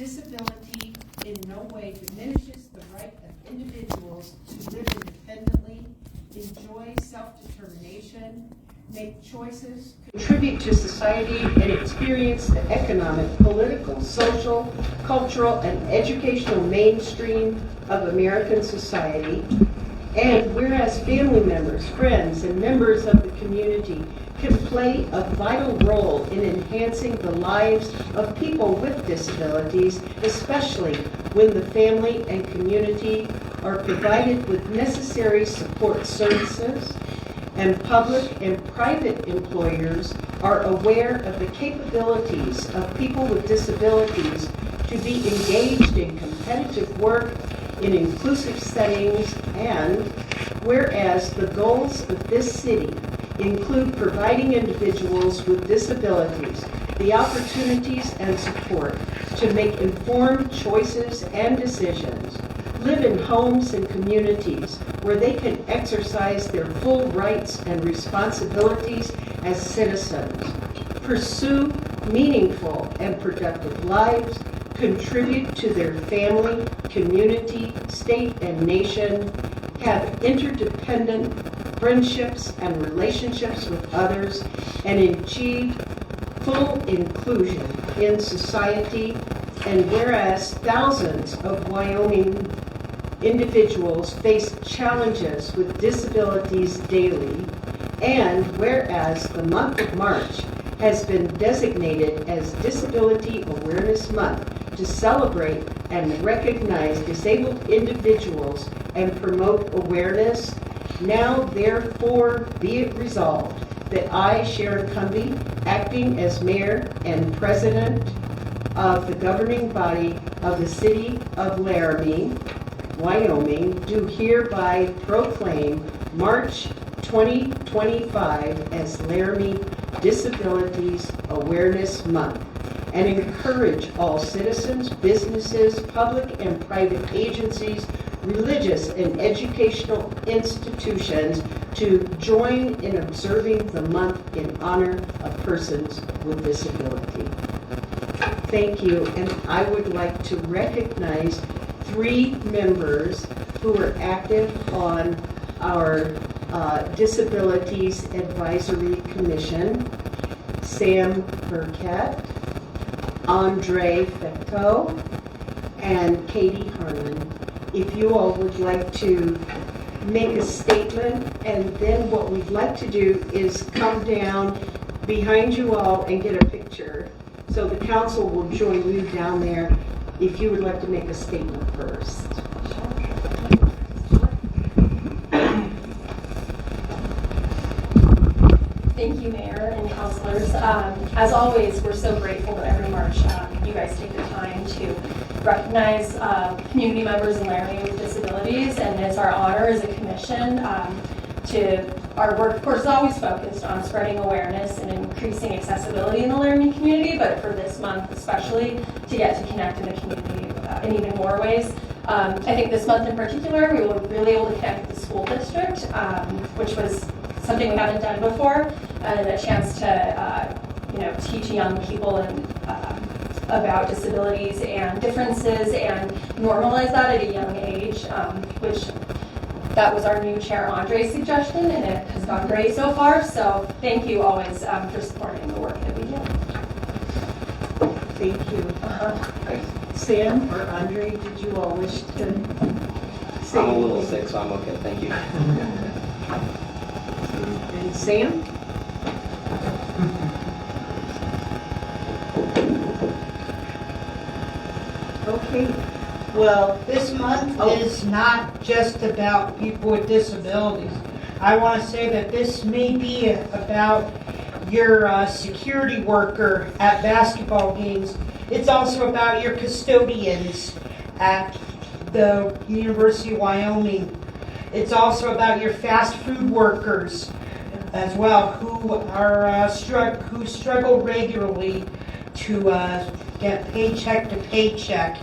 Disability in no way diminishes the right of individuals to live independently, enjoy self-determination, make choices, contribute to society, and experience the economic, political, social, cultural, and educational mainstream of American society. And whereas family members, friends, and members of the community can play a vital role in enhancing the lives of people with disabilities, especially when the family and community are provided with necessary support services, and public and private employers are aware of the capabilities of people with disabilities to be engaged in competitive work in inclusive settings, and whereas the goals of this city include providing individuals with disabilities the opportunities and support to make informed choices and decisions, live in homes and communities where they can exercise their full rights and responsibilities as citizens, pursue meaningful and productive lives, contribute to their family, community, state, and nation, have interdependent friendships and relationships with others, and achieve full inclusion in society. And whereas thousands of Wyoming individuals face challenges with disabilities daily, and whereas the month of March has been designated as Disability Awareness Month to celebrate and recognize disabled individuals and promote awareness, now therefore be it resolved that I, Sharon Cumby, acting as Mayor and President of the governing body of the City of Laramie, Wyoming, do hereby proclaim March 2025 as Laramie Disabilities Awareness Month, and encourage all citizens, businesses, public and private agencies, religious and educational institutions to join in observing the month in honor of persons with disability. Thank you, and I would like to recognize 3 members who are active on our Disabilities Advisory Commission: Sam Burkett, Andre Fecteau, and Katie Harlan. If you all would like to make a statement, and then what we'd like to do is come down behind you all and get a picture. So the council will join you down there if you would like to make a statement first. Thank you, Mayor and councilors. As always, we're so grateful that every March you guys take the time to recognize community members in Laramie with disabilities, and it's our honor as a commission our work, of course, is always focused on spreading awareness and increasing accessibility in the Laramie community, but for this month especially, to get to connect in the community in even more ways. I think this month in particular, we were really able to connect with the school district, which was something we haven't done before, and a chance to teach young people about disabilities and differences and normalize that at a young age, which that was our new chair Andre's suggestion, and it has gone great so far. So thank you always for supporting the work that we do. Thank you. Sam or Andre, did you all wish to say I'm a little sick, so I'm okay. Thank you. And Sam? Okay. Well, this month is not just about people with disabilities. I want to say that this may be about your security worker at basketball games. It's also about your custodians at the University of Wyoming. It's also about your fast food workers as well, who are who struggle regularly to get paycheck to paycheck.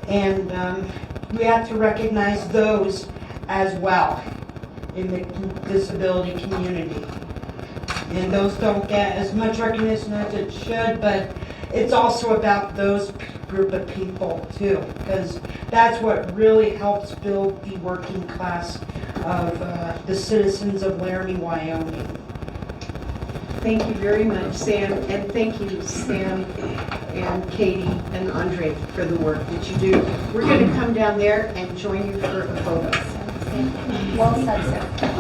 And we have to recognize those as well in the disability community. And those don't get as much recognition as it should, but it's also about those group of people too, because that's what really helps build the working class of the citizens of Laramie, Wyoming. Thank you very much, Sam, and thank you, Sam and Katie and Andre for the work that you do. We're going to come down there and join you for a photo. Well said, Sam.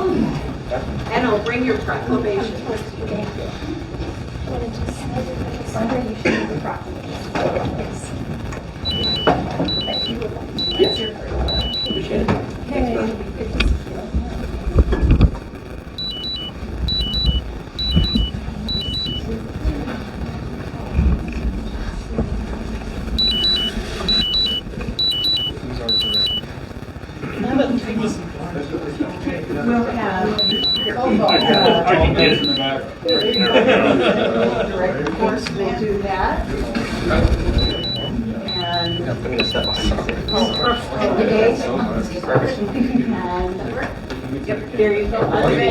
And I'll bring your proclamation. Thank you. Andre, you should do the proclamation. Yes. If you would like. Yes. Appreciate it. Okay. Good to see you. We'll have Director Course will do that. And I'm going to step off. yep, there you go. Andre.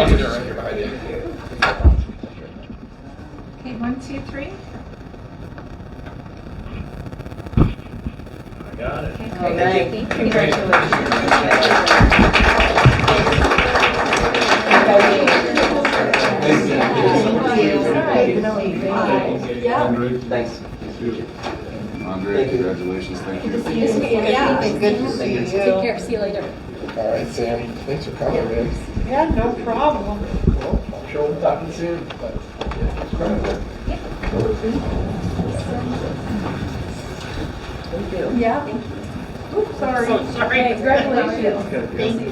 Okay, 1, 2, 3. I got it. Okay, congratulations. Thanks. Andre, congratulations, thank you. Yeah. Good to see you. Take care. See you later. All right, Sam. Thanks for coming, man. Yeah, no problem. Well, I'm sure we'll talk to you soon. But Yeah. Oops, sorry. Hey, congratulations. Thank you.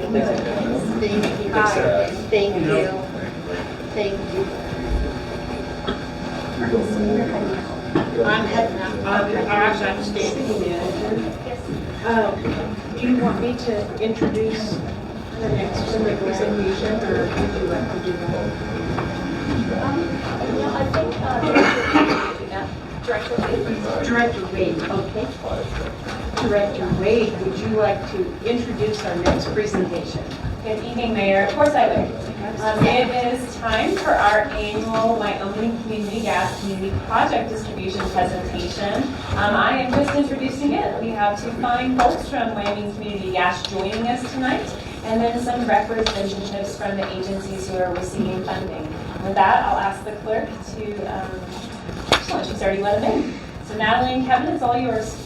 Thank you. Thank you. Thank you. I'm heading out. I'm staying. Do you want me to introduce the next representation, or would you like to do that? I think Director Wade. Director Wade, okay. Director Wade, would you like to introduce our next presentation? Good evening, Mayor. Of course I would. It is time for our annual Wyoming Community Gas Community Project Distribution presentation. I am just introducing it. We have two fine folks from Wyoming Community Gas joining us tonight, and then some representatives from the agencies who are receiving funding. With that, I'll ask the clerk to, excellent, she's already let them in. So Natalie and Kevin, it's all yours.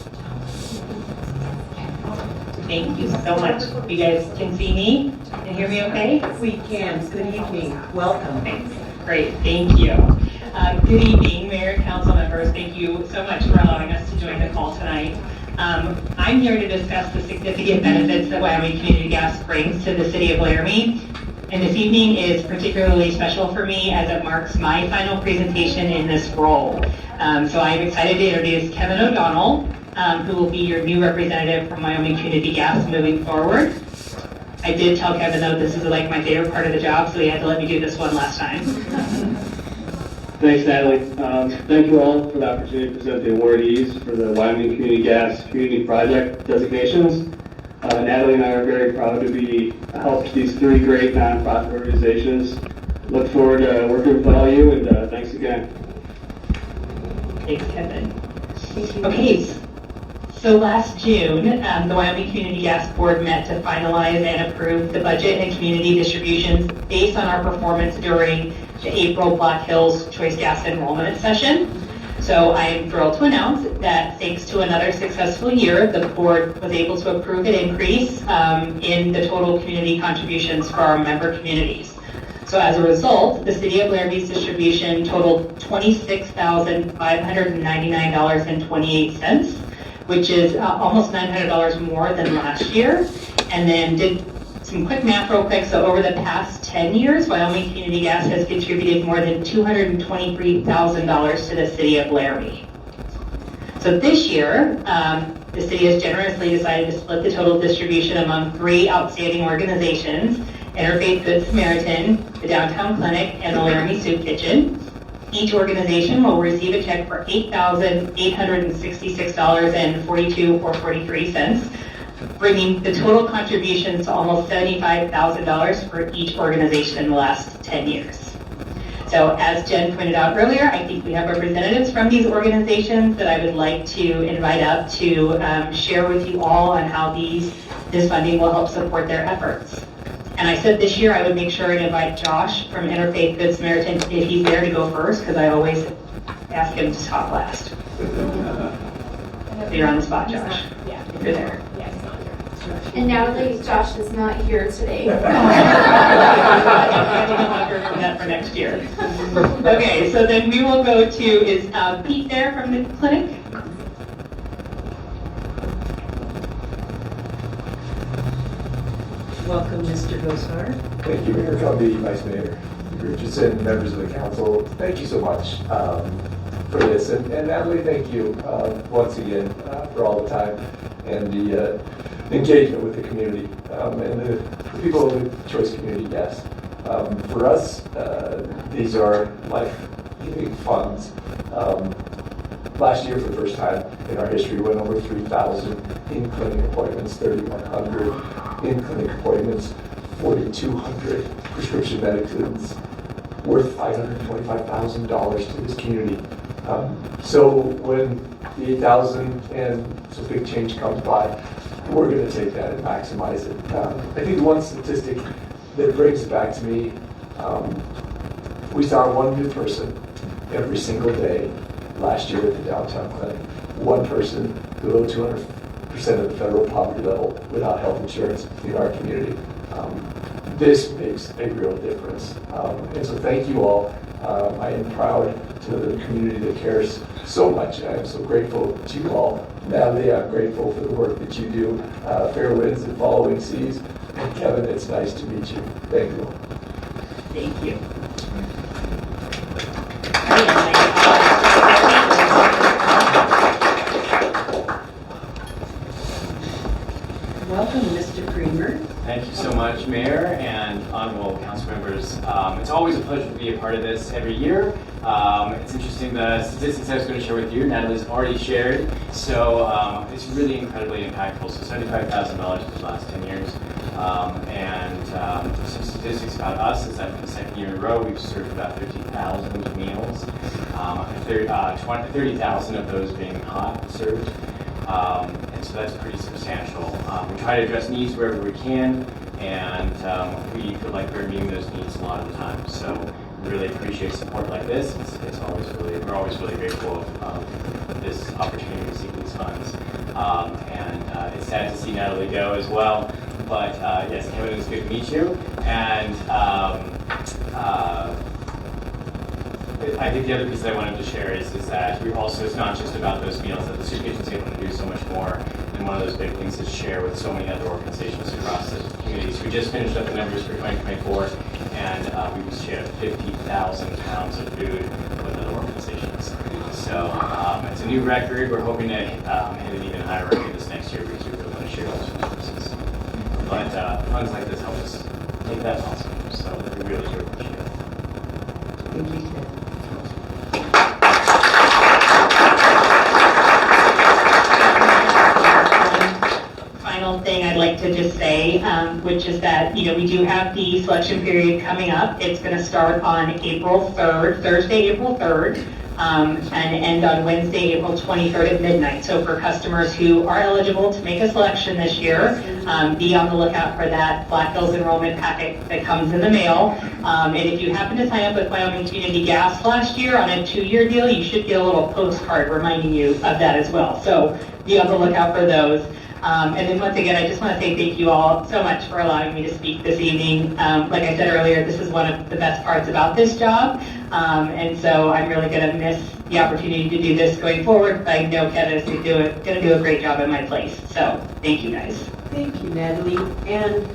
Thank you so much. You guys can see me and hear me okay? We can. Good evening. Welcome. Thanks. Great, thank you. Good evening, Mayor, Council members. Thank you so much for allowing us to join the call tonight. I'm here to discuss the significant benefits that Wyoming Community Gas brings to the city of Laramie. And this evening is particularly special for me as it marks my final presentation in this role. So I'm excited to introduce Kevin O'Donnell, who will be your new representative from Wyoming Community Gas moving forward. I did tell Kevin, though, this is like my favorite part of the job, so he had to let me do this one last time. Thanks, Natalie. Thank you all for the opportunity to present the awardees for the Wyoming Community Gas Community Project designations. Natalie and I are very proud to be helped these three great nonprofit organizations. Look forward to working with all you, and thanks again. Thanks, Kevin. Okay, so last June, the Wyoming Community Gas Board met to finalize and approve the budget and community distributions based on our performance during the April Black Hills Choice Gas Enrollment Session. So I am thrilled to announce that thanks to another successful year, the board was able to approve an increase in the total community contributions for our member communities. So as a result, the City of Laramie's distribution totaled $26,599.28, which is almost $900 more than last year. And then did some quick math real quick. So over the past 10 years, Wyoming Community Gas has contributed more than $223,000 to the City of Laramie. So this year, the city has generously decided to split the total distribution among three outstanding organizations: Interfaith Good Samaritan, the Downtown Clinic, and the Laramie Soup Kitchen. Each organization will receive a check for $8,866.43, bringing the total contributions to almost $75,000 for each organization in the last 10 years. So as Jen pointed out earlier, I think we have representatives from these organizations that I would like to invite up to share with you all on how this funding will help support their efforts. And I said this year I would make sure and invite Josh from Interfaith Good Samaritan if he's there to go first, because I always ask him to talk last. So you're on the spot, Josh. Yeah. If you're there. Yeah, it's not here. And Natalie, Josh is not here today. That for next year. Okay, so then we will go to, is Pete there from the clinic? Welcome, Mr. Gosar. Thank you, Mayor Cumby, Vice Mayor Richardson, members of the council. Thank you so much for this. And Natalie, thank you once again for all the time and the engagement with the community and the people of the Choice Community Gas. For us, these are life-giving funds. Last year, for the first time in our history, we went over 3,000 in-clinic appointments, 3,100 in-clinic appointments, 4,200 prescription medicines, worth $525,000 to this community. So when the 8,000 and some big change comes by, we're going to take that and maximize it. I think one statistic that brings it back to me, we saw one new person every single day last year at the downtown clinic. One person below 200% of the federal poverty level without health insurance in our community. This makes a real difference. And so thank you all. I am proud to live in a community that cares so much. I am so grateful to you all. Natalie, I'm grateful for the work that you do. Fair winds and following seas. And Kevin, it's nice to meet you. Thank you. Thank you. Welcome, Mr. Creamer. Thank you so much, Mayor and honorable council members. It's always a pleasure to be a part of this every year. It's interesting, the statistics I was going to share with you, Natalie's already shared. So it's really incredibly impactful. So $75,000 for the last 10 years. And some statistics about us is that for the second year in a row, we've served about 13,000 meals. 30,000 of those being hot served. And so that's pretty substantial. We try to address needs wherever we can, and we feel like we're meeting those needs a lot of the time. So we really appreciate support like this. We're always really grateful of this opportunity to seek these funds. And it's sad to see Natalie go as well. But yes, Kevin, it's good to meet you. And I think the other piece that I wanted to share is that we also, it's not just about those meals, that the Soup Kitchen's able to do so much more. And one of those big things is share with so many other organizations across the communities. We just finished up the numbers for 2024, and we shared 50,000 pounds of food with other organizations. So it's a new record. We're hoping to hit an even higher record this next year because we really want to share those resources. But funds like this help us make that possible. So we really do appreciate it. Thank you, Ted. Final thing I'd like to just say, which is that, we do have the selection period coming up. It's going to start on April 3rd, Thursday, April 3rd, and end on Wednesday, April 23rd at midnight. So for customers who are eligible to make a selection this year, be on the lookout for that Black Hills enrollment packet that comes in the mail. And if you happen to sign up with Wyoming Community Gas last year on a 2-year deal, you should get a little postcard reminding you of that as well. So be on the lookout for those. And then once again, I just want to say thank you all so much for allowing me to speak this evening. Like I said earlier, this is one of the best parts about this job. And so I'm really going to miss the opportunity to do this going forward. But I know Kevin is going to do a great job at my place. So thank you guys. Thank you, Natalie. And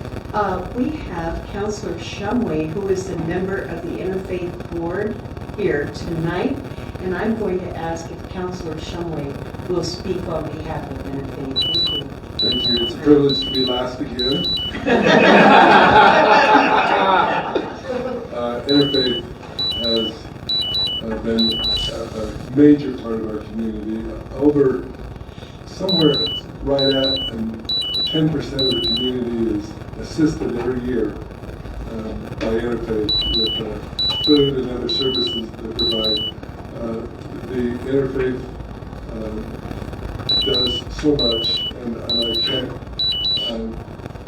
we have Councilor Shumway, who is a member of the Interfaith Board here tonight. And I'm going to ask if Councilor Shumway will speak on behalf of Interfaith. Thank you. Thank you. It's a privilege to be last again. Interfaith has been a major part of our community. Over somewhere right at 10% of the community is assisted every year by Interfaith with food and other services they provide. The Interfaith does so much, and I can't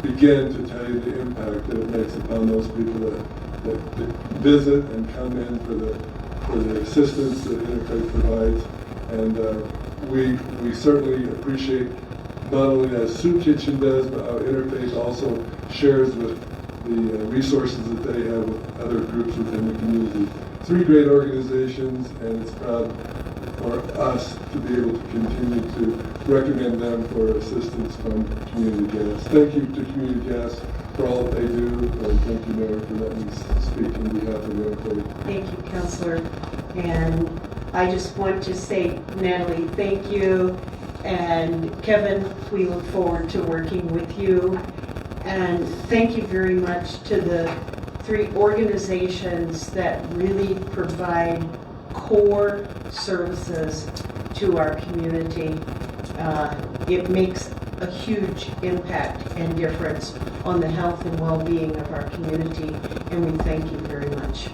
begin to tell you the impact that it makes upon those people that visit and come in for the assistance that Interfaith provides. And we certainly appreciate not only as Soup Kitchen does, but how Interfaith also shares with the resources that they have with other groups within the community. 3 great organizations, and it's proud for us to be able to continue to recommend them for assistance from Community Gas. Thank you to Community Gas for all that they do, and thank you, Mayor, for letting me speak on behalf of Interfaith. Thank you, Counselor. And I just want to say, Natalie, thank you. And Kevin, we look forward to working with you. And thank you very much to the 3 organizations that really provide core services to our community. It makes a huge impact and difference on the health and well-being of our community, and we thank you very much.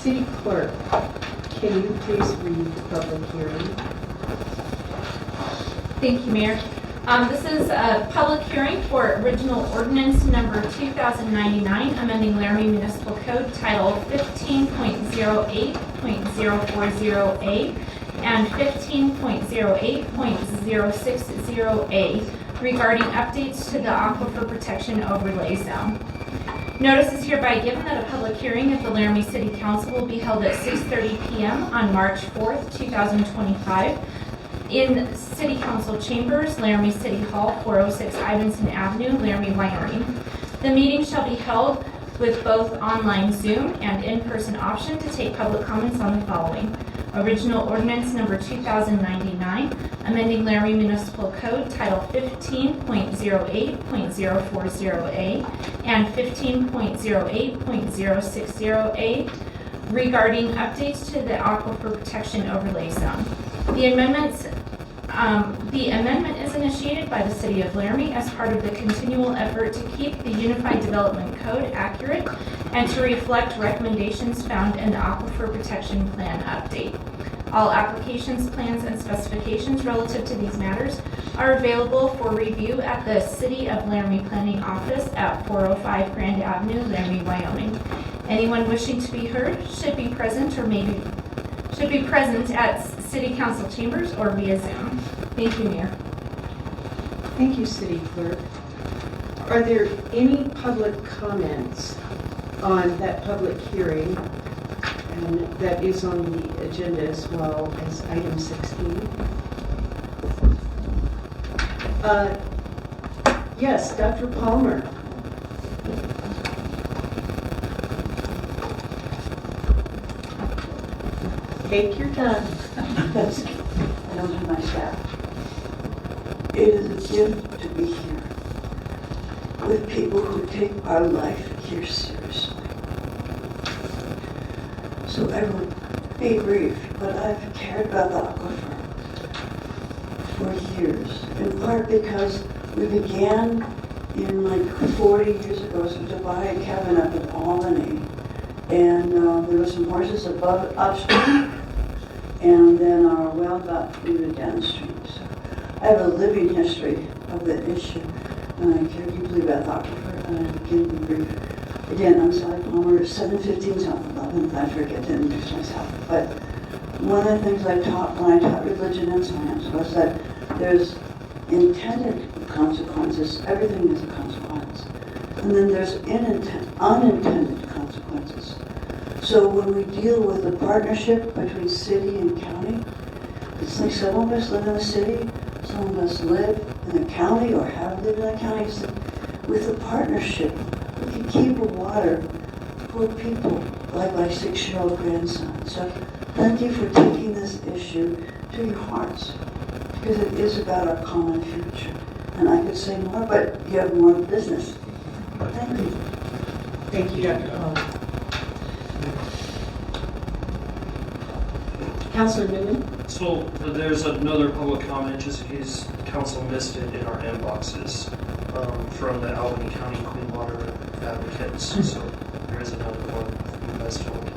City Clerk, can you please read the public hearing? Thank you, Mayor. This is a public hearing for original ordinance number 2099, amending Laramie Municipal Code Title 15.08.040A and 15.08.060A regarding updates to the Aquifer Protection Overlay Zone. Notice is hereby given that a public hearing of the Laramie City Council will be held at 6:30 p.m. on March 4th, 2025 in City Council Chambers, Laramie City Hall, 406 Ivinson Avenue, Laramie, Wyoming. The meeting shall be held with both online Zoom and in-person option to take public comments on the following. Original ordinance number 2099, amending Laramie Municipal Code Title 15.08.040A and 15.08.060A regarding updates to the Aquifer Protection Overlay Zone. The amendment is initiated by the City of Laramie as part of the continual effort to keep the Unified Development Code accurate and to reflect recommendations found in the Aquifer Protection Plan update. All applications, plans, and specifications relative to these matters are available for review at the City of Laramie Planning Office at 405 Grand Avenue, Laramie, Wyoming. Anyone wishing to be heard should be present at City Council Chambers or via Zoom. Thank you, Mayor. Thank you, City Clerk. Are there any public comments on that public hearing? And that is on the agenda as well as item 16. Yes, Dr. Palmer. Take your time. I don't have my staff. It is a gift to be here with people who take our life here seriously. So I will be brief, but I've cared about the aquifer for years, in part because we began in like 40 years ago, so to buy a cabin up in Albany, and there were some horses above upstream, and then our well got polluted downstream. So I have a living history of the issue, and I care deeply about the aquifer, and I begin to be brief. Again, I'm Sally Palmer, 715 South 11th. I forget to introduce myself. But one of the things I taught when I taught religion and science was that there's intended consequences. Everything is a consequence. And then there's unintended consequences. So when we deal with the partnership between city and county, it's like some of us live in the city, some of us live in the county or have lived in the county. So with the partnership, we can keep water for people like my 6-year-old grandson. So thank you for taking this issue to your hearts, because it is about our common future. And I could say more, but you have more business. Thank you. Thank you, Dr. Palmer. Councilor Newman? So there's another public comment, just in case council missed it, in our inboxes from the Albany County Clean Water Advocates. So there is another one for you guys to look at.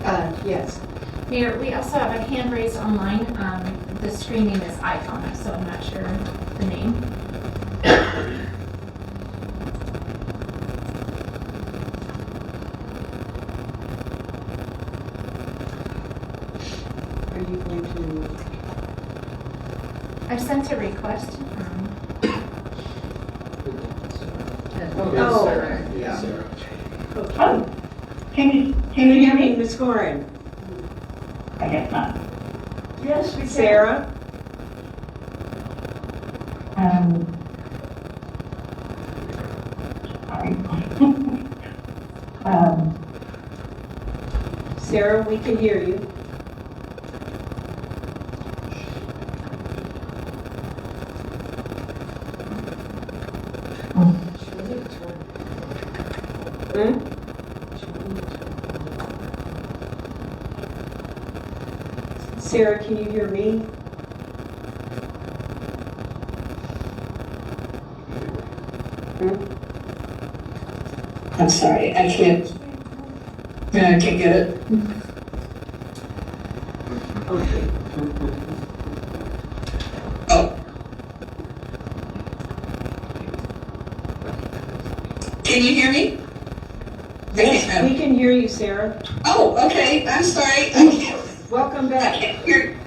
Okay. Yes. Mayor, we also have a hand raised online. The screen name is iPhone, so I'm not sure the name. Are you going to? I've sent a request. Oh, Yeah. Oh, can you hear me? Ms. Gorin? I guess not. Yes, we can. Sarah? Sorry. Sarah, we can hear you. Hmm? Sarah, can you hear me? I'm sorry, I can't get it. Okay. Oh. Can you hear me? Yes, we can hear you, Sarah. Oh, okay, I'm sorry, I can't. Welcome I back. can't hear.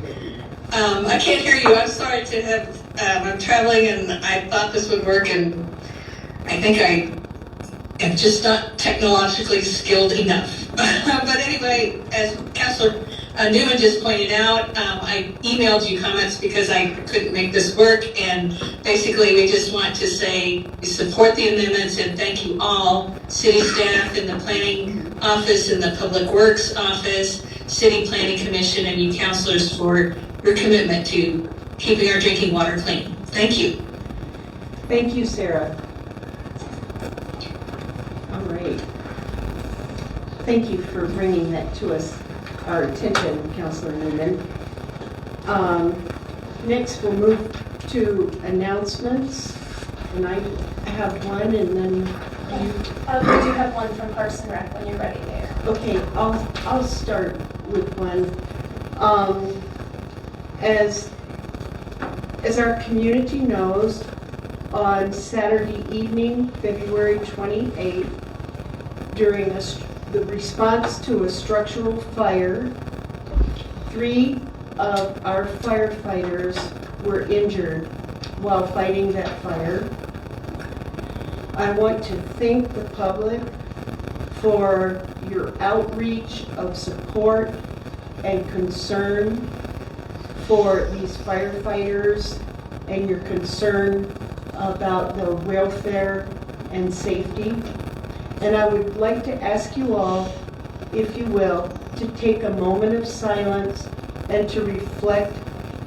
I can't hear you. I'm sorry to have. I'm traveling, and I thought this would work, and I think I am just not technologically skilled enough. But anyway, as Councilor Newman just pointed out, I emailed you comments because I couldn't make this work, and basically we just want to say we support the amendments and thank you all, city staff in the planning office and the public works office, city planning commission, and you councilors for your commitment to keeping our drinking water clean. Thank you. Thank you, Sarah. All right. Thank you for bringing that to us, our attention, Councilor Newman. Next, we'll move to announcements. And I have one, and then you. We do have one from Parks and Rec when you're ready, Mayor. Okay, I'll start with one. As our community knows, on Saturday evening, February 28th, during the response to a structural fire, 3 of our firefighters were injured while fighting that fire. I want to thank the public for your outreach of support and concern for these firefighters and your concern about their welfare and safety. And I would like to ask you all, if you will, to take a moment of silence and to reflect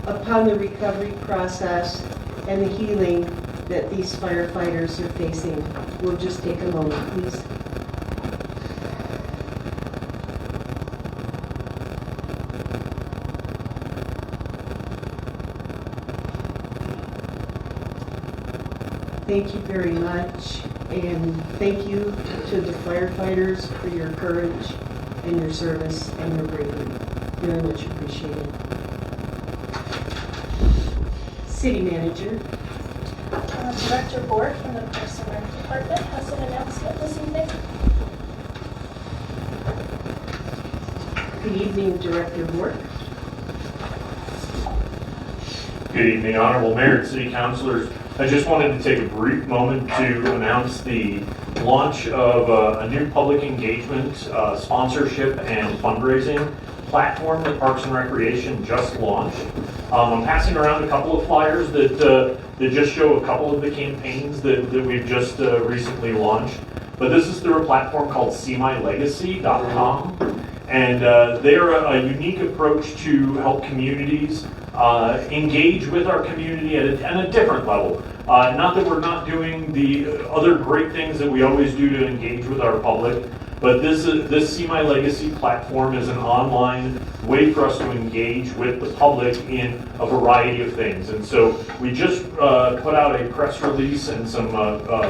upon the recovery process and the healing that these firefighters are facing. We'll just take a moment, please. Thank you very much, and thank you to the firefighters for your courage and your service and your bravery. Very much appreciated. City Manager. Director Bork from the Parks and Rec Department has an announcement this evening. Good evening, Director Bork. Good evening, Honorable Mayor and City Councilors. I just wanted to take a brief moment to announce the launch of a new public engagement, sponsorship, and fundraising platform that Parks and Recreation just launched. I'm passing around a couple of flyers that just show a couple of the campaigns that we've just recently launched. But this is through a platform called seemylegacy.com. And they're a unique approach to help communities engage with our community at a different level. Not that we're not doing the other great things that we always do to engage with our public, But this See My Legacy platform is an online way for us to engage with the public in a variety of things. And so we just put out a press release and some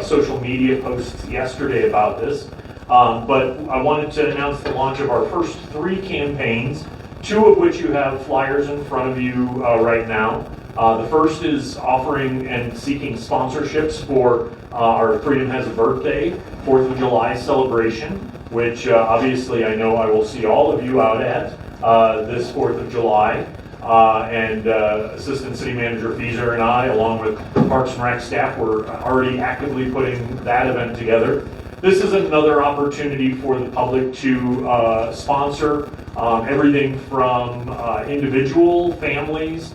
social media posts yesterday about this. But I wanted to announce the launch of our first 3 campaigns, 2 of which you have flyers in front of you right now. The first is offering and seeking sponsorships for our Freedom Has a Birthday 4th of July celebration, which obviously I know I will see all of you out at this 4th of July. And Assistant City Manager Fieser and I, along with Parks and Rec staff, were already actively putting that event together. This is another opportunity for the public to sponsor everything from individual families,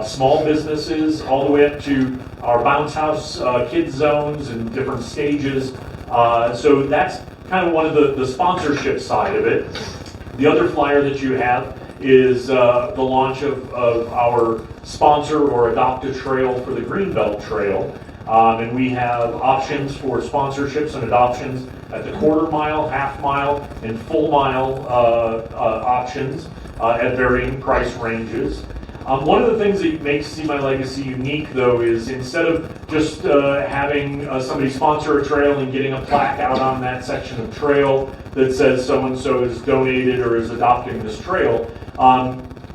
small businesses, all the way up to our bounce house kids zones and different stages. So that's kind of one of the sponsorship side of it. The other flyer that you have is the launch of our sponsor or adopt a trail for the Greenbelt Trail. And we have options for sponsorships and adoptions at the quarter mile, half mile, and full mile options at varying price ranges. One of the things that makes See My Legacy unique, though, is instead of just having somebody sponsor a trail and getting a plaque out on that section of trail that says so-and-so has donated or is adopting this trail,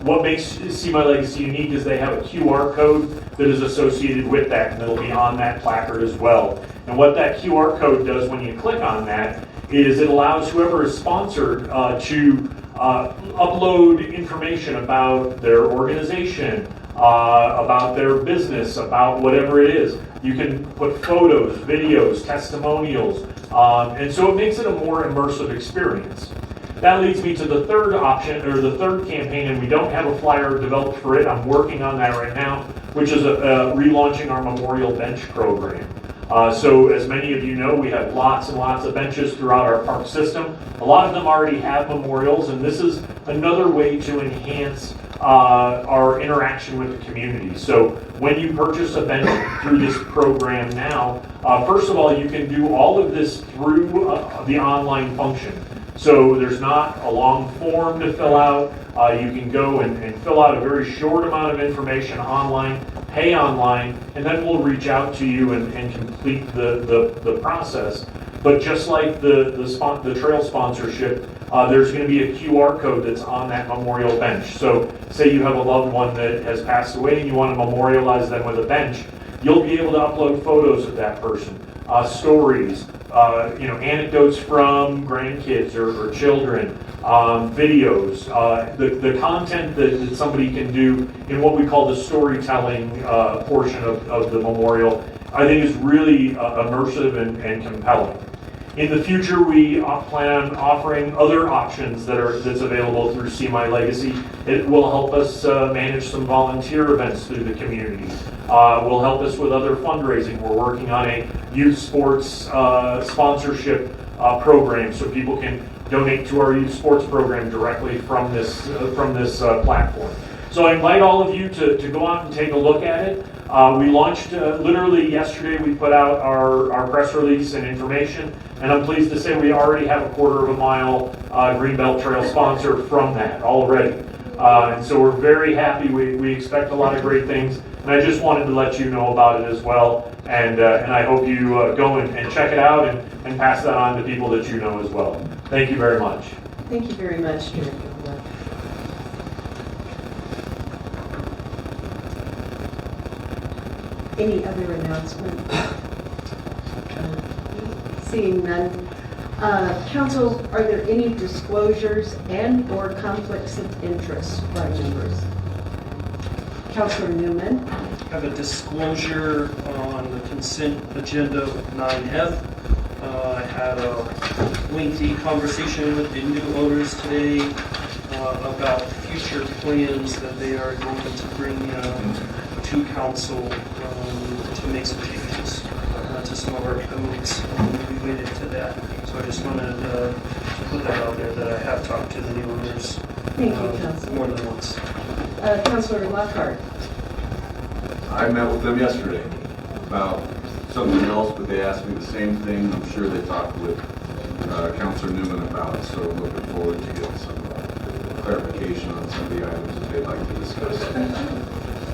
what makes See My Legacy unique is they have a QR code that is associated with that, and it'll be on that placard as well. And what that QR code does when you click on that is it allows whoever is sponsored to upload information about their organization, about their business, about whatever it is. You can put photos, videos, testimonials, and so it makes it a more immersive experience. That leads me to the third option, or the third campaign, and we don't have a flyer developed for it. I'm working on that right now, which is relaunching our Memorial Bench program. So as many of you know, we have lots and lots of benches throughout our park system. A lot of them already have memorials, and this is another way to enhance our interaction with the community. So when you purchase a bench through this program now, first of all, you can do all of this through the online function. So there's not a long form to fill out. You can go and fill out a very short amount of information online, pay online, and then we'll reach out to you and complete the process. But just like the trail sponsorship, there's going to be a QR code that's on that memorial bench. So say you have a loved one that has passed away and you want to memorialize them with a bench, you'll be able to upload photos of that person, stories, anecdotes from grandkids or children, videos, the content that somebody can do in what we call the storytelling portion of the memorial, I think is really immersive and compelling. In the future, we plan on offering other options that's available through See My Legacy. It will help us manage some volunteer events through the community. Will help us with other fundraising. We're working on a youth sports sponsorship program, so people can donate to our youth sports program directly from this platform. So I invite all of you to go out and take a look at it. We launched literally yesterday. We put out our press release and information, and I'm pleased to say we already have a quarter of a mile Greenbelt Trail sponsor from that already. And so we're very happy. We expect a lot of great things, and I just wanted to let you know about it as well. And I hope you go and check it out and pass that on to people that you know as well. Thank you very much. Thank you very much, Director. Any other announcement? Seeing none. Council, are there any disclosures and/or conflicts of interest by members? Councilor Newman. I have a disclosure on the consent agenda 9F. I had a lengthy conversation with the new owners today about future plans that they are going to bring to council to make some changes to some of our codes related to that. So I just wanted to put that out there that I have talked to the new owners Thank you, Councilor. more than once. Councilor Lockhart. I met with them yesterday about something else, but they asked me the same thing. I'm sure they talked with Councilor Newman about, so looking forward to getting some clarification on some of the items that they'd like to discuss.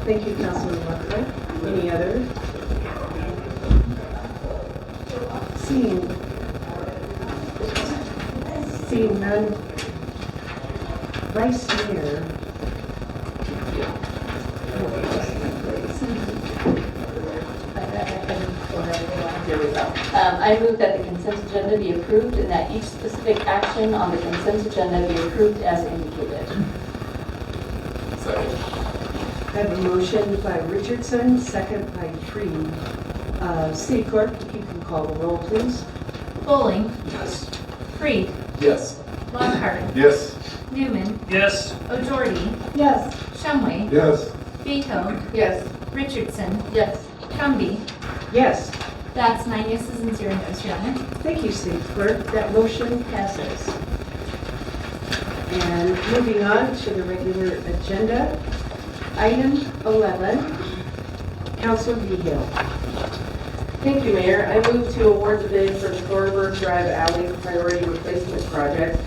Thank you, Councilor Walker. Any other? Seeing none. Vice Mayor. Here we go. I move that the consent agenda be approved and that each specific action on the consent agenda be approved as indicated. Second. I have a motion by Richardson, second by Freed. City Clerk, if you can call the roll, please. Bowling. Yes. Freed. Yes. Lockhart. Yes. Newman. Yes. O'Doherty. Yes. Shumway. Yes. Behill. Yes. Richardson. Yes. Cumby. Yes. That's 9 yeses and 0 noes, Your Honor. Thank you, City Clerk. That motion passes. And moving on to the regular agenda, item 11, Councilor Behill. Thank you, Mayor. I move to award the bid for the Thornburg Drive Alley Priority Replacement Project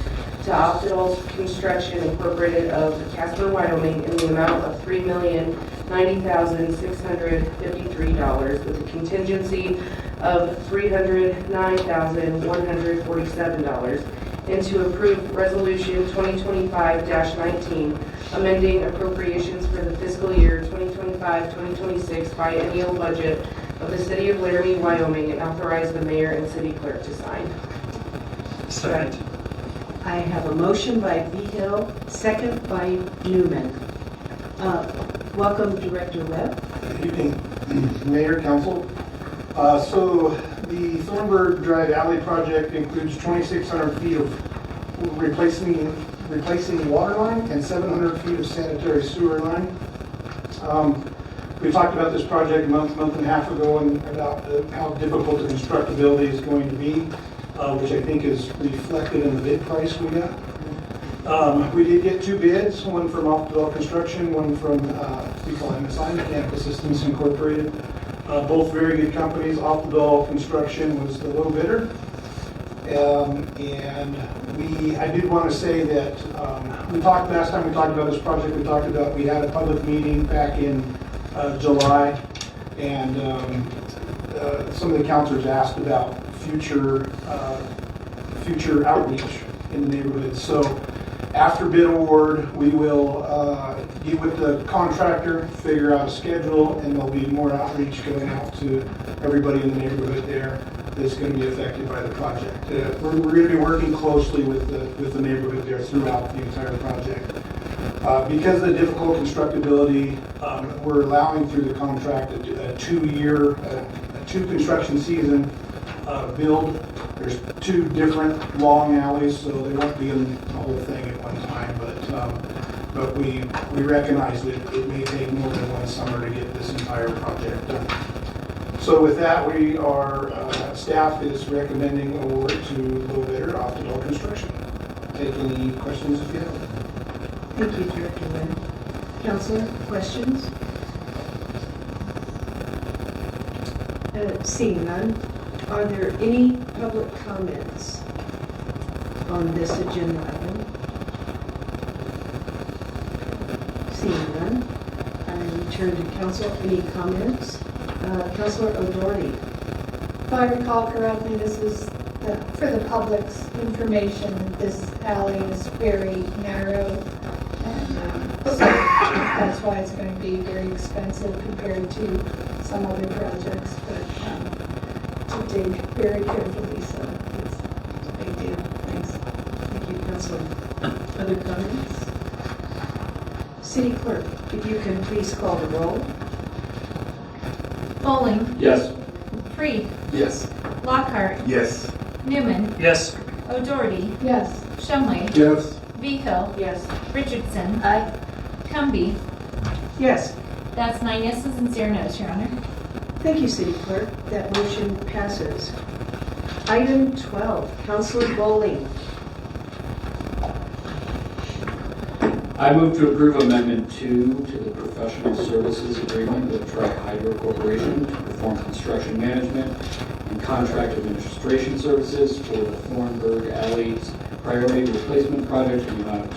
to Optimal Construction Incorporated of Casper, Wyoming in the amount of $3,090,653 with a contingency of $309,147 and to approve Resolution 2025-19 amending appropriations for the fiscal year 2025-2026 biennial budget of the City of Laramie, Wyoming, and authorize the mayor and city clerk to sign. Second. I have a motion by Behill, second by Newman. Welcome, Director Webb. Good evening, Mayor, Council. So the Thornburg Drive Alley project includes 2,600 feet of replacing water line and 700 feet of sanitary sewer line. We talked about this project a month and a half ago and about how difficult the constructability is going to be, which I think is reflected in the bid price we got. We did get two bids, one from Optimal Construction, one from we call MSI, Mechanical Systems Incorporated. Both very good companies. Optimal Construction was the low bidder. And I did want to say that last time we talked about this project, we had a public meeting back in July, and some of the councilors asked about future outreach in the neighborhood. So after bid award, we will get with the contractor, figure out a schedule, and there'll be more outreach going out to everybody in the neighborhood there that's going to be affected by the project. We're going to be working closely with the neighborhood there throughout the entire project. Because of the difficult constructability, we're allowing through the contract a two construction season build. There's two different long alleys, so they won't be in the whole thing at one time, but we recognize that it may take more than one summer to get this entire project done. So with that, staff is recommending award to low bidder, Optimal Construction. Take any questions if you have. Thank you, Director Webb. Councilor, questions? Seeing none, are there any public comments on this agenda item? Seeing none, I return to council. Any comments? Councilor O'Doherty. If I recall correctly, this is for the public's information. This alley is very narrow, and so that's why it's going to be very expensive compared to some other projects. But to dig very carefully, so it's a big deal. Thanks. Thank you, Councilor. Other comments? City Clerk, if you can please call the roll. Bowling. Yes. Freed. Yes. Lockhart. Yes. Newman. Yes. O'Doherty. Yes. Shumway. Yes. Behill. Yes. Richardson. Aye. Cumby. Yes. That's 9 yeses and 0 noes, Your Honor. Thank you, City Clerk. That motion passes. Item 12, Councilor Bowling. I move to approve Amendment 2 to the Professional Services Agreement with Tri-Hydro Corporation to perform construction management and contract administration services for the Thornburg Alley's priority replacement project in the amount of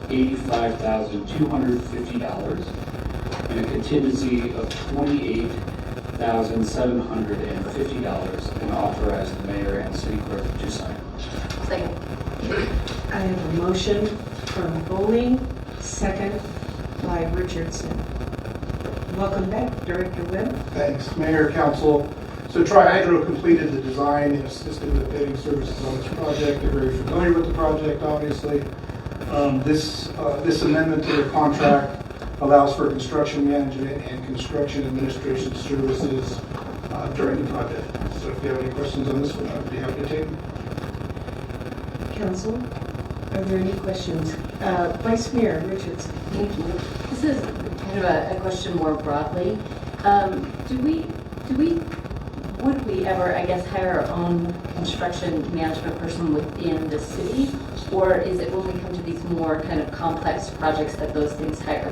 $285,250 and a contingency of $28,750 and authorize the mayor and city clerk to sign. Second. I have a motion from Bowling, second by Richardson. Welcome back, Director Webb. Thanks, Mayor, Council. So Tri-Hydro completed the design and assisted with bidding services on this project. They're very familiar with the project, obviously. This amendment to the contract allows for construction management and construction administration services during the project. So if you have any questions on this one, I'd be happy to take them. Council, are there any questions? Vice Mayor Richardson. Thank you. This is kind of a question more broadly. Would we ever, I guess, hire our own construction management person within the city? Or is it when we come to these more kind of complex projects that those things hire?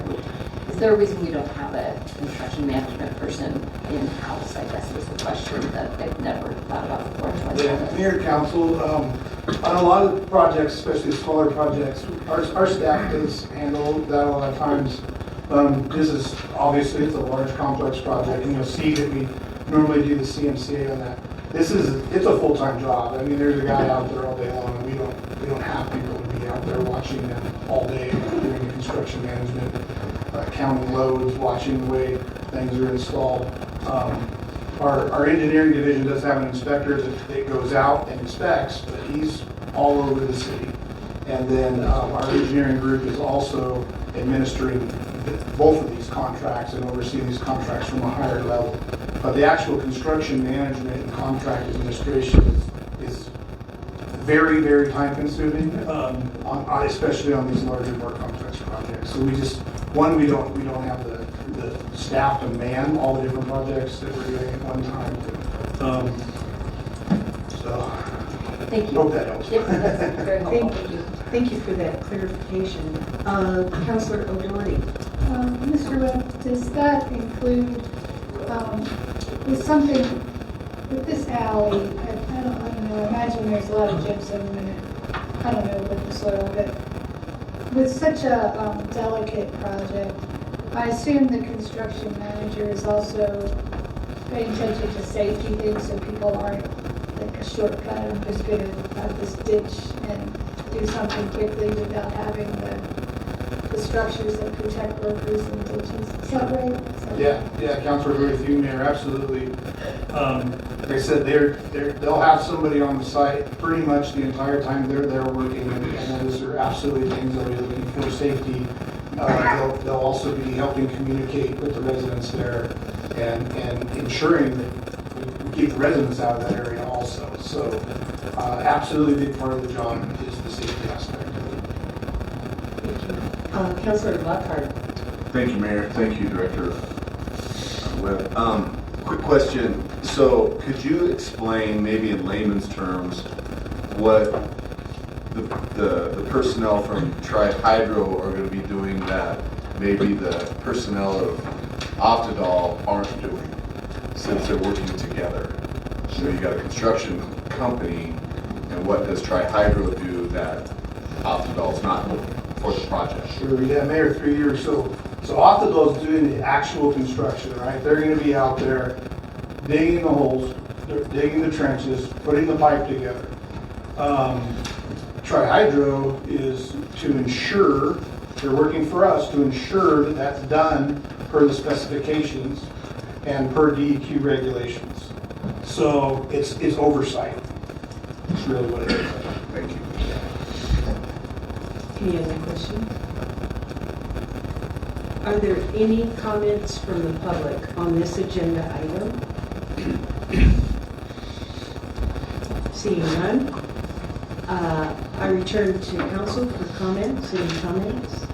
Is there a reason we don't have a construction management person in-house, I guess, was the question that I've never thought about before. Yeah, Mayor, Council, on a lot of projects, especially the smaller projects, our staff does handle that a lot of times. This is, obviously, it's a large, complex project, and you'll see that we normally do the CMCA on that. It's a full-time job. I mean, there's a guy out there all day long, and we don't have people to be out there watching them all day doing the construction management, counting loads, watching the way things are installed. Our engineering division does have an inspector that goes out and inspects, but he's all over the city. And then our engineering group is also administering both of these contracts and overseeing these contracts from a higher level. But the actual construction management and contract administration is very, very time consuming, especially on these larger, more complex projects. So we don't have the staff to man all the different projects that we're doing at one time. Thank you. Hope that helps. Yes, that's very helpful. Thank you. Thank you for that clarification. Councilor O'Doherty. Mr. Webb, does that include, with something, with this alley, I don't know, I imagine there's a lot of gypsum and I don't know what the soil, but with such a delicate project, I assume the construction manager is also paying attention to safety things so people aren't like a shortcut. I'm just going to have this ditch and do something quickly without having the structures that protect workers and ditches. Is that right? Yeah, Councilor, agree with you, Mayor, absolutely. Like I said, they'll have somebody on the site pretty much the entire time they're there working, and those are absolutely things that we're looking for safety. They'll also be helping communicate with the residents there and ensuring that we keep the residents out of that area also. So absolutely a big part of the job is the safety aspect of it. Councilor Lockhart. Thank you, Mayor. Thank you, Director Webb. Quick question. So could you explain, maybe in layman's terms, what the personnel from Tri-Hydro are going to be doing that maybe the personnel of Optidol aren't doing, since they're working together? So you got a construction company, and what does Tri-Hydro do that Optidol's not doing for the project? Sure, yeah, Mayor, 3 years. So Optidol's doing the actual construction, right? They're going to be out there digging the holes, digging the trenches, putting the pipe together. Tri-Hydro is to ensure, they're working for us to ensure that that's done per the specifications and per DEQ regulations. So it's oversight. It's really what it is. Thank you. Any other questions? Are there any comments from the public on this agenda item? Seeing none, I return to council for comments. Any comments?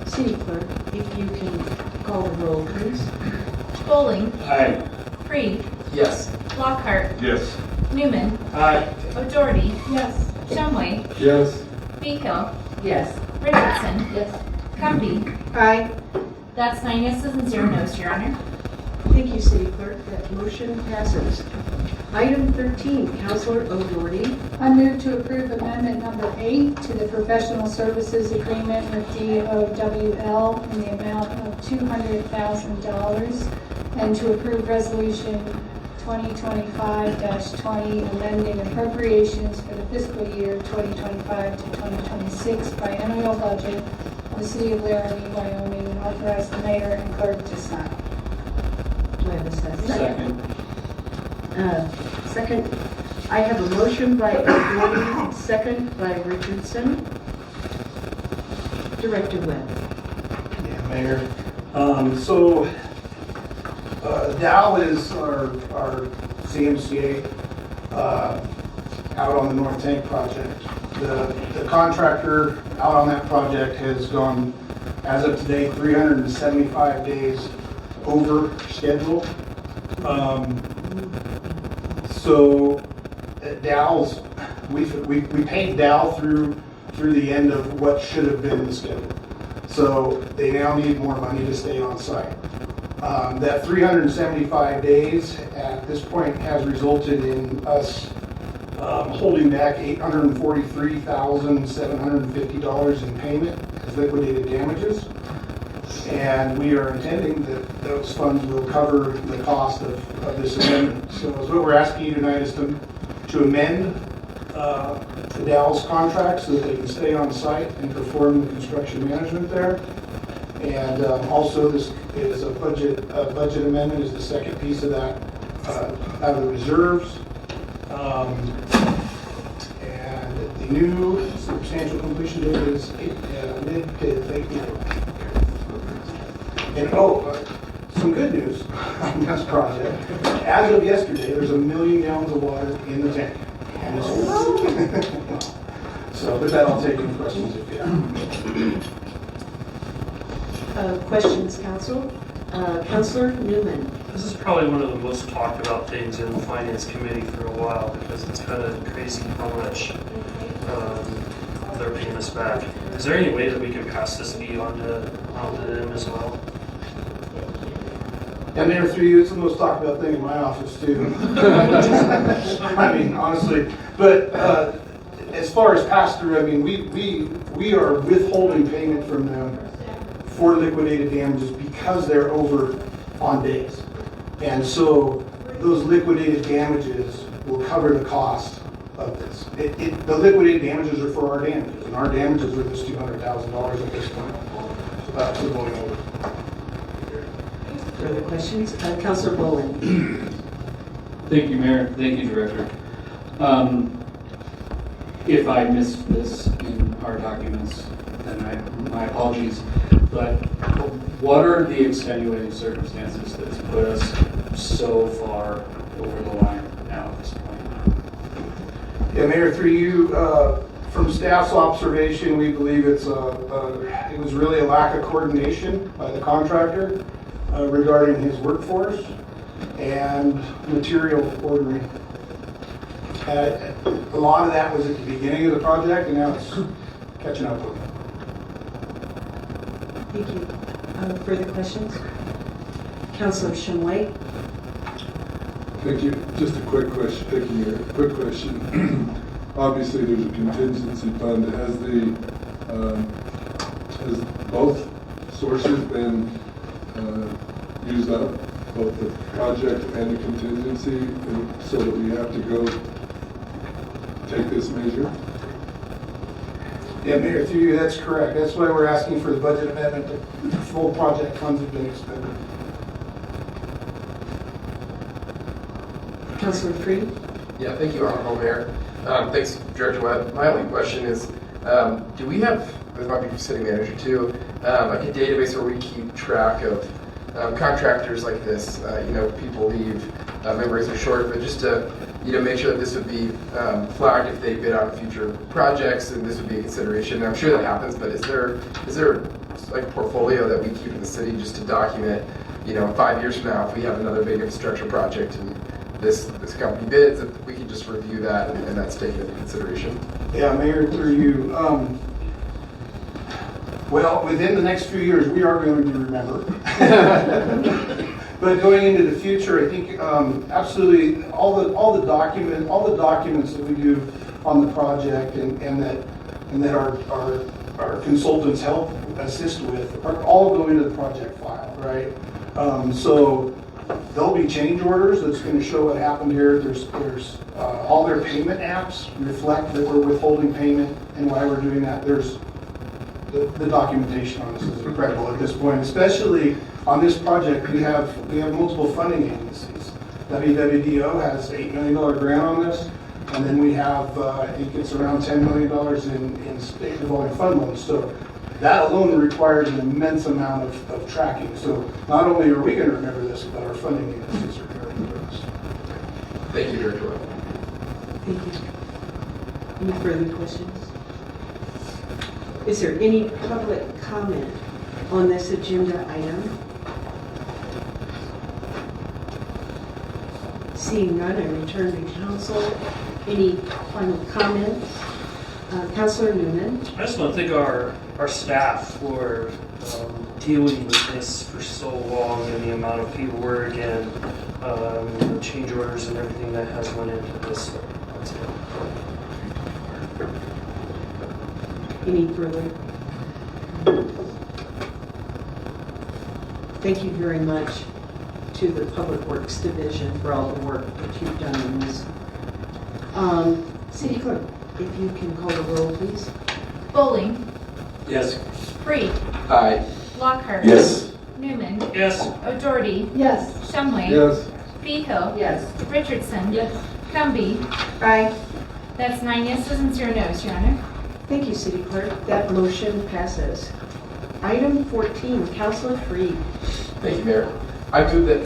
City Clerk, if you can call the roll, please. Bowling. Aye. Freed. Yes. Lockhart. Yes. Newman. Aye. O'Doherty. Yes. Shumway. Yes. Baco. Yes. Richardson. Yes. Cumby. Aye. That's 9 yeses and 0 noes, Your Honor. Thank you, City Clerk. That motion passes. Item 13, Counselor O'Doherty. I move to approve amendment number 8 to the professional services agreement with DOWL in the amount of $200,000 and to approve resolution 2025-20 amending appropriations for the fiscal year 2025 to 2026 biennial budget of the City of Laramie, Wyoming, and authorize the mayor and clerk to sign. Do I have a second? Second. Second, I have a motion by O'Doherty, second by Richardson. Director Webb. Yeah, Mayor. Dow is our CMCA out on the North Tank project. The contractor out on that project has gone, as of today, 375 days over schedule. So at Dow's, we paid Dow through the end of what should have been the schedule. So they now need more money to stay on site. That 375 days at this point has resulted in us holding back $843,750 in payment as liquidated damages. And we are intending that those funds will cover the cost of this amendment. So what we're asking you tonight is to amend the Dow's contract so that they can stay on site and perform the construction management there. And also this is a budget amendment is the second piece of that out of the reserves. And the new substantial completion date is mid-April. And some good news on this project. As of yesterday, there's 1 million gallons of water in the tank. So with that, I'll take any questions if you have. Questions, Council? Counselor Newman. This is probably one of the most talked about things in the Finance Committee for a while because it's kind of crazy how much they're paying us back. Is there any way that we can pass this fee on to them as well? And Mayor, through you, it's the most talked about thing in my office too. I mean, honestly, but as far as pass through, I mean, we are withholding payment from them for liquidated damages because they're over on days. And so those liquidated damages will cover the cost of this. The liquidated damages are for our damages, and our damages are this $200,000 at this point. So that's what's going over. Further questions? Councilor Bowen. Thank you, Mayor. Thank you, Director. If I missed this in our documents, then my apologies. But what are the extenuating circumstances that's put us so far over the line now at this point? Yeah, Mayor, through you, from staff's observation, we believe it was really a lack of coordination by the contractor regarding his workforce and material ordering. A lot of that was at the beginning of the project, and now it's catching up with it. Thank you. Further questions? Councilor Shumway. Thank you. Just a quick question. Thank you, Mayor. Quick question. Obviously, there's a contingency fund. Has both sources been used up, both the project and the contingency, so that we have to go take this measure? Yeah, Mayor, through you, that's correct. That's why we're asking for the budget amendment. The full project funds have been expended. Councilor Freed. Yeah, thank you, Honorable Mayor. Thanks, Director Webb. My only question is, do we have, this might be for City Manager too, like a database where we keep track of contractors like this? People leave, memories are short, but just to make sure that this would be flagged if they bid on future projects, and this would be a consideration. And I'm sure that happens, but is there like a portfolio that we keep in the city just to document, 5 years from now if we have another big infrastructure project and this company bids, if we can just review that and that's taken into consideration. Yeah, Mayor, through you. Well, within the next few years, we are going to remember. But going into the future, I think absolutely all the documents that we do on the project and that our consultants help assist with are all going to the project file, right? So there'll be change orders that's going to show what happened here. There's all their payment apps reflect that we're withholding payment and why we're doing that. There's the documentation on this is incredible at this point, especially on this project. We have multiple funding agencies. WWDO has $8 million grant on this, and then we have I think it's around $10 million in state revolving fund loans. So that alone requires an immense amount of tracking. So not only are we going to remember this, but our funding agencies are going to remember this. Thank you, Director. Thank you. Any further questions? Is there any public comment on this agenda item? Seeing none, I return to council. Any final comments? Councilor Newman. I just want to thank our staff for dealing with this for so long and the amount of paperwork and the change orders and everything that has went into this. That's it. Any further? Thank you very much to the Public Works Division for all the work that you've done on this. City Clerk, if you can call the roll, please. Bowling. Yes. Freed. Aye. Lockhart. Yes. Newman. Yes. O'Doherty. Yes. Shumway. Yes. Feehill. Yes. Richardson. Yes. Cumby. Aye. That's 9 yeses and 0 nos, Your Honor. Thank you, City Clerk. That motion passes. Item 14, Councilor Freed. Thank you, Mayor. I move that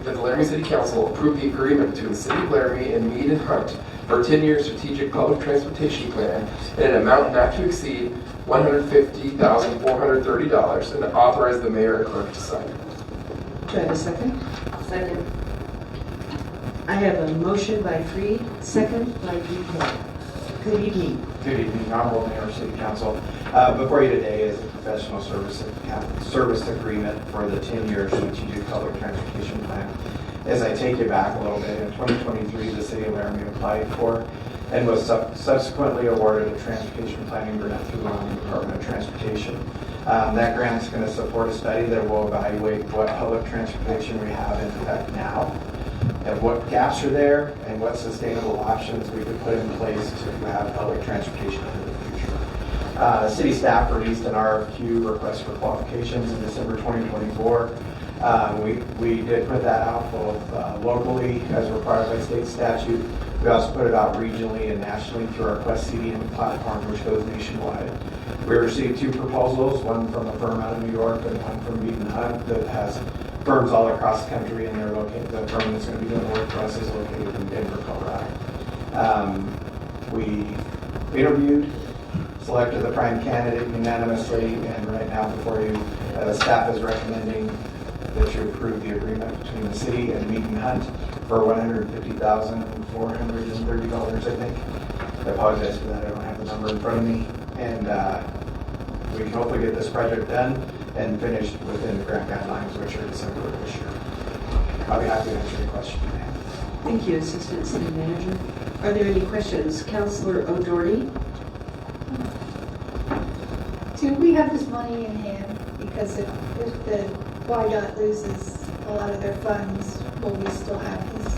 the Laramie City Council approve the agreement between the City of Laramie and Mead and Hunt for a 10-year strategic public transportation plan in an amount not to exceed $150,430 and authorize the mayor and clerk to sign. Do I have a second? Second. I have a motion by Freed, second by Buchanan. Good evening. Good evening, Honorable Mayor, City Council. Before you today is a professional service agreement for the 10-year strategic public transportation plan. As I take you back a little bit, in 2023, the City of Laramie applied for and was subsequently awarded a transportation planning grant through the Department of Transportation. That grant is going to support a study that will evaluate what public transportation we have in effect now, and what gaps are there, and what sustainable options we could put in place to have public transportation into the future. City staff released an RFQ, request for qualifications, in December 2024. We did put that out both locally as required by state statute. We also put it out regionally and nationally through our Quest CDM platform, which goes nationwide. We received 2 proposals, one from a firm out of New York and one from Mead and Hunt that has firms all across the country, and they're located. The firm that's going to be doing work for us is located in Denver, Colorado. We interviewed, selected the prime candidate unanimously, and right now before you, staff is recommending that you approve the agreement between the city and Mead and Hunt for $150,430, I think. I apologize for that, I don't have the number in front of me. And we can hopefully get this project done and finished within the grant guidelines, which are December of this year. I'll be happy to answer any questions you may have. Thank you, Assistant City Manager. Are there any questions? Councilor O'Doherty? Do we have this money in hand? Because if the YDOT loses a lot of their funds, will we still have this?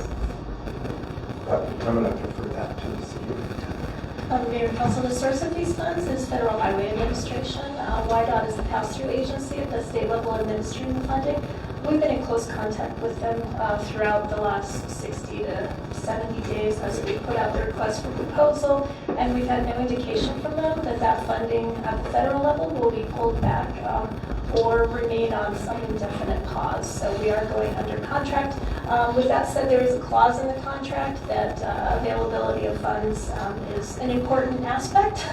I'm going to refer that to the city. Mayor and Council, the source of these funds is Federal Highway Administration. YDOT is the pass-through agency at the state level administering the funding. We've been in close contact with them throughout the last 60 to 70 days as we put out the request for proposal, and we've had no indication from them that that funding at the federal level will be pulled back or remain on some indefinite pause. So we are going under contract. With that said, there is a clause in the contract that availability of funds is an important aspect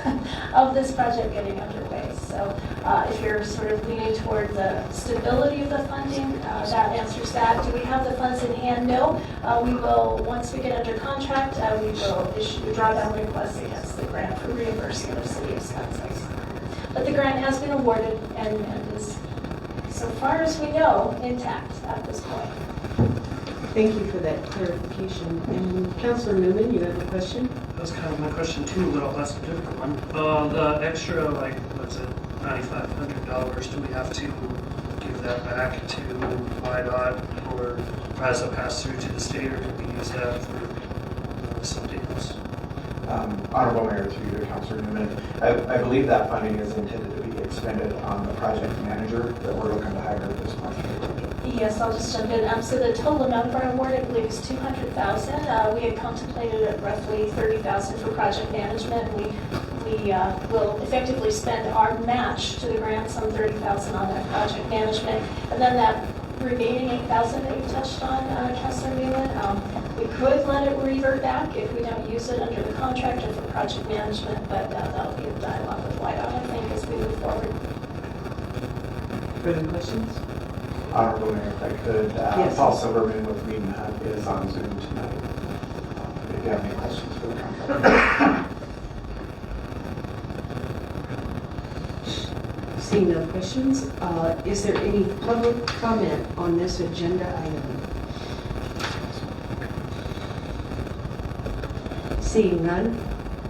of this project getting underway. So If you're sort of leaning toward the stability of the funding, that answers that. Do we have the funds in hand? No. We will, once we get under contract, we will issue drawdown requests against the grant for reimbursement of City of Scottsdale. But the grant has been awarded and is, so far as we know, intact at this point. Thank you for that clarification. And Councilor Newman, you have a question? That was kind of my question too, but I'll ask a different one. The extra, like, what's it, $9,500, do we have to give that back to YDOT or as a pass-through to the state, or can we use that for something else? Honorable Mayor, to you, Councilor Newman, I believe that funding is intended to be expended on the project manager that we're looking to hire this month. Yes, I'll just jump in. So the total amount of our award, I believe, is $200,000. We had contemplated at roughly $30,000 for project management. We will effectively spend our match to the grant, some $30,000 on that project management, and then that remaining $8,000 that you touched on, Councilor Newman, we could let it revert back if we don't use it under the contract or for project management, but that'll be a dialogue with YDOT, I think, as we move forward. Further questions? Honorable Mayor, if I could, Yes. Paul Silverman with Whedon Hunt is on Zoom tonight. If you have any questions for the contractor. Seeing no questions, is there any public comment on this agenda item? Seeing none,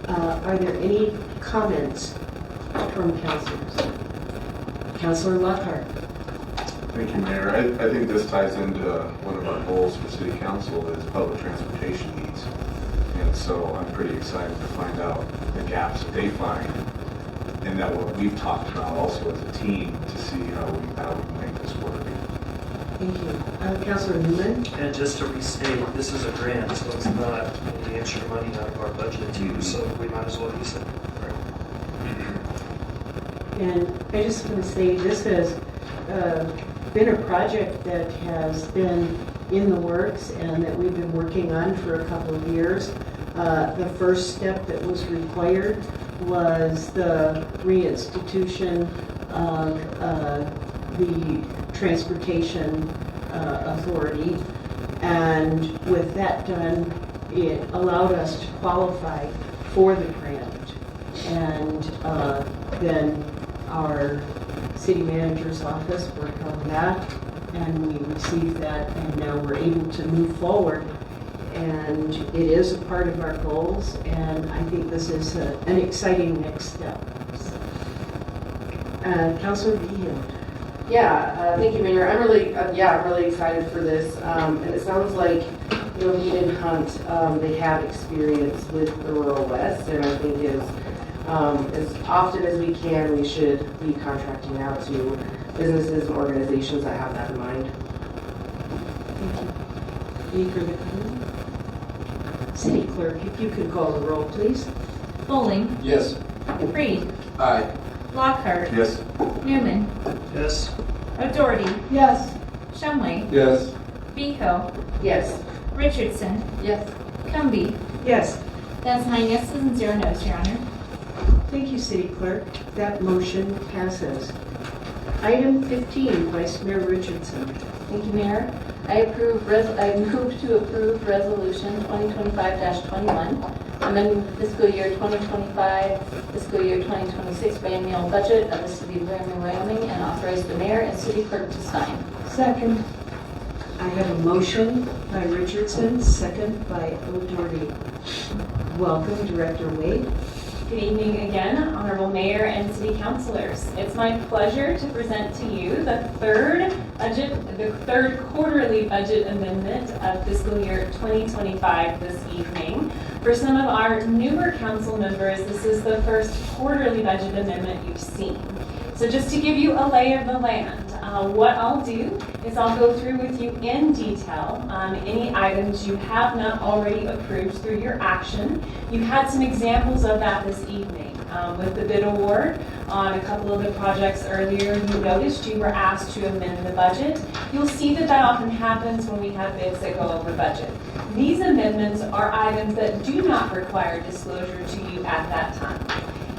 are there any comments from councilors? Councilor Lockhart. Thank you, Mayor. I think this ties into one of our goals for City Council is public transportation needs. And so I'm pretty excited to find out the gaps that they find, and that what we've talked about also as a team to see how we make this work. Thank you. Councilor Newman? And just to restate, this is a grant, so it's not any extra money out of our budget too, so we might as well use it. And I just want to say this has been a project that has been in the works and that we've been working on for a couple of years. The first step that was required was the reinstitution of the Transportation Authority. And with that done, it allowed us to qualify for the grant. And then our city manager's office worked on that, and we received that, and now we're able to move forward. And it is a part of our goals, and I think this is an exciting next step. Councilor Behill. Yeah, thank you, Mayor. I'm really excited for this. And it sounds like, Whedon Hunt, they have experience with the rural west, and I think as often as we can, we should be contracting out to businesses and organizations that have that in mind. Thank you. Any further comment? City Clerk, if you could call the roll, please. Bowling. Yes. Reed. Aye. Lockhart. Yes. Newman. Yes. O'Doherty. Yes. Shumway. Yes. Behill. Yes. Richardson. Yes. Cumby. Yes. That's 9 yeses and 0 noes, Your Honor. Thank you, City Clerk. That motion passes. Item 15, Vice Mayor Richardson. Thank you, Mayor. I move to approve Resolution 2025-21, amending the fiscal year 2025, fiscal year 2026 biennial budget of the City of Laramie, Wyoming, and authorize the mayor and city clerk to sign. Second. I have a motion by Richardson, second by O'Doherty. Welcome, Director Wade. Good evening again, Honorable Mayor and City Councilors. It's my pleasure to present to you the third quarterly budget amendment of fiscal year 2025 this evening. For some of our newer council members, this is the first quarterly budget amendment you've seen. So just to give you a lay of the land, what I'll do is I'll go through with you in detail any items you have not already approved through your action. You had some examples of that this evening. With the bid award on a couple of the projects earlier, you noticed you were asked to amend the budget. You'll see that that often happens when we have bids that go over budget. These amendments are items that do not require disclosure to you at that time.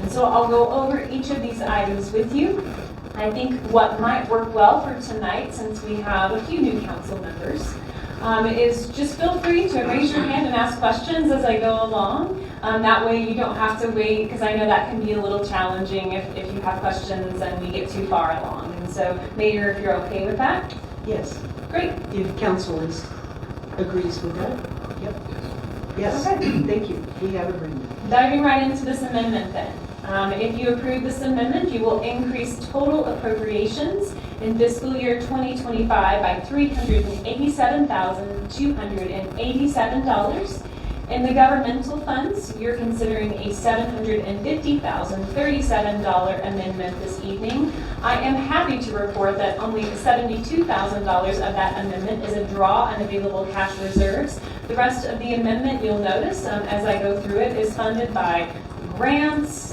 And So I'll go over each of these items with you. I think what might work well for tonight, since we have a few new council members, is just feel free to raise your hand and ask questions as I go along. That way you don't have to wait, because I know that can be a little challenging if you have questions and we get too far along. And so, Mayor, if you're okay with that? Yes. Great. If council agrees with that? Yep. Yes. Okay. Thank you. We have agreement. Diving right into this amendment then. If you approve this amendment, you will increase total appropriations in fiscal year 2025 by $387,287. In the governmental funds, you're considering a $750,037 amendment this evening. I am happy to report that only $72,000 of that amendment is a draw on available cash reserves. The rest of the amendment, you'll notice as I go through it, is funded by grants,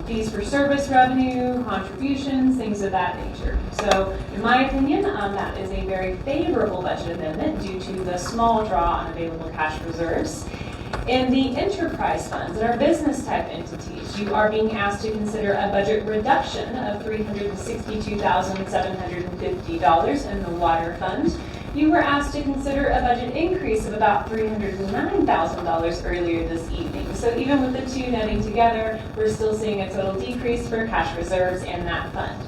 fees for service revenue, contributions, things of that nature. So in my opinion, that is a very favorable budget amendment due to the small draw on available cash reserves. In the enterprise funds, in our business type entities, you are being asked to consider a budget reduction of $362,750 in the water fund. You were asked to consider a budget increase of about $309,000 earlier this evening. So even with the two netting together, we're still seeing a total decrease for cash reserves in that fund.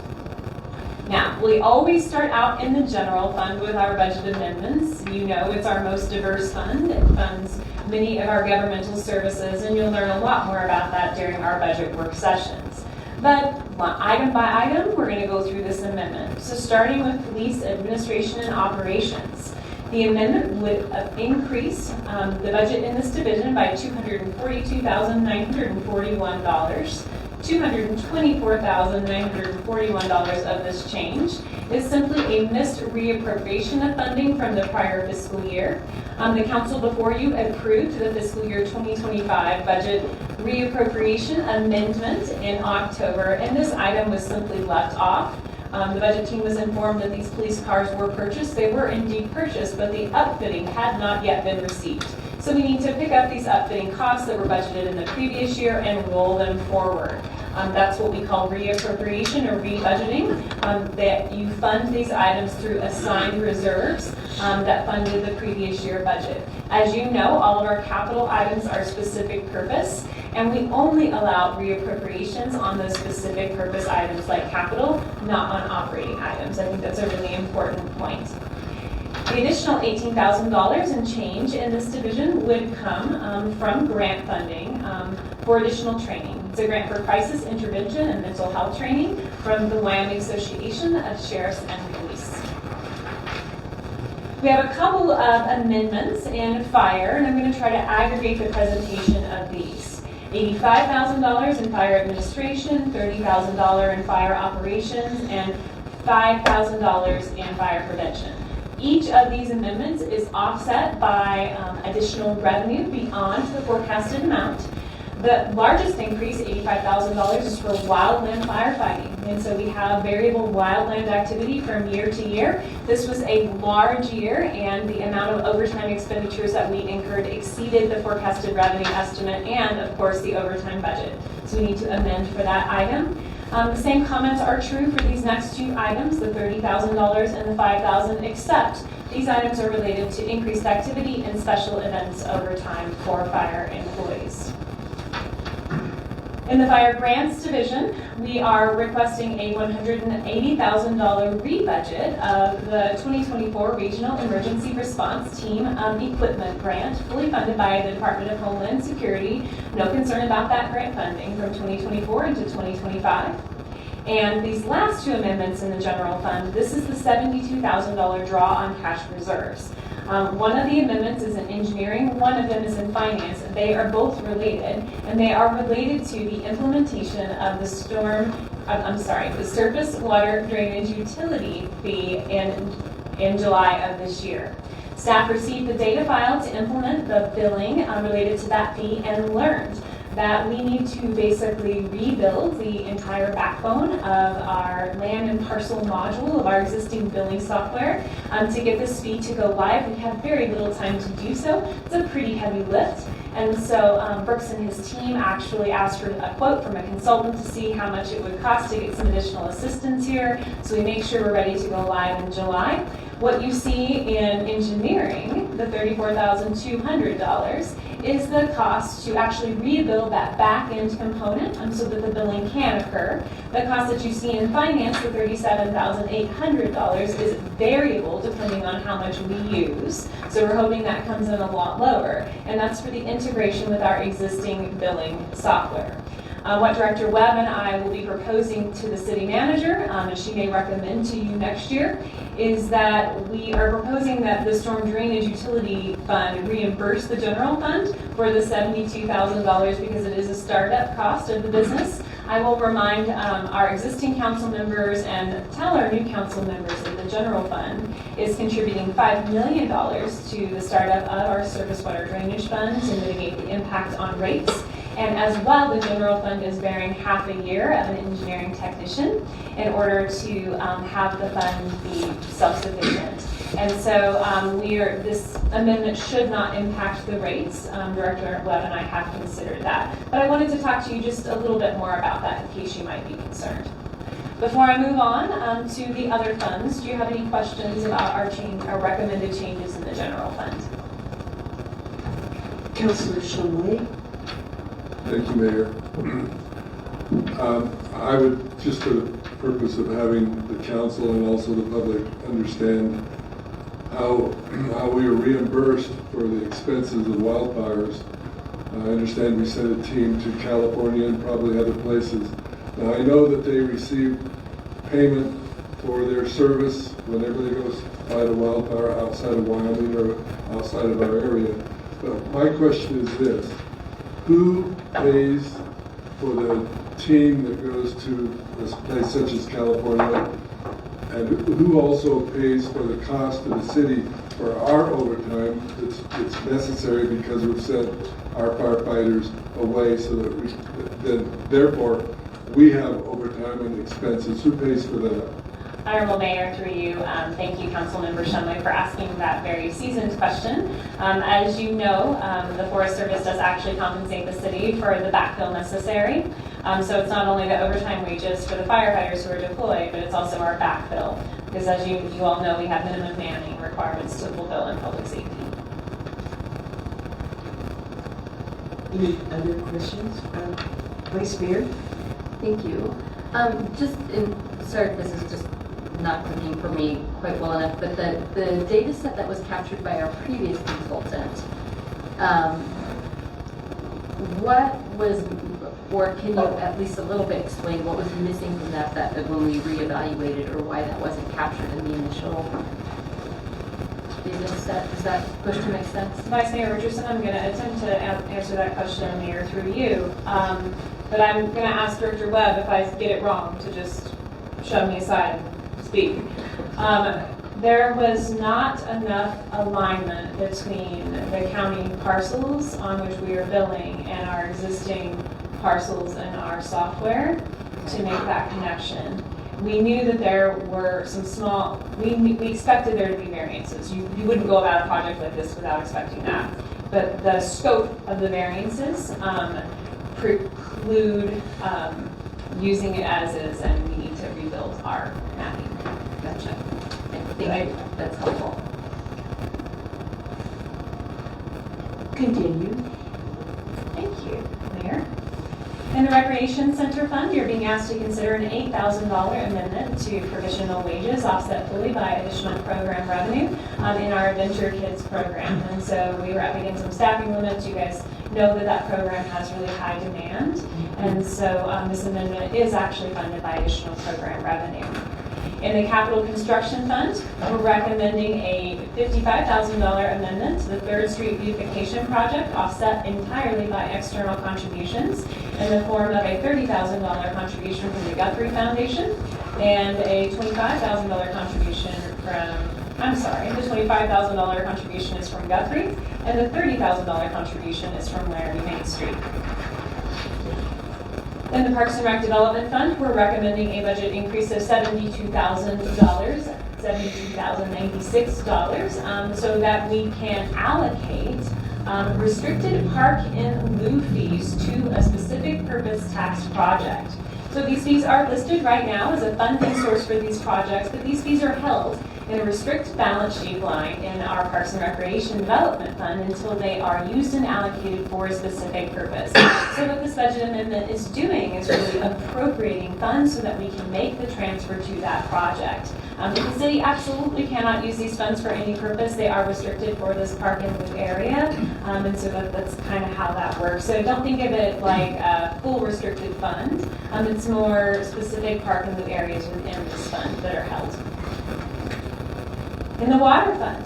Now, we always start out in the general fund with our budget amendments. You know it's our most diverse fund. It funds many of our governmental services, and you'll learn a lot more about that during our budget work sessions. But item by item, we're going to go through this amendment. So starting with police administration and operations. The amendment would increase the budget in this division by $242,941. $224,941 of this change is simply a missed reappropriation of funding from the prior fiscal year. The council before you approved the fiscal year 2025 budget reappropriation amendment in October, and this item was simply left off. The budget team was informed that these police cars were purchased. They were indeed purchased, but the upfitting had not yet been received. So we need to pick up these upfitting costs that were budgeted in the previous year and roll them forward. That's what we call reappropriation or rebudgeting, that you fund these items through assigned reserves that funded the previous year budget. As you know, all of our capital items are specific purpose, and we only allow reappropriations on those specific purpose items like capital, not on operating items. I think that's a really important point. The additional $18,000 in change in this division would come from grant funding for additional training. It's a grant for crisis intervention and mental health training from the Wyoming Association of Sheriffs and Police. We have a couple of amendments in fire, and I'm going to try to aggregate the presentation of these. $85,000 in fire administration, $30,000 in fire operations, and $5,000 in fire prevention. Each of these amendments is offset by additional revenue beyond the forecasted amount. The largest increase, $85,000, is for wildland firefighting. And so we have variable wildland activity from year to year. This was a large year, and the amount of overtime expenditures that we incurred exceeded the forecasted revenue estimate and, of course, the overtime budget. So we need to amend for that item. The same comments are true for these next two items, the $30,000 and the $5,000, except these items are related to increased activity and special events overtime for fire employees. In the Fire Grants Division, we are requesting a $180,000 rebudget of the 2024 Regional Emergency Response Team Equipment Grant, fully funded by the Department of Homeland Security. No concern about that grant funding from 2024 into 2025. And these last two amendments in the general fund, this is the $72,000 draw on cash reserves. One of the amendments is in engineering, one of them is in finance. They are both related, and they are related to the implementation of the the surface water drainage utility fee in July of this year. Staff received the data file to implement the billing related to that fee and learned that we need to basically rebuild the entire backbone of our land and parcel module of our existing billing software to get this fee to go live. We have very little time to do so. It's a pretty heavy lift. And so Brooks and his team actually asked for a quote from a consultant to see how much it would cost to get some additional assistance here. So we make sure we're ready to go live in July. What you see in engineering, the $34,200, is the cost to actually rebuild that back-end component so that the billing can occur. The cost that you see in finance, the $37,800, is variable depending on how much we use. So we're hoping that comes in a lot lower. And that's for the integration with our existing billing software. What Director Webb and I will be proposing to the city manager, and she may recommend to you next year, is that we are proposing that the storm drainage utility fund reimburse the general fund for the $72,000 because it is a startup cost of the business. I will remind our existing council members and tell our new council members that the general fund is contributing $5 million to the startup of our surface water drainage fund to mitigate the impact on rates. And as well, the general fund is bearing half a year of an engineering technician in order to have the fund be self-sufficient. And so this amendment should not impact the rates. Director Webb and I have considered that. But I wanted to talk to you just a little bit more about that in case you might be concerned. Before I move on to the other funds, do you have any questions about our recommended changes in the general fund? Councilor Shumway. Thank you, Mayor. I would, just for the purpose of having the council and also the public understand how we are reimbursed for the expenses of wildfires. I understand we sent a team to California and probably other places. Now, I know that they receive payment for their service whenever they go fight a wildfire outside of Wyoming or outside of our area. But my question is this: who pays for the team that goes to a place such as California, and who also pays for the cost to the city for our overtime that's necessary because we've sent our firefighters away, so that therefore we have overtime and expenses? Who pays for that? Honorable Mayor, through you, thank you, Councilmember Shumway, for asking that very seasoned question. As you know, the Forest Service does actually compensate the city for the backfill necessary. So it's not only the overtime wages for the firefighters who are deployed, but it's also our backfill. Because as you all know, we have minimum manning requirements to fulfill in public safety. Any other questions? Vice Mayor? Thank you. Sorry if this is just not clicking for me quite well enough, but the data set that was captured by our previous consultant, what was, or can you at least a little bit explain what was missing from that when we reevaluated, or why that wasn't captured in the initial data set? Does that question make sense? Vice Mayor Richardson, I'm going to attempt to answer that question, Mayor, through you. But I'm going to ask Director Webb, if I get it wrong, to just shove me aside and speak. There was not enough alignment between the county parcels on which we are billing and our existing parcels in our software to make that connection. We knew that there were some small, we expected there to be variances. You wouldn't go about a project like this without expecting that. But the scope of the variances preclude using it as is, and we need to rebuild our mapping. Gotcha. Thank you. That's helpful. Continue. Thank you, Mayor. In the Recreation Center Fund, you're being asked to consider an $8,000 amendment to provisional wages offset fully by additional program revenue in our Adventure Kids program. And so we were up against some staffing limits. You guys know that program has really high demand. And so this amendment is actually funded by additional program revenue. In the Capital Construction Fund, we're recommending a $55,000 amendment to the 3rd Street beautification project, offset entirely by external contributions in the form of a $30,000 contribution from the Guthrie Foundation and a $25,000 contribution from, the $25,000 contribution is from Guthrie, and the $30,000 contribution is from Laramie Main Street. In the Parks and Rec Development Fund, we're recommending a budget increase of $72,096, so that we can allocate restricted park in lieu fees to a specific purpose tax project. So these fees are listed right now as a funding source for these projects, but these fees are held in a restricted balance sheet line in our Parks and Recreation Development Fund until they are used and allocated for a specific purpose. So what this budget amendment is doing is really appropriating funds so that we can make the transfer to that project. The city absolutely cannot use these funds for any purpose. They are restricted for this park and lieu area, and so that's kind of how that works. So don't think of it like a full restricted fund. It's more specific park and lieu areas within this fund that are held. In the water fund,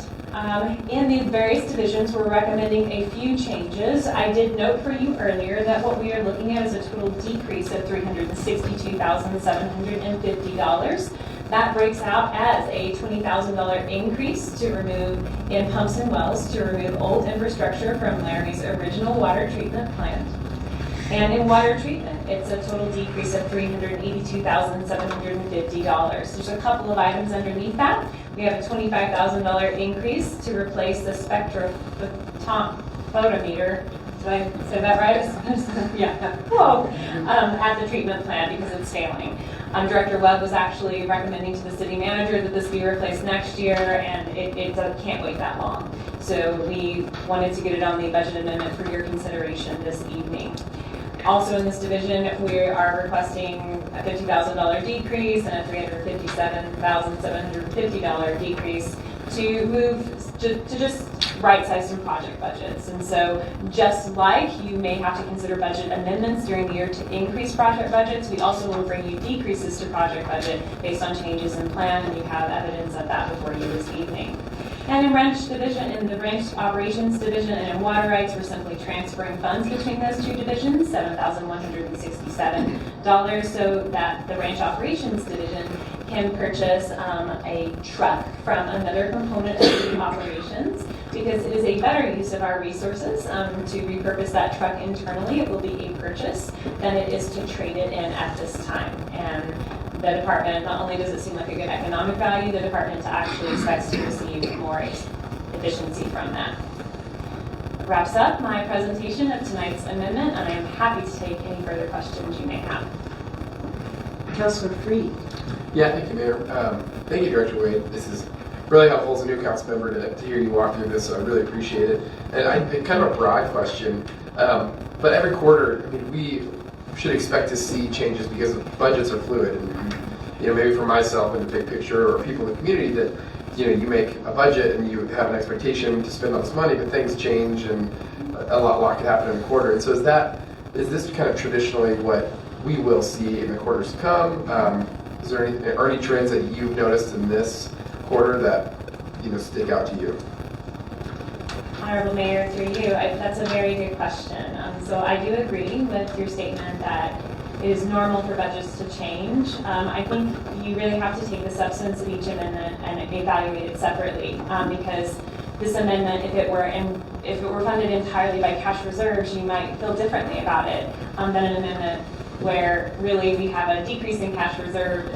in the various divisions, we're recommending a few changes. I did note for you earlier that what we are looking at is a total decrease of $362,750. That breaks out as a $20,000 increase to remove in pumps and wells to remove old infrastructure from Laramie's original water treatment plant. And in water treatment, it's a total decrease of $382,750. There's a couple of items underneath that. We have a $25,000 increase to replace the spectrophotometer. Did I say that right? Yeah. Whoa. At the treatment plant because it's failing. Director Webb was actually recommending to the city manager that this be replaced next year, and it can't wait that long. So we wanted to get it on the budget amendment for your consideration this evening. Also in this division, we are requesting a $50,000 decrease and a $357,750 decrease to move to just right-size some project budgets. And so just like you may have to consider budget amendments during the year to increase project budgets, we also will bring you decreases to project budget based on changes in plan, and you have evidence of that before you this evening. And in ranch division, in the ranch operations division and in water rights, we're simply transferring funds between those two divisions, $7,167, so that the ranch operations division can purchase a truck from another component of the operations because it is a better use of our resources to repurpose that truck internally. It will be a purchase than it is to trade it in at this time. And the department, not only does it seem like a good economic value, the department actually expects to receive more efficiency from that. Wraps up my presentation of tonight's amendment, and I am happy to take any further questions you may have. Councilor Freed. Yeah, thank you, Mayor. Thank you, Director Wade. This is really helpful as a new council member to hear you walk through this, so I really appreciate it. And kind of a broad question, but every quarter, I mean, we should expect to see changes because budgets are fluid. And maybe for myself in the big picture or people in the community that, you make a budget and you have an expectation to spend all this money, but things change and a lot could happen in a quarter. And so is this kind of traditionally what we will see in the quarters to come? Are any trends that you've noticed in this quarter that stick out to you? Honorable Mayor, through you, that's a very good question. So I do agree with your statement that it is normal for budgets to change. I think you really have to take the substance of each amendment and evaluate it separately because this amendment, if it were funded entirely by cash reserves, you might feel differently about it than an amendment where really we have a decrease in cash reserve,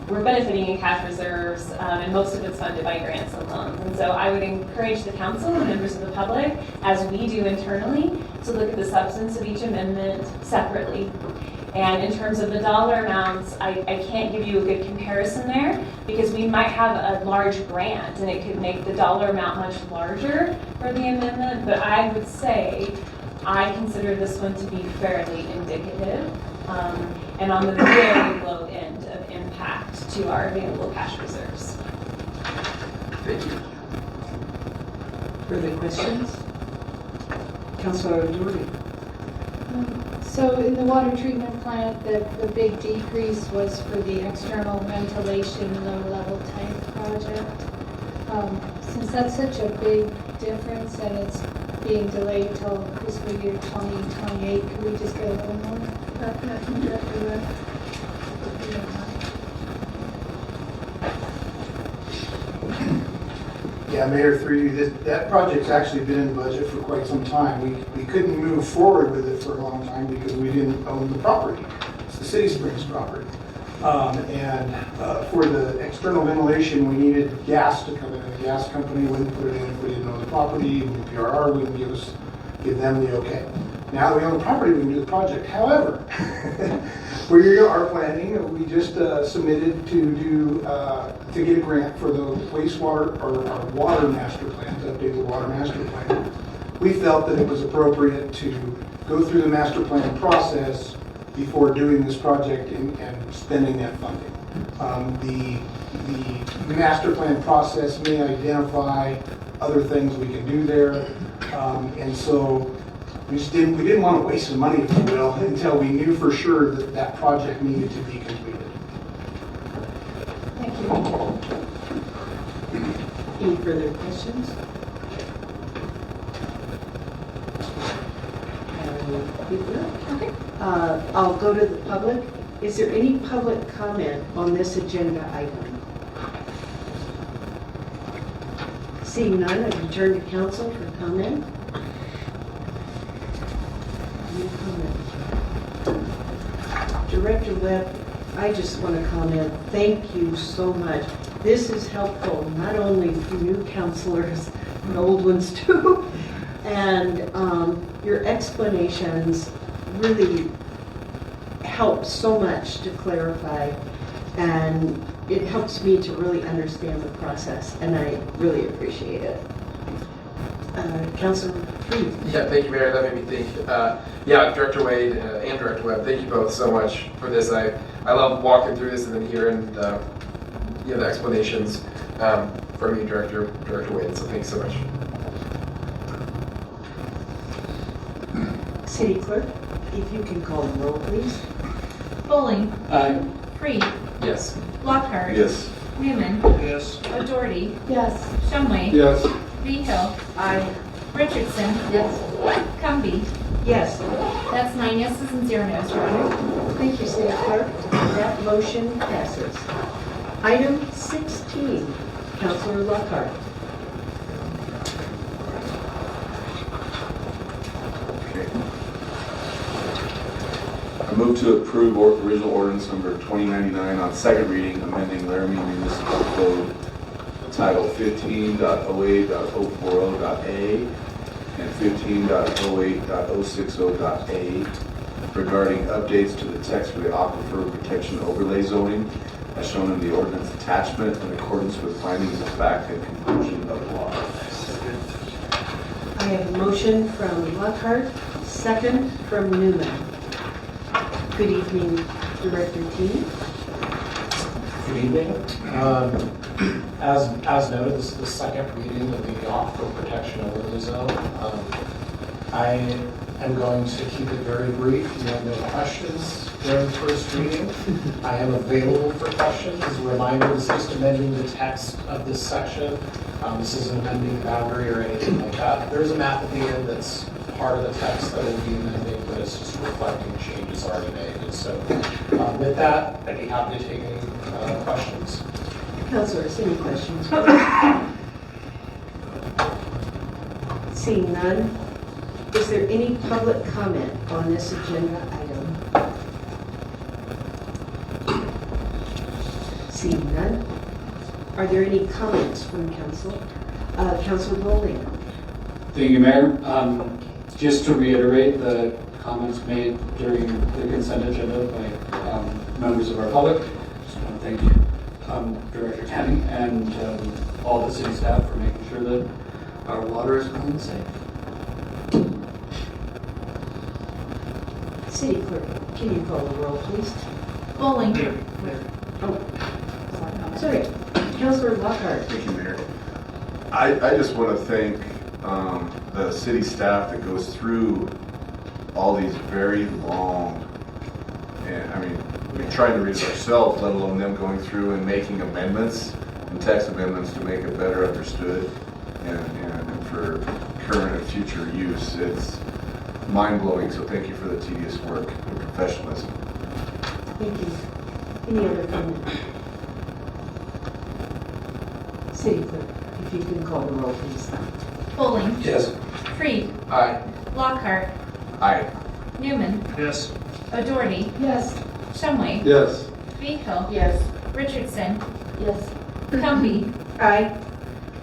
we're benefiting in cash reserves, and most of it's funded by grants and loans. And so I would encourage the council and members of the public, as we do internally, to look at the substance of each amendment separately. And in terms of the dollar amounts, I can't give you a good comparison there because we might have a large grant and it could make the dollar amount much larger for the amendment, but I would say I consider this one to be fairly indicative and on the very low end of impact to our available cash reserves. Thank you. Further questions? Councilor Dory. So in the water treatment plant, the big decrease was for the external ventilation low-level tank project. Since that's such a big difference and it's being delayed till fiscal year 2028, could we just get a little more about that from Director Webb? Yeah, Mayor, through you, that project's actually been in budget for quite some time. We couldn't move forward with it for a long time because we didn't own the property. It's the City Springs property. For the external ventilation, we needed gas to come in, and the gas company wouldn't put it in if we didn't own the property, and the PRR wouldn't give them the okay. Now that we own the property, we can do the project. However, we are planning, we just submitted to get a grant for the wastewater or our water master plan, to update the water master plan. We felt that it was appropriate to go through the master plan process before doing this project and spending that funding. The master plan process may identify other things we can do there, and so we didn't want to waste some money, if you will, until we knew for sure that that project needed to be completed. Thank you. Any further questions? Okay. I'll go to the public. Is there any public comment on this agenda item? Seeing none, I return to council for comment. Any comment? Director Webb, I just want to comment. Thank you so much. This is helpful, not only for new counselors, but old ones too. And your explanations really help so much to clarify, and it helps me to really understand the process, and I really appreciate it. Councilor Reed. Yeah, thank you, Mayor. That made me think. Yeah, Director Wade and Director Webb, thank you both so much for this. I love walking through this and then hearing the explanations from you, Director Wade. So thanks so much. City Clerk, if you can call the roll, please. Bowling. Aye. Freed. Yes. Lockhart. Yes. Newman. Yes. O'Doherty. Yes. Shumway. Yes. Behill. Aye. Richardson. Yes. Cumbie. Yes. That's 9 yeses and 0 noes, Your Honor. Thank you, City Clerk. That motion passes. Item 16, Councilor Lockhart. I move to approve original ordinance number 2099 on second reading, amending Laramie Municipal Code Title 15.08.040.a and 15.08.060.a regarding updates to the text for the Aquifer Protection Overlay zoning as shown in the ordinance attachment in accordance with findings of fact and conclusion of law. I have a motion from Lockhart, second from Newman. Good evening, Director Team. Good evening. As noted, this is the second reading of the Aquifer Protection Overlay Zone. I am going to keep it very brief. You have no questions during the first reading. I am available for questions. As a reminder, this is just amending the text of this section. This isn't amending boundary or anything like that. There's a map at the end that's part of the text that will be amending, but it's just reflecting changes already made. And so with that, I'd be happy to take any questions. Councilors, any questions? Seeing none, is there any public comment on this agenda item? Seeing none, are there any comments from council? Councilor Bowling. Thank you, Mayor. Just to reiterate the comments made during the consent agenda by members of our public, just want to thank Director Tammy and all the city staff for making sure that our water is clean and safe. City Clerk, can you call the roll, please? Bowling. Oh, sorry. Councilor Lockhart. Thank you, Mayor. I just want to thank the city staff that goes through all these very long, and I mean trying to read it ourselves, let alone them going through and making amendments and text amendments to make it better understood and for current and future use. It's mind-blowing, so thank you for the tedious work and professionalism. Thank you. Any other comment? City Clerk, if you can call the roll, please. Bowling. Yes. Freed. Aye. Lockhart. Aye. Newman. Yes. O'Doherty. Yes. Shumway. Yes. Behill. Yes. Richardson. Yes. Cumbie. Aye.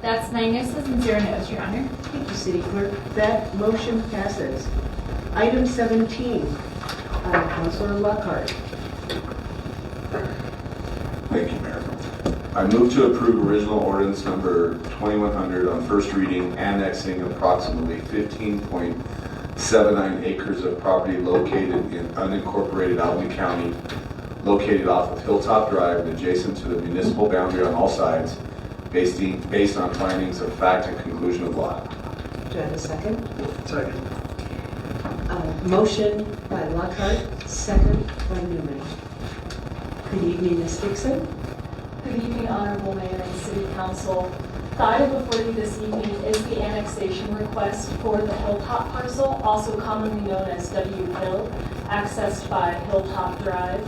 That's 9 yeses and 0 noes, Your Honor. Thank you, City Clerk. That motion passes. Item 17, Councilor Lockhart. Thank you, Mayor. I move to approve original ordinance number 2100 on first reading, annexing approximately 15.79 acres of property located in unincorporated Albany County, located off of Hilltop Drive and adjacent to the municipal boundary on all sides, based on findings of fact and conclusion of law. Do I have a second? Second. Motion by Lockhart, second by Newman. Good evening, Ms. Dixon. Good evening, Honorable Mayor and City Council. The item before you this evening is the annexation request for the Hilltop parcel, also commonly known as W Hill, accessed by Hilltop Drive.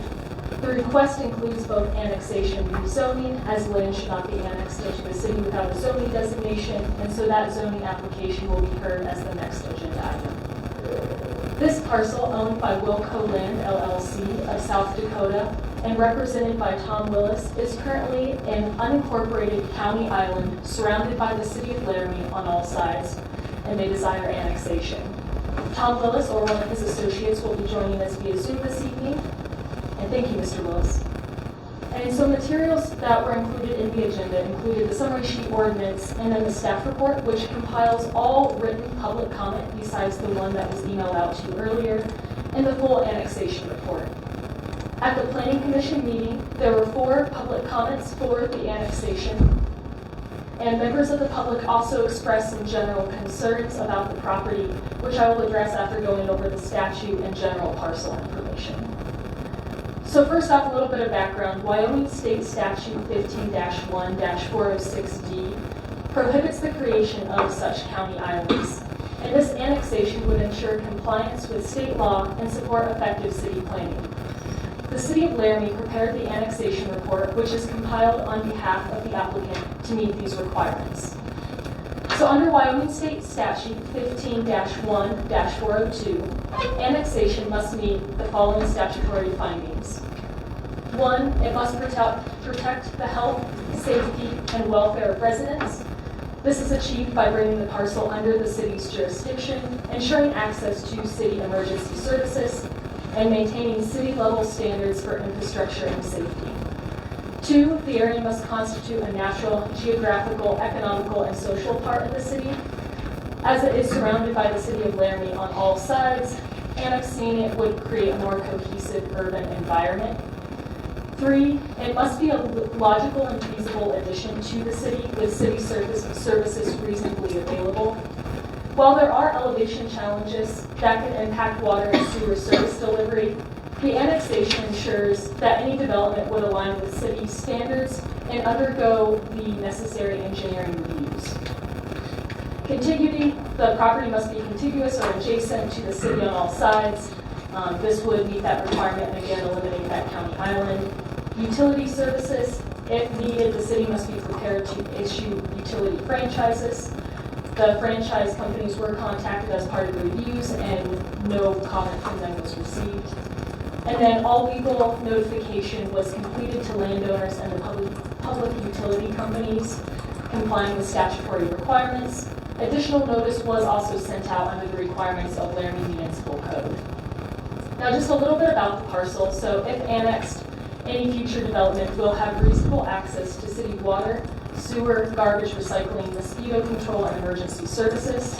The request includes both annexation and rezoning, as land should not be annexed into the city without a zoning designation, and so that zoning application will be heard as the next agenda item. This parcel, owned by Wilco Land LLC of South Dakota and represented by Tom Willis, is currently an unincorporated county island surrounded by the city of Laramie on all sides, and they desire annexation. Tom Willis or one of his associates will be joining us via Zoom this evening. And thank you, Mr. Willis. And so materials that were included in the agenda included the summary sheet ordinance and then the staff report, which compiles all written public comment besides the one that was emailed out to you earlier, and the full annexation report. At the Planning Commission meeting, there were 4 public comments for the annexation, and members of the public also expressed some general concerns about the property, which I will address after going over the statute and general parcel information. So first off, a little bit of background. Wyoming State Statute 15-1-406D prohibits the creation of such county islands, and this annexation would ensure compliance with state law and support effective city planning. The City of Laramie prepared the annexation report, which is compiled on behalf of the applicant to meet these requirements. So under Wyoming State Statute 15-1-402, annexation must meet the following statutory findings. 1, it must protect the health, safety, and welfare of residents. This is achieved by bringing the parcel under the city's jurisdiction, ensuring access to city emergency services, and maintaining city-level standards for infrastructure and safety. 2, the area must constitute a natural, geographical, economical, and social part of the city. As it is surrounded by the city of Laramie on all sides, annexing it would create a more cohesive urban environment. 3, it must be a logical and feasible addition to the city with city services reasonably available. While there are elevation challenges that can impact water and sewer service delivery, the annexation ensures that any development would align with city standards and undergo the necessary engineering reviews. Contiguity, the property must be contiguous or adjacent to the city on all sides. This would meet that requirement and again eliminate that county island. Utility services, if needed, the city must be prepared to issue utility franchises. The franchise companies were contacted as part of the reviews and no comment from them was received. And then all legal notification was completed to landowners and the public utility companies, complying with statutory requirements. Additional notice was also sent out under the requirements of Laramie Municipal Code. Now just a little bit about the parcel. So if annexed, any future development will have reasonable access to city water, sewer, garbage recycling, mosquito control, and emergency services.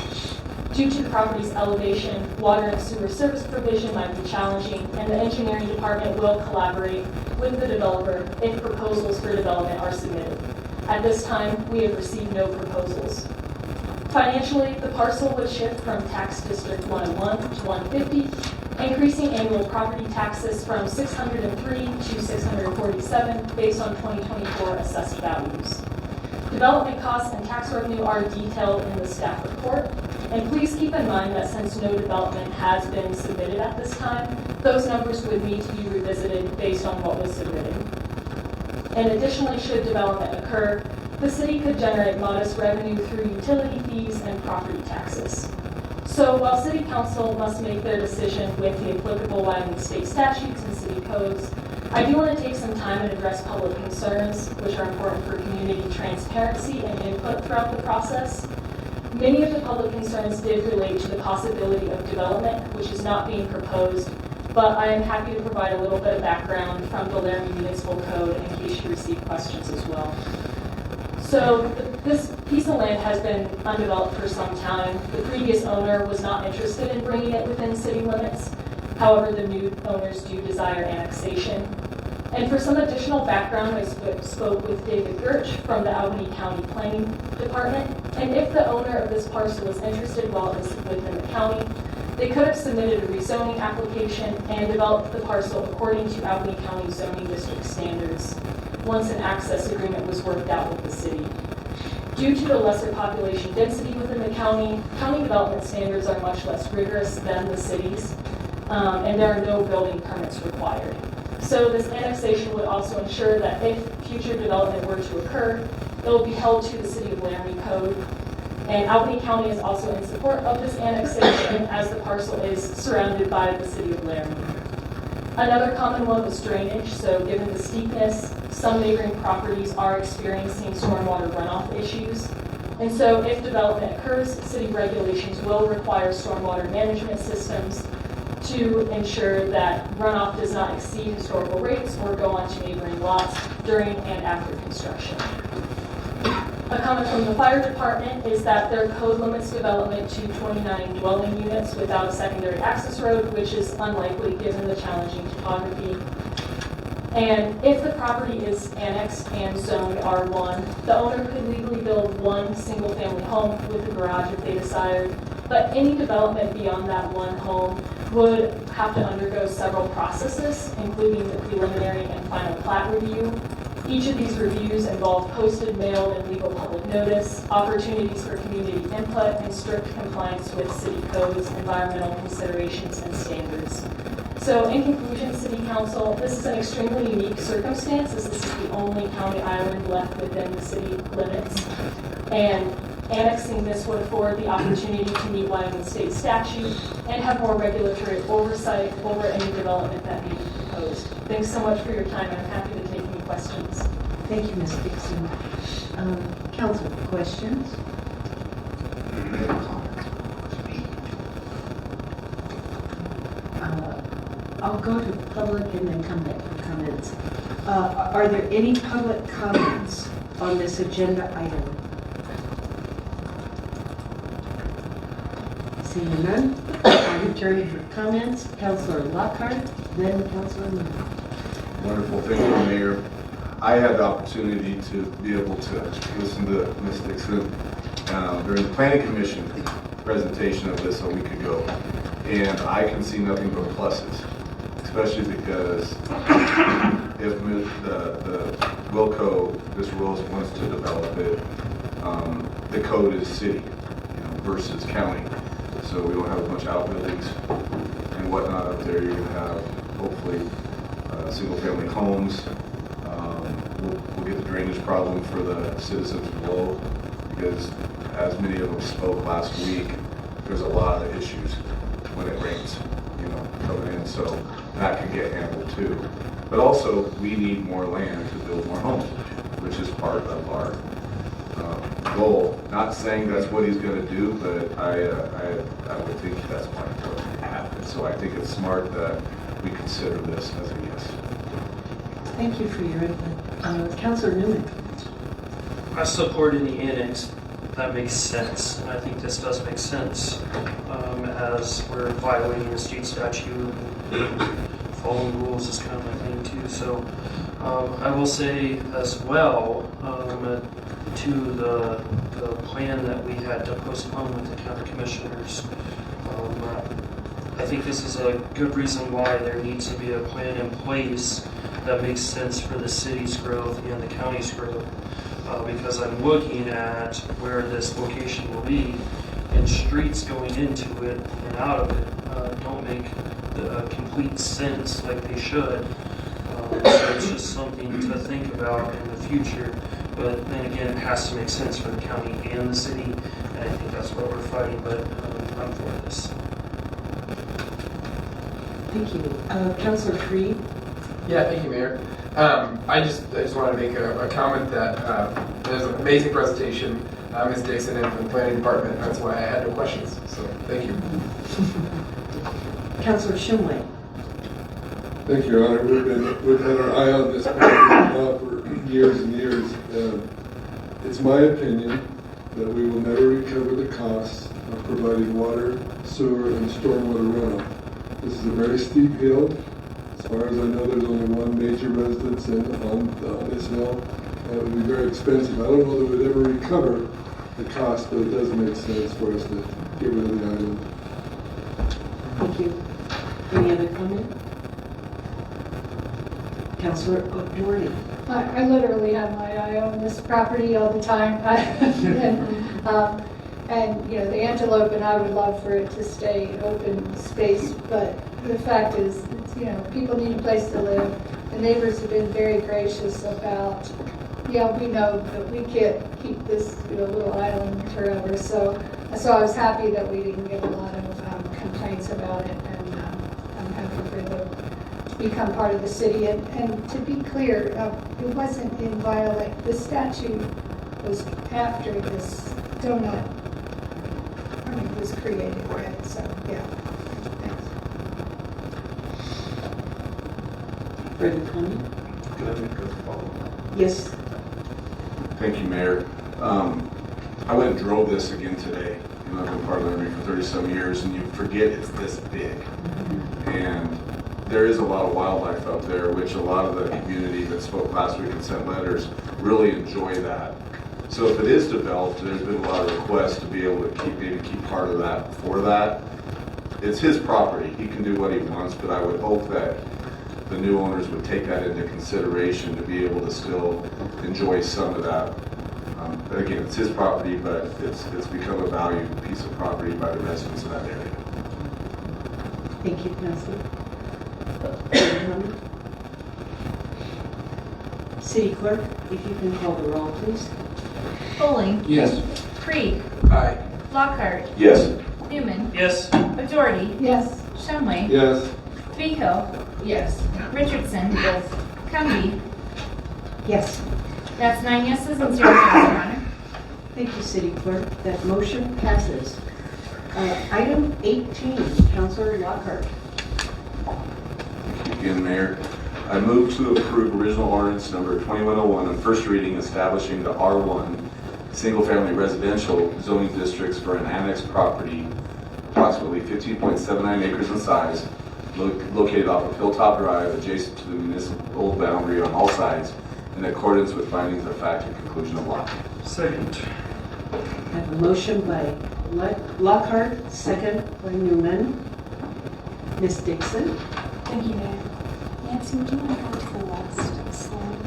Due to the property's elevation, water and sewer service provision might be challenging, and the engineering department will collaborate with the developer if proposals for development are submitted. At this time, we have received no proposals. Financially, the parcel would shift from Tax District 101 to 150, increasing annual property taxes from 603 to 647 based on 2024 assessed values. Development costs and tax revenue are detailed in the staff report, and please keep in mind that since no development has been submitted at this time, those numbers would need to be revisited based on what was submitted. And additionally, should development occur, the city could generate modest revenue through utility fees and property taxes. So while City Council must make their decision with the applicable Wyoming state statutes and city codes, I do want to take some time and address public concerns, which are important for community transparency and input throughout the process. Many of the public concerns did relate to the possibility of development, which is not being proposed, but I am happy to provide a little bit of background from the Laramie Municipal Code in case you receive questions as well. So this piece of land has been undeveloped for some time. The previous owner was not interested in bringing it within city limits. However, the new owners do desire annexation. And for some additional background, I spoke with David Gertch from the Albany County Planning Department. And if the owner of this parcel was interested while it was within the county, they could have submitted a rezoning application and developed the parcel according to Albany County zoning district standards once an access agreement was worked out with the city. Due to the lesser population density within the county, county development standards are much less rigorous than the cities, and there are no building permits required. So this annexation would also ensure that if future development were to occur, it will be held to the City of Laramie code. And Albany County is also in support of this annexation as the parcel is surrounded by the City of Laramie. Another common one was drainage. So given the steepness, some neighboring properties are experiencing stormwater runoff issues. And so if development occurs, city regulations will require stormwater management systems to ensure that runoff does not exceed historical rates or go onto neighboring lots during and after construction. A comment from the fire department is that their code limits development to 29 dwelling units without a secondary access road, which is unlikely given the challenging topography. And if the property is annexed and zoned R1, the owner could legally build one single-family home with a garage if they desired, but any development beyond that one home would have to undergo several processes, including the preliminary and final plat review. Each of these reviews involve posted, mailed, and legal public notice, opportunities for community input, and strict compliance with city codes, environmental considerations, and standards. So in conclusion, City Council, this is an extremely unique circumstance, as this is the only county island left within the city limits. And annexing this would afford the opportunity to meet Wyoming state statute and have more regulatory oversight over any development that may be proposed. Thanks so much for your time, and I'm happy to take any questions. Thank you, Ms. Dixon. Council, questions? I'll go to public and then come back for comments. Are there any public comments on this agenda item? Seeing none, I'll return for comments. Councilor Lockhart, then Councilor Miller. Wonderful. Thank you, Mayor. I had the opportunity to be able to listen to Ms. Dixon during the Planning Commission presentation of this a week ago, and I can see nothing but pluses, especially because if the Wilco, Ms. Rose wants to develop it, the code is city, versus county, so we don't have a bunch of outbuildings and whatnot up there. You're going to have hopefully single-family homes. We'll get the drainage problem for the citizens below, because as many of them spoke last week, there's a lot of issues when it rains, coming in, so that can get handled too. But also, we need more land to build more homes, which is part of our goal. Not saying that's what he's going to do, but I would think that's what's going to happen. So I think it's smart that we consider this as a yes. Thank you for your input. Councilor Newman. I support any annex. That makes sense. And I think this does make sense as we're violating the state statute and following rules is kind of my thing too. So I will say as well to the plan that we had to postpone with the county commissioners. I think this is a good reason why there needs to be a plan in place that makes sense for the city's growth and the county's growth. Because I'm looking at where this location will be, and streets going into it and out of it don't make the complete sense like they should. So it's just something to think about in the future. But then again, it has to make sense for the county and the city, and I think that's what we're fighting. But I'm for this. Thank you. Councilor Freed. Yeah, thank you, Mayor. I just want to make a comment that it was an amazing presentation, Ms. Dixon, and from the planning department. That's why I had no questions. So thank you. Councilor Shumway. Thank you, Your Honor. We've had our eye on this property now for years and years. It's my opinion that we will never recover the costs of providing water, sewer, and stormwater runoff. This is a very steep hill. As far as I know, there's only one major residence on this hill. It would be very expensive. I don't know that we'd ever recover the cost, but it does make sense for us to get rid of the island. Thank you. Any other comment? Councilor O'Doherty. I literally have my eye on this property all the time. And you know, the antelope, and I would love for it to stay open space, but the fact is, you know, people need a place to live. The neighbors have been very gracious about, yeah, we know that we can't keep this, you know, little island forever. So I was happy that we didn't get a lot of complaints about it, and I'm happy for them to become part of the city. And to be clear, it wasn't in violation. The statute was after this donut permit was created, right? So yeah. Thanks. Further comment? Can I make a follow-up? Yes. Thank you, Mayor. I went and drove this again today. You know, I've been part of Laramie for 30-some years, and you forget it's this big. And there is a lot of wildlife up there, which a lot of the community that spoke last week and sent letters really enjoy that. So if it is developed, there's been a lot of requests to be able to maybe keep part of that for that. It's his property. He can do what he wants, but I would hope that the new owners would take that into consideration to be able to still enjoy some of that. But again, it's his property, but it's become a valued piece of property by the residents of that area. Thank you, Councilor. City Clerk, if you can call the roll, please. Bowling. Yes. Krieg. Aye. Lockhart. Yes. Newman. Yes. O'Doherty. Yes. Shumway. Yes. Tvihill. Yes. Richardson. Yes. Cumby. Yes. That's 9 yeses and 0 noes, Your Honor. Thank you, City Clerk. That motion passes. Item 18, Councilor Lockhart. Thank you again, Mayor. I move to approve original ordinance number 2101 on first reading establishing the R1 single-family residential zoning districts for an annexed property approximately 15.79 acres in size located off of Hilltop Drive adjacent to the municipal boundary on all sides in accordance with findings of fact and conclusion of law. Second. I have a motion by Lockhart, second by Newman. Ms. Dixon. Thank you, Mayor. Nancy, would you want to go to the last slide?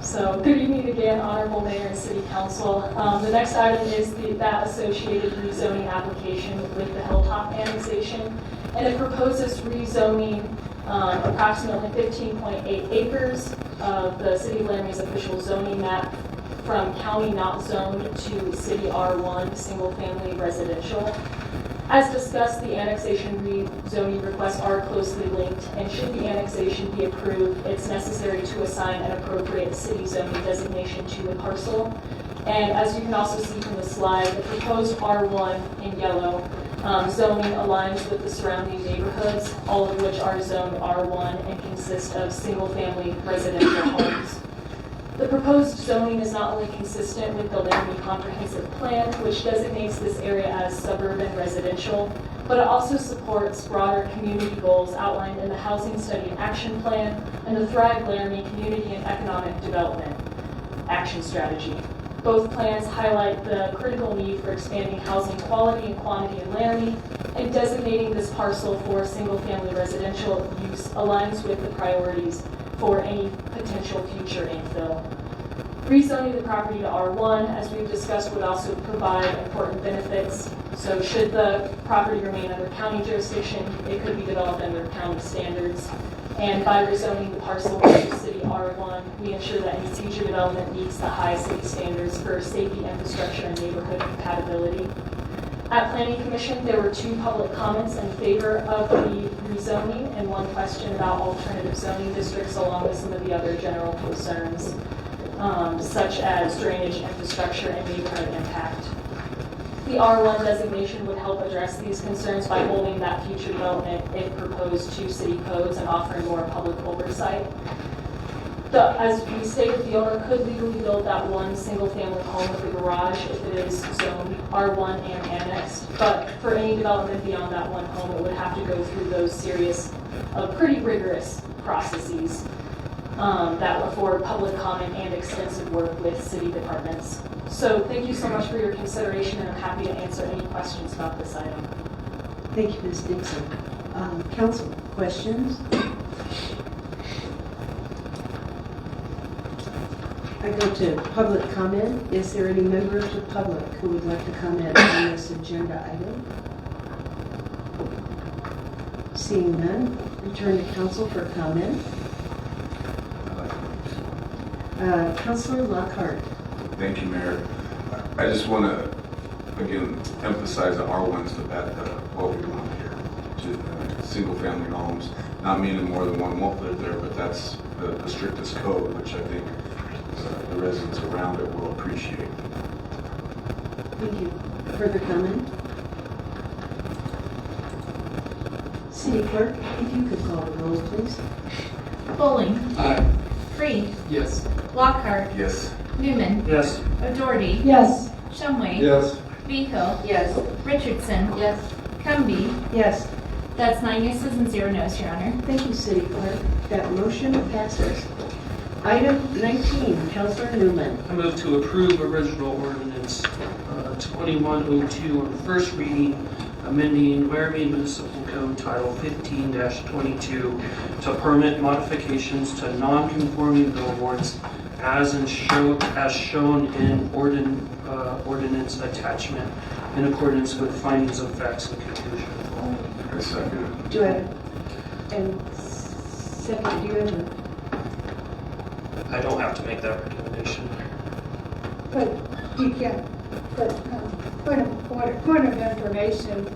So good evening again, Honorable Mayor and City Council. The next item is that associated rezoning application with the Hilltop annexation, and it proposes rezoning approximately 15.8 acres of the City of Laramie's official zoning map from county not zoned to City R1 single-family residential. As discussed, the annexation rezoning requests are closely linked, and should the annexation be approved, it's necessary to assign an appropriate city zoning designation to the parcel. And as you can also see from the slide, the proposed R1 in yellow zoning aligns with the surrounding neighborhoods, all of which are zoned R1 and consist of single-family residential homes. The proposed zoning is not only consistent with the Laramie Comprehensive Plan, which designates this area as suburban residential, but it also supports broader community goals outlined in the Housing Study and Action Plan and the Thrive Laramie Community and Economic Development Action Strategy. Both plans highlight the critical need for expanding housing quality and quantity in Laramie, and designating this parcel for single-family residential use aligns with the priorities for any potential future infill. Rezoning the property to R1, as we've discussed, would also provide important benefits. So should the property remain under county jurisdiction, it could be developed under county standards. And by rezoning the parcel to City R1, we ensure that any future development meets the high city standards for safety, infrastructure, and neighborhood compatibility. At Planning Commission, there were 2 public comments in favor of the rezoning and one question about alternative zoning districts along with some of the other general concerns, such as drainage, infrastructure, and neighborhood impact. The R1 designation would help address these concerns by holding that future development if proposed to city codes and offering more public oversight. As we stated, the owner could legally build that one single-family home with a garage if it is zoned R1 and annexed. But for any development beyond that one home, it would have to go through those series of pretty rigorous processes that afford public comment and extensive work with city departments. So thank you so much for your consideration, and I'm happy to answer any questions about this item. Thank you, Ms. Dixon. Council, questions? I go to public comment. Is there any member of the public who would like to comment on this agenda item? Seeing none, return to council for comment. Councilor Lockhart. Thank you, Mayor. I just want to, again, emphasize that R1's what we want here, to single-family homes, not meaning more than one won't live there, but that's the strictest code, which I think the residents around it will appreciate. Thank you. Further comment? City Clerk, if you could call the roll, please. Bowling. Aye. Freed. Yes. Lockhart. Yes. Newman. Yes. O'Doherty. Yes. Shumway. Yes. Behill. Yes. Richardson. Yes. Cumby. Yes. That's 9 yeses and 0 noes, Your Honor. Thank you, City Clerk. That motion passes. Item 19, Councilor Newman. I move to approve original ordinance 2102 on first reading, amending Laramie Municipal Code Title 15-22 to permit modifications to non-conforming billboards as shown in ordinance attachment in accordance with findings of facts and conclusion. I second it. Do I have, and second, do you have a, I don't have to make that recommendation. But you can, but point of information,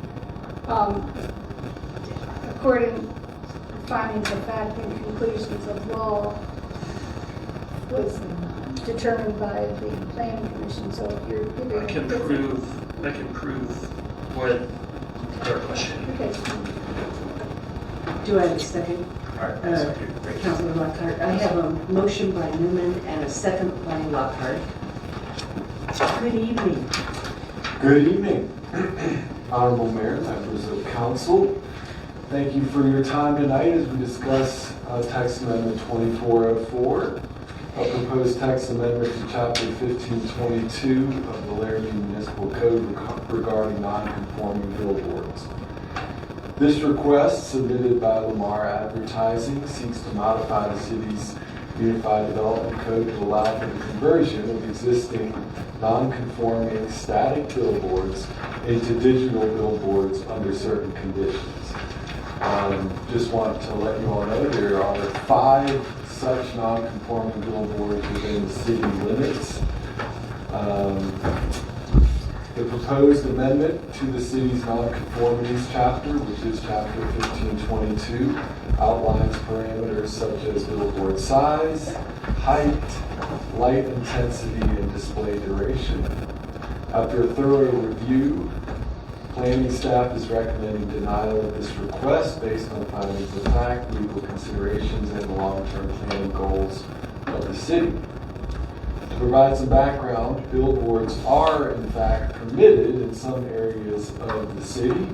according to findings of fact and conclusions of law was determined by the planning commission, so if you're giving. I can prove what their question. Okay. do I have a second? All right, second. Councilor Lockhart. I have a motion by Newman and a second by Lockhart. Good evening. Good evening, Honorable Mayor, members of council. Thank you for your time tonight as we discuss text amendment 2404, a proposed text amendment to chapter 1522 of the Laramie Municipal Code regarding non-conforming billboards. This request, submitted by Lamar Advertising, seeks to modify the city's Unified Development Code to allow for the conversion of existing non-conforming static billboards into digital billboards under certain conditions. Just want to let you all know there are 5 such non-conforming billboards within the city limits. The proposed amendment to the city's nonconformities chapter, which is chapter 1522, outlines parameters such as billboard size, height, light intensity, and display duration. After a thorough review, planning staff is recommending denial of this request based on findings of fact, legal considerations, and the long-term planning goals of the city. To provide some background, billboards are in fact permitted in some areas of the city,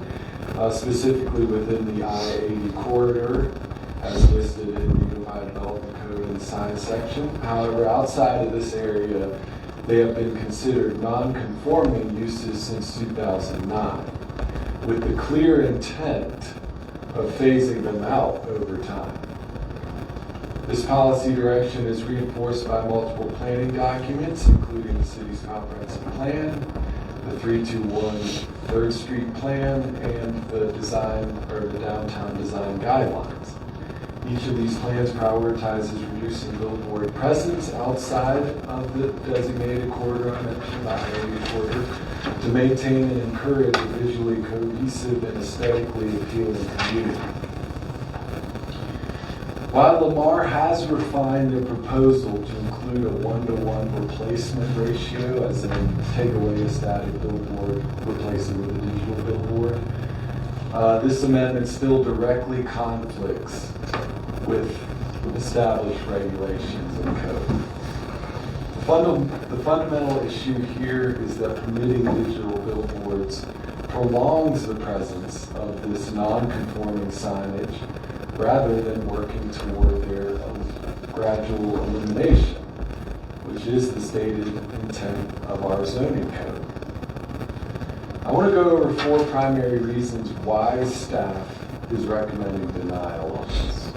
specifically within the I-80 corridor, as listed in the Unified Development Code in the sign section. However, outside of this area, they have been considered non-conforming uses since 2009, with the clear intent of phasing them out over time. This policy direction is reinforced by multiple planning documents, including the city's comprehensive plan, the 321 3rd Street plan, and the downtown design guidelines. Each of these plans prioritizes reducing billboard presence outside of the designated corridor I mentioned, the I-80 corridor, to maintain and encourage a visually cohesive and aesthetically appealing community. While Lamar has refined their proposal to include a 1-to-1 replacement ratio, as in take away a static billboard, replace it with a digital billboard, this amendment still directly conflicts with established regulations and code. The fundamental issue here is that permitting digital billboards prolongs the presence of this non-conforming signage rather than working toward their gradual elimination, which is the stated intent of our zoning code. I want to go over 4 primary reasons why staff is recommending denial on this.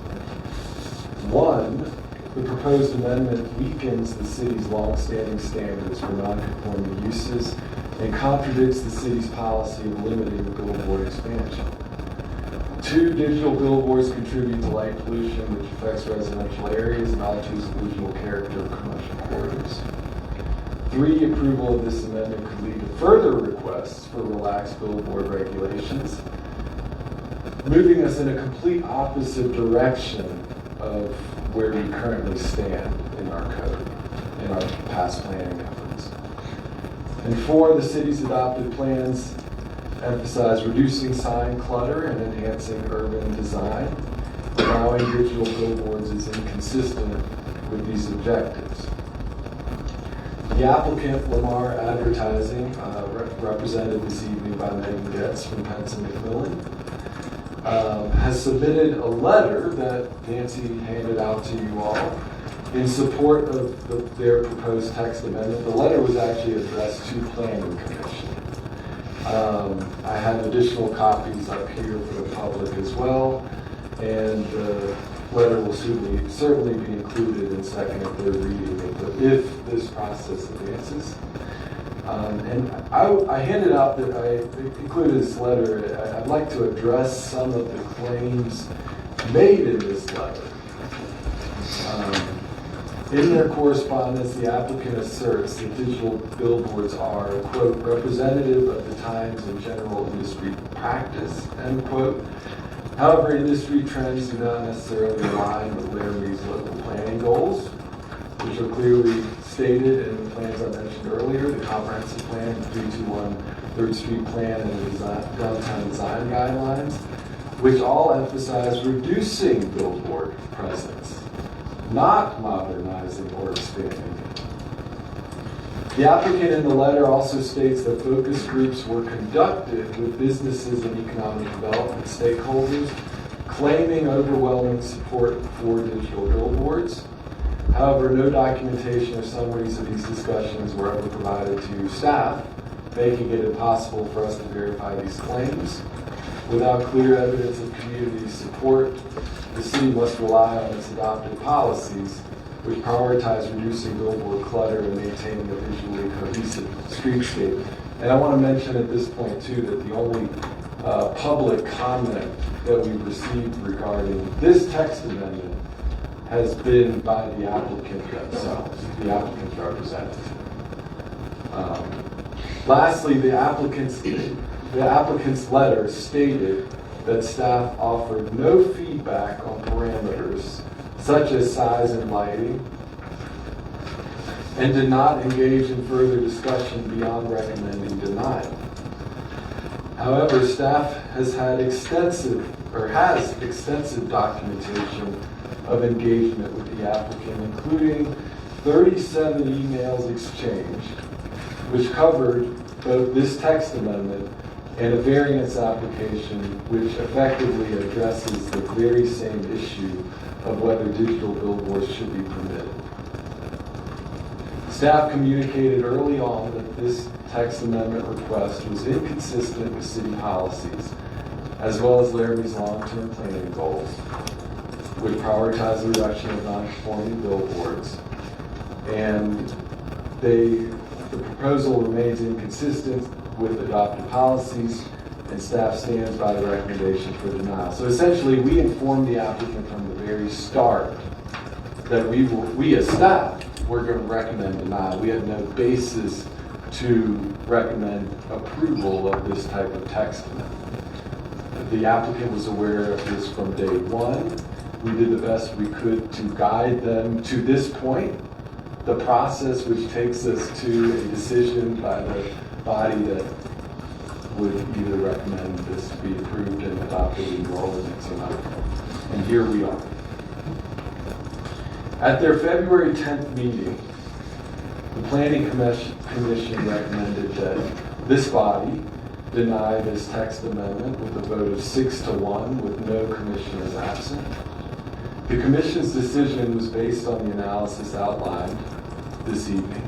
1, the proposed amendment weakens the city's long-standing standards for non-conforming uses and contradicts the city's policy of limiting billboard expansion. 2, digital billboards contribute to light pollution, which affects residential areas and alters the visual character of commercial corridors. 3, approval of this amendment could lead to further requests for relaxed billboard regulations, moving us in a complete opposite direction of where we currently stand in our code, in our past planning efforts. And 4, the city's adopted plans emphasize reducing sign clutter and enhancing urban design. Allowing digital billboards is inconsistent with these objectives. The applicant, Lamar Advertising, represented this evening by Megan Getz from Penson McMillan, has submitted a letter that Nancy handed out to you all in support of their proposed text amendment. The letter was actually addressed to Planning Commission. I have additional copies up here for the public as well, and the letter will certainly be included in second and third reading if this process advances. And I handed out that I included this letter. I'd like to address some of the claims made in this letter. In their correspondence, the applicant asserts that digital billboards are, quote, representative of the times and general industry practice, end quote. However, industry trends do not necessarily align with Laramie's local planning goals, which are clearly stated in the plans I mentioned earlier, the comprehensive plan, the 321 3rd Street plan, and the downtown design guidelines, which all emphasize reducing billboard presence, not modernizing or expanding it. The applicant in the letter also states that focus groups were conducted with businesses and economic development stakeholders, claiming overwhelming support for digital billboards. However, no documentation or summaries of these discussions were ever provided to staff, making it impossible for us to verify these claims. Without clear evidence of community support, the city must rely on its adopted policies, which prioritize reducing billboard clutter and maintaining a visually cohesive streetscape. And I want to mention at this point, too, that the only public comment that we've received regarding this text amendment has been by the applicant themselves, the applicant's representative. Lastly, the applicant's letter stated that staff offered no feedback on parameters such as size and lighting, and did not engage in further discussion beyond recommending denial. However, staff has extensive documentation of engagement with the applicant, including 37 emails exchanged, which covered both this text amendment and a variance application which effectively addresses the very same issue of whether digital billboards should be permitted. Staff communicated early on that this text amendment request was inconsistent with city policies, as well as Laramie's long-term planning goals, which prioritize the reduction of non-conforming billboards, and the proposal remains inconsistent with adopted policies, and staff stands by the recommendation for denial. So essentially, we informed the applicant from the very start that we as staff were going to recommend denial. We had no basis to recommend approval of this type of text amendment. The applicant was aware of this from day one, we did the best we could to guide them to this point. The process which takes us to a decision by the body that would either recommend this to be approved and adopted in your ordinance or not. And here we are. At their February 10th meeting, the Planning Commission recommended that this body deny this text amendment with a vote of 6-1 with no commissioners absent. The Commission's decision was based on the analysis outlined this evening,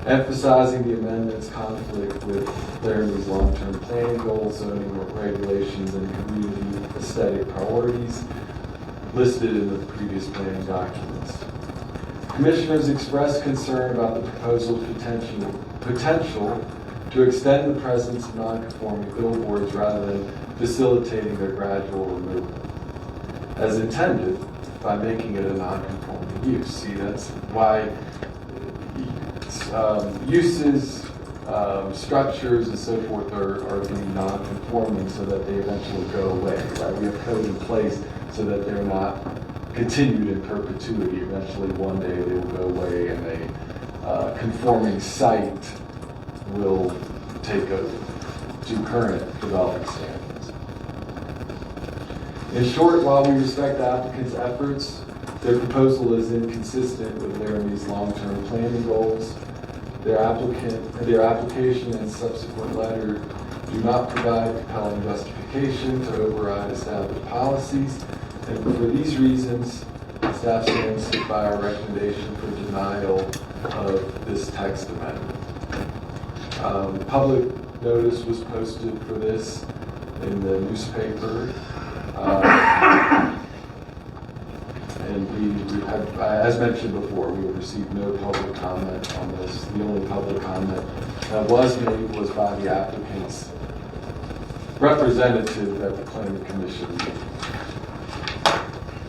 emphasizing the amendment's conflict with Laramie's long-term planning goals, zoning regulations, and community aesthetic priorities listed in the previous planning documents. Commissioners expressed concern about the proposal's potential to extend the presence of non-conforming billboards rather than facilitating their gradual removal, as intended by making it a non-conforming use. See, that's why uses, structures, and so forth are being non-conforming so that they eventually go away, right? We have code in place so that they're not continued in perpetuity. Eventually, one day they will go away and a conforming site will take over to current development standards. In short, while we respect the applicant's efforts, their proposal is inconsistent with Laramie's long-term planning goals. Their application and subsequent letter do not provide compelling justification to override established policies, and for these reasons, staff stands by our recommendation for denial of this text amendment. Public notice was posted for this in the newspaper. And we have, as mentioned before, we have received no public comment on this. The only public comment that was made was by the applicant's representative at the Planning Commission meeting.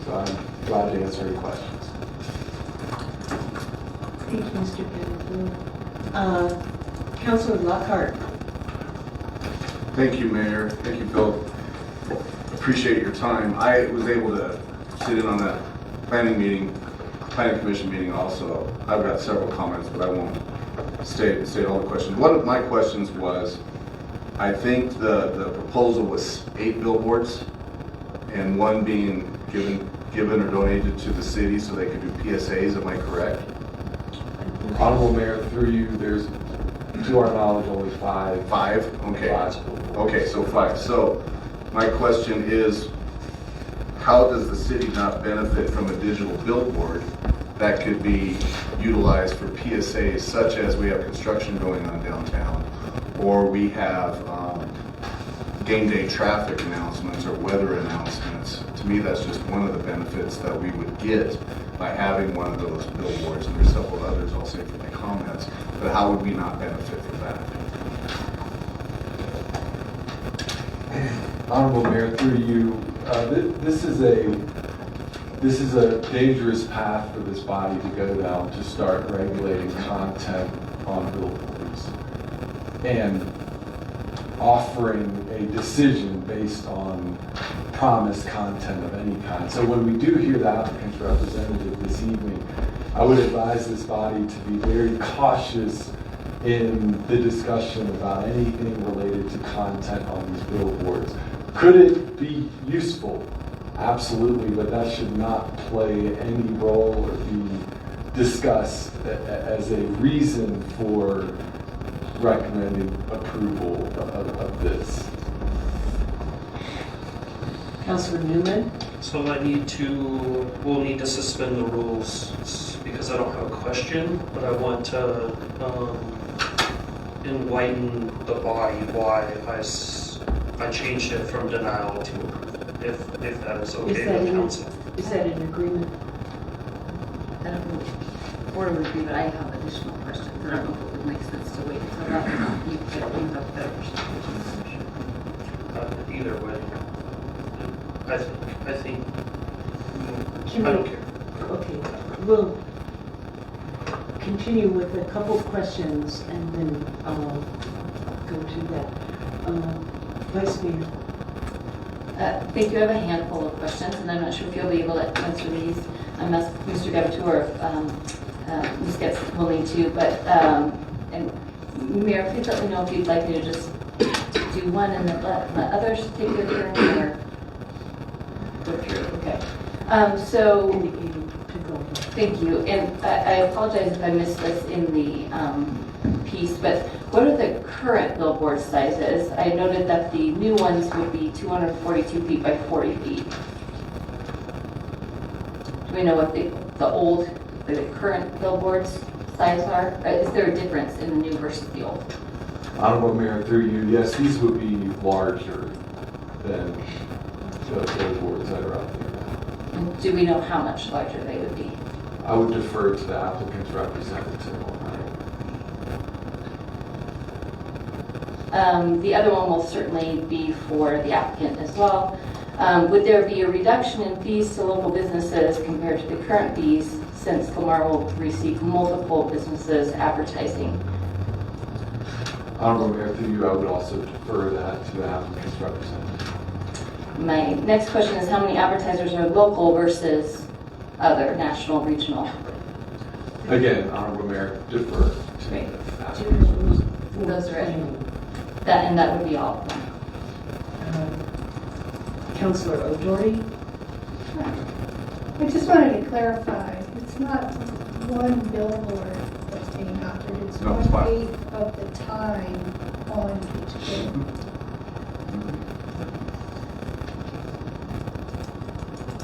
So I'm glad to answer any questions. Thank you, Mr. Pettigrew. Councilor Lockhart. Thank you, Mayor. Thank you, Phil. Appreciate your time. I was able to sit in on that planning commission meeting also. I've got several comments, but I won't state all the questions. One of my questions was, I think the proposal was 8 billboards and one being given or donated to the city so they could do PSAs. Am I correct? Honorable Mayor, through you, there's, to our knowledge, only 5. 5? Okay. 5. Okay, so 5. So my question is, how does the city not benefit from a digital billboard that could be utilized for PSAs, such as we have construction going on downtown, or we have game day traffic announcements or weather announcements? To me, that's just one of the benefits that we would get by having one of those billboards, and there's several others I'll say for my comments, but how would we not benefit from that? Honorable Mayor, through you, this is a dangerous path for this body to go down, to start regulating content on billboards and offering a decision based on promised content of any kind. So when we do hear the applicant's representative this evening, I would advise this body to be very cautious in the discussion about anything related to content on these billboards. Could it be useful? Absolutely, but that should not play any role or be discussed as a reason for recommending approval of this. Councilor Newman. So we'll need to suspend the rules because I don't have a question, but I want to enlighten the body why I changed it from denial to approval, if that is okay with council. Is that an agreement? I don't know order would be, but I have additional questions. I don't know if it would make sense to wait until that or not. You could have better perspective. Either way, I think Can I don't care. Okay, we'll continue with a couple questions and then go to that. Vice Mayor. Thank you. I have a handful of questions, and I'm not sure if you'll be able to answer these. I'm ask Mr. Gavatur if Ms. gets willing to, but and Mayor, please let me know if you'd like me to just do one and then let others take their turn, or go through. Okay. So, thank you. And I apologize if I missed this in the piece, but what are the current billboard sizes? I noted that the new ones would be 242 feet by 40 feet. Do we know what the current billboards size are? Is there a difference in the new versus the old? Honorable Mayor, through you, yes, these would be larger than the billboards that are out there now. And do we know how much larger they would be? I would defer to the applicant's representative on that. The other one will certainly be for the applicant as well. Would there be a reduction in fees to local businesses compared to the current fees, since Lamar will receive multiple businesses advertising? Honorable Mayor, through you, I would also defer that to the applicant's representative. My next question is, how many advertisers are local versus other, national, regional? Again, Honorable Mayor, defer to Great. the applicant. Those are it. That would be all of them. Councilor O'Doherty? I just wanted to clarify, it's not one billboard that's being offered, it's No, it's 1/8 of the time on each billboard.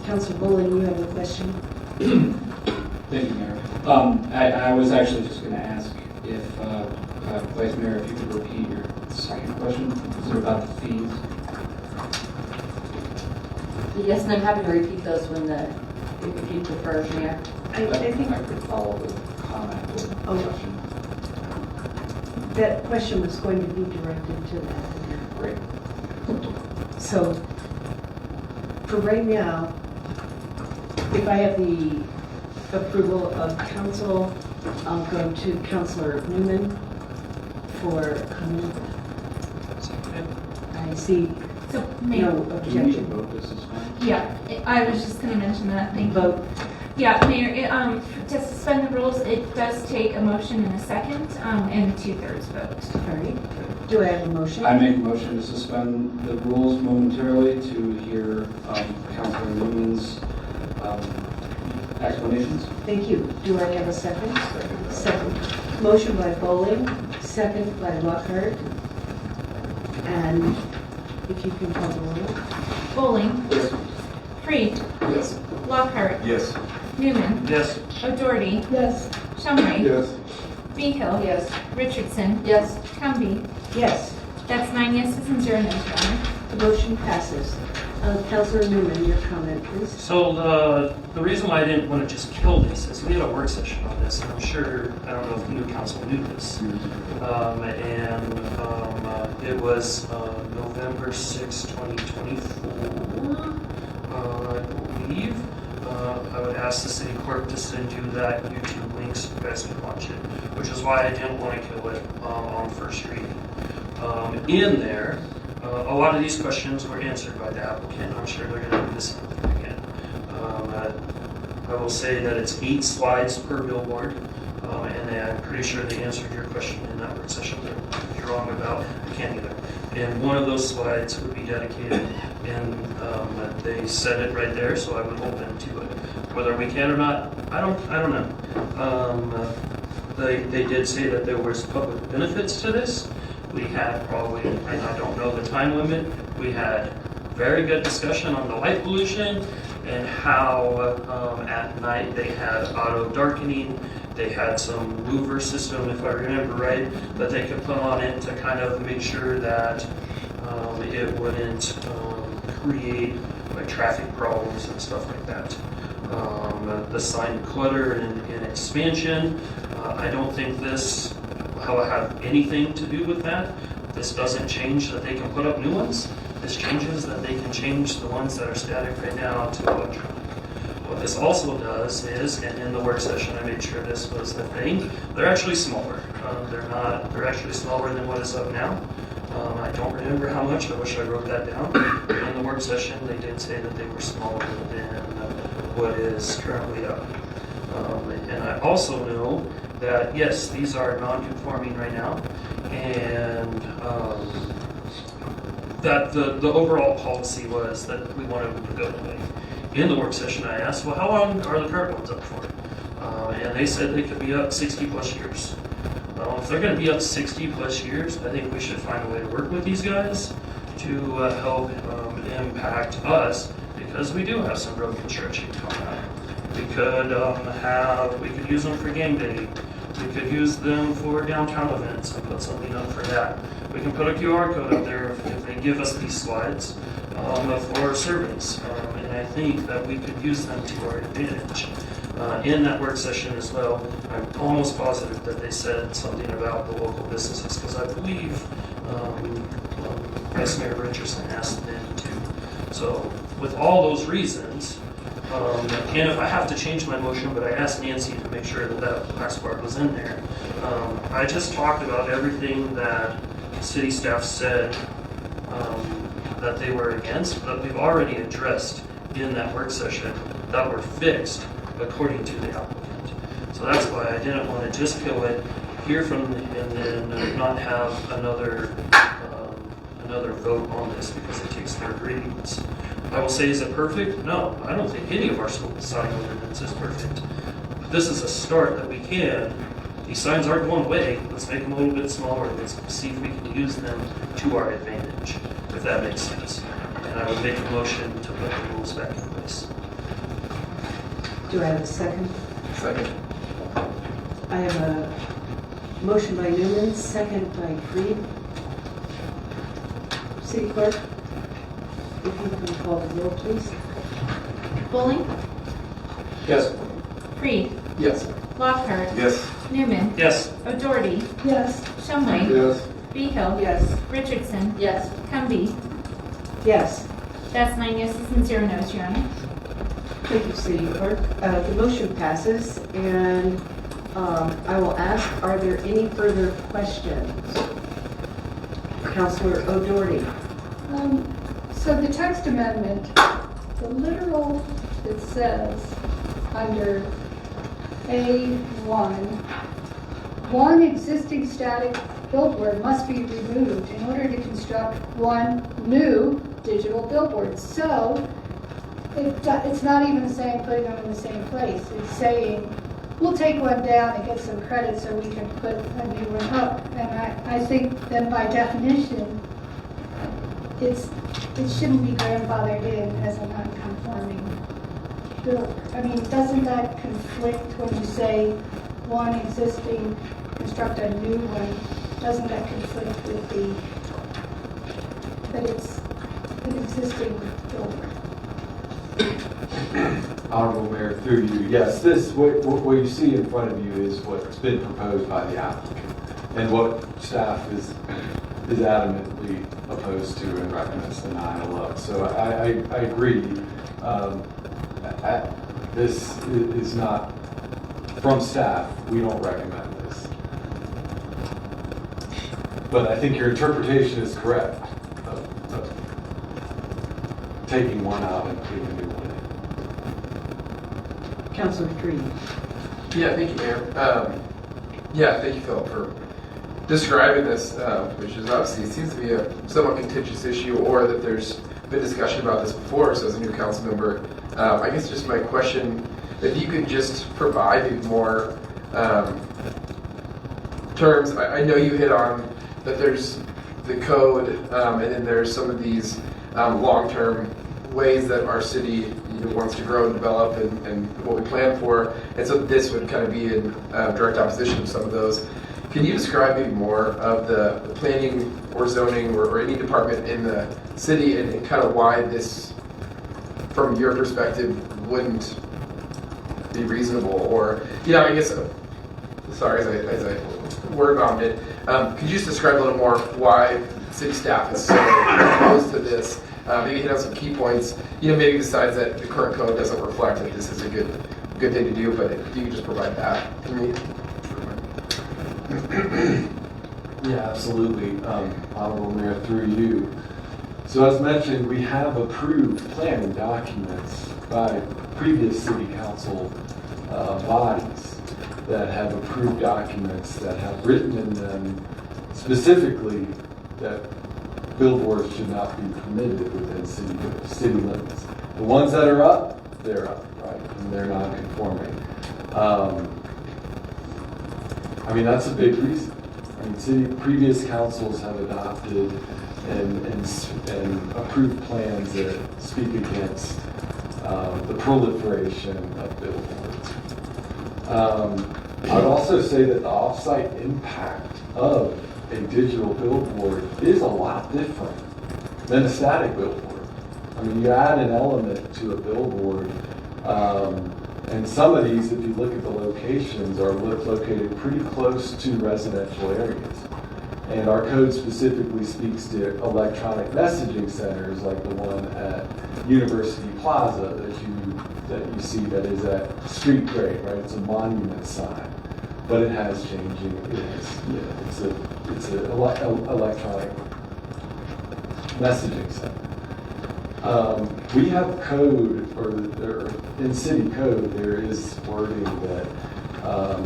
Councilor Bullen, you have a question? Thank you, Mayor. I was actually just going to ask if, Vice Mayor, if you could repeat your second question. Is it about the fees? Yes, and I'm happy to repeat those if you prefer, Mayor. I think I could follow the comment with the question. that question was going to be directed to the applicant. Great. So, for right now, if I have the approval of council, I'll go to Councilor Newman for comment. I see So, no Mayor, Do we need to objection. vote this as well? yeah, I was just going to mention that. Thank you. Vote. Yeah, Mayor, to suspend the rules, it does take a motion and a second, and a 2/3 vote. All right. Do I have a motion? I make a motion to suspend the rules momentarily to hear Councilor Newman's explanations. Thank you. Do I have a second? Second. Motion by Bowling, second by Lockhart. And if you can call the roll. Bowling. Yes. Freed. Yes. Lockhart. Yes. Newman. Yes. O'Doherty. Yes. Shumway. Yes. Behill. Yes. Richardson. Yes. Cumby. Yes, That's 9 yeses and 0 noes, Your Honor. the motion passes. Councilor Newman, your comment, please. So the reason why I didn't want to just kill this is we had a work session on this, and I'm sure, I don't know if the new council knew this. It was November 6, 2024, I believe. I would ask the city clerk to send you that YouTube link so you guys can watch it, which is why I didn't want to kill it on first reading. In there, a lot of these questions were answered by the applicant. I'm sure they're going to do the same thing again. I will say that it's 8 slides per billboard, and I'm pretty sure they answered your question in that work session. If you're wrong about, I can't either. And one of those slides would be dedicated, and they said it right there, so I would hold them to it. Whether we can or not, I don't know. They did say that there was public benefits to this. We had probably, and I don't know the time limit, we had very good discussion on the light pollution and how at night they had auto darkening. They had some louver system, if I remember right, that they could put on it to kind of make sure that it wouldn't create like traffic problems and stuff like that. The sign clutter and expansion, I don't think this will have anything to do with that. This doesn't change that they can put up new ones. This changes that they can change the ones that are static right now to electronic. What this also does is, and in the work session I made sure this was the thing, they're actually smaller. They're actually smaller than what is up now. I don't remember how much. I wish I wrote that down. In the work session, they did say that they were smaller than what is currently up. And I also know that, yes, these are non-conforming right now, and that the overall policy was that we wanted them to go away. In the work session, I asked, well, how long are the current ones up for? And they said they could be up 60 plus years. If they're going to be up 60 plus years, I think we should find a way to work with these guys to help impact us, because we do have some road construction coming up. We could use them for game day. We could use them for downtown events and put something up for that. We can put a QR code up there if they give us these slides for surveys. And I think that we could use them to our advantage. In that work session as well, I'm almost positive that they said something about the local businesses, because I believe Vice Mayor Richardson asked them to. So with all those reasons, and if I have to change my motion, but I asked Nancy to make sure that that last part was in there. I just talked about everything that city staff said that they were against, but we've already addressed in that work session that were fixed according to the applicant. So that's why I didn't want to just kill it, hear from them, and then not have another vote on this, because it takes third readings. I will say, is it perfect? No, I don't think any of our sign ordinance is perfect. But this is a start that we can. These signs aren't going away. Let's make them a little bit smaller. Let's see if we can use them to our advantage, if that makes sense. And I would make a motion to put the rules back in place. Do I have a second? Second. I have a motion by Newman, second by Creed. City Clerk, if you can call the roll, please. Bowling, Yes. Creed, Yes. Lockhart, Yes. Newman, Yes. O'Doherty, Yes. Shumway, Yes. Behill, Yes. Richardson, Yes. Cumby. Yes. That's 9 yeses and 0 no's, Your Honor. Thank you, City Clerk. The motion passes, and I will ask, are there any further questions? Councilor O'Doherty. So the text amendment, the literal, it says under A1, one existing static billboard must be removed in order to construct one new digital billboard. So it's not even saying putting them in the same place. It's saying we'll take one down and get some credit so we can put a new one up. And I think then by definition, it shouldn't be grandfathered in as a non-conforming bill. I mean, doesn't that conflict when you say one existing, construct a new one? Doesn't that conflict with that it's an existing billboard? Honorable Mayor, through you, yes, what you see in front of you is what's been proposed by the applicant, and what staff is adamantly opposed to and recommends denial of. So I agree. This is not, from staff, we don't recommend this. But I think your interpretation is correct of taking one out and putting a new one in. Councilor Creed. Yeah, thank you, Mayor. Yeah, thank you, Philip, for describing this, which is obviously, it seems to be a somewhat contentious issue, or that there's been discussion about this before. So as a new council member, I guess just my question, if you could just provide more terms. I know you hit on that there's the code, and then there's some of these long-term ways that our city wants to grow and develop, and what we plan for. And so this would kind of be in direct opposition to some of those. Can you describe maybe more of the planning or zoning or any department in the city, and kind of why this, from your perspective, wouldn't be reasonable? Or, I guess, sorry, as I word bombed it, could you just describe a little more why city staff is so opposed to this? Maybe hit on some key points, maybe besides that the current code doesn't reflect that this is a good thing to do, but if you could just provide that to me. Yeah, absolutely. Honorable Mayor, through you. So as mentioned, we have approved planning documents by previous city council bodies that have approved documents that have written in them specifically that billboards should not be permitted within city limits. The ones that are up, they're up, right? And they're not conforming. I mean, that's a big reason. I mean, previous councils have adopted and approved plans that speak against the proliferation of billboards. I'd also say that the off-site impact of a digital billboard is a lot different than a static billboard. I mean, you add an element to a billboard, and some of these, if you look at the locations, are located pretty close to residential areas. And our code specifically speaks to electronic messaging centers like the one at University Plaza that you see that is at street grade, right? It's a monument sign, but it has changing. It's an electronic messaging center. We have code, or in city code, there is wording that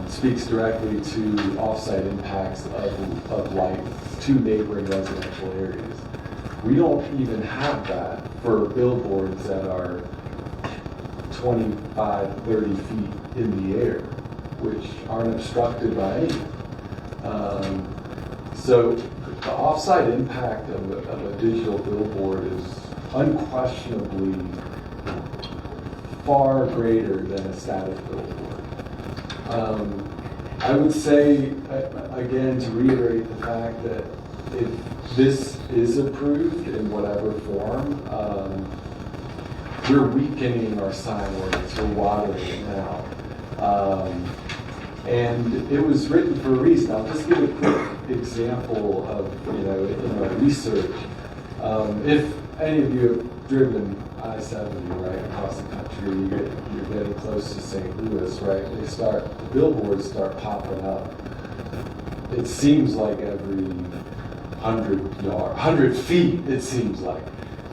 speaks directly to off-site impacts of light to neighboring residential areas. We don't even have that for billboards that are 25, 30 feet in the air, which aren't obstructed by anything. So the off-site impact of a digital billboard is unquestionably far greater than a static billboard. I would say, again, to reiterate the fact that if this is approved in whatever form, we're weakening our sign ordinance, we're watering it now. And it was written for a reason. I'll just give a quick example of, in our research. If any of you have driven I-70, right, across the country, you're getting close to St. Louis, right? The billboards start popping up. It seems like every 100 feet, it seems like.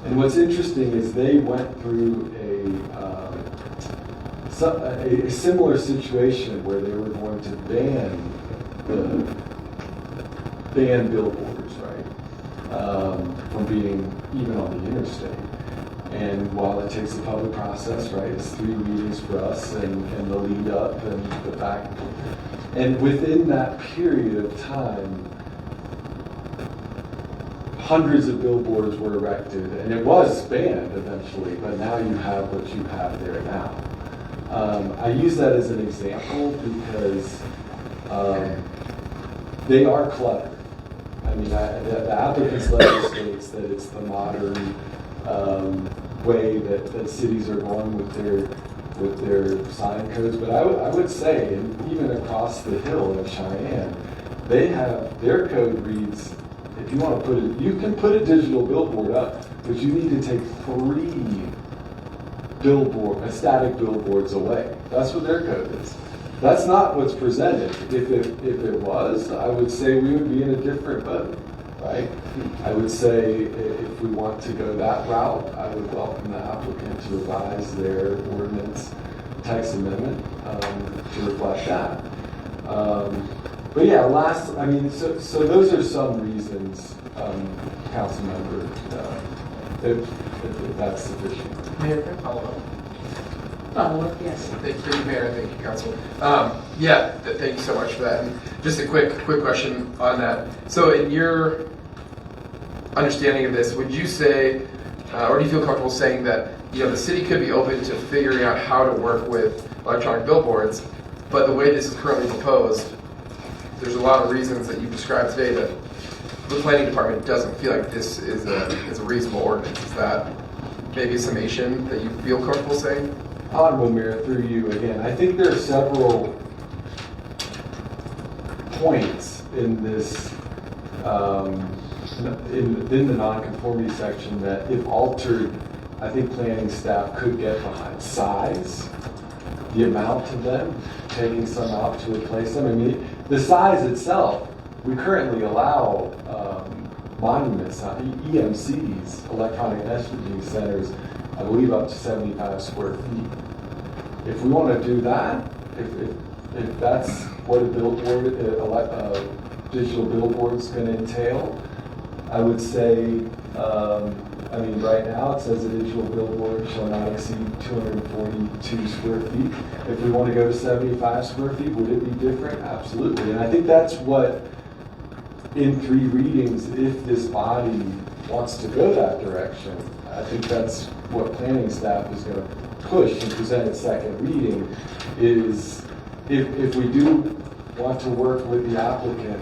And what's interesting is they went through a similar situation where they were going to ban billboards, right, from being even on the interstate. And while it takes a public process, right, it's 3 meetings for us and the lead up and the back. And within that period of time, hundreds of billboards were erected, and it was banned eventually, but now you have what you have there now. I use that as an example because they are clever. I mean, the applicant's letter states that it's the modern way that cities are going with their sign codes, but I would say, and even across the hill in Cheyenne, their code reads, if you want to put it, you can put a digital billboard up, but you need to take 3 static billboards away. That's what their code is. That's not what's presented. If it was, I would say we would be in a different boat, right? I would say if we want to go that route, I would welcome the applicant to revise their ordinance text amendment to reflect that. But yeah, so those are some reasons, council member, if that's sufficient. Mayor, can I follow up? Follow-up, yes. Thank you, Mayor. Thank you, Council. Thank you so much for that. And just a quick question on that. So, in your understanding of this, would you say, or do you feel comfortable saying that the city could be open to figuring out how to work with electronic billboards, but the way this is currently proposed, there's a lot of reasons that you've described today that the planning department doesn't feel like this is a reasonable ordinance. Is that maybe a summation that you feel comfortable saying? Honorable Mayor, through you again, I think there are several points in this, in the nonconformity section that, if altered, I think planning staff could get behind. Size, the amount of them, taking some out to replace them. I mean, the size itself, we currently allow monument sign, EMCs, electronic messaging centers, I believe up to 75 square feet. If we want to do that, if that's what a billboard, digital billboard's going to entail, I would say, I mean, right now it says a digital billboard shall not exceed 242 square feet. If we want to go to 75 square feet, would it be different? Absolutely. And I think that's what, in 3 readings, if this body wants to go that direction, I think that's what planning staff is going to push and present at second reading, is if we do want to work with the applicant,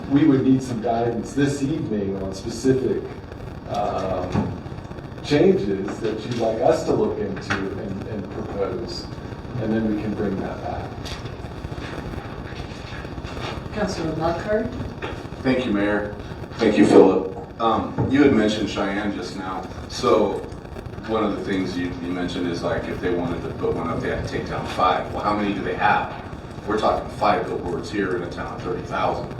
we would need some guidance this evening on specific changes that you'd like us to look into and propose, and then we can bring that back. Councilor Lockhart. Thank you, Mayor. Thank you, Philip. You had mentioned Cheyenne just now. So one of the things you mentioned is like if they wanted to put one up, they had to take down 5. Well, how many do they have? We're talking 5 billboards here in a town of 30,000.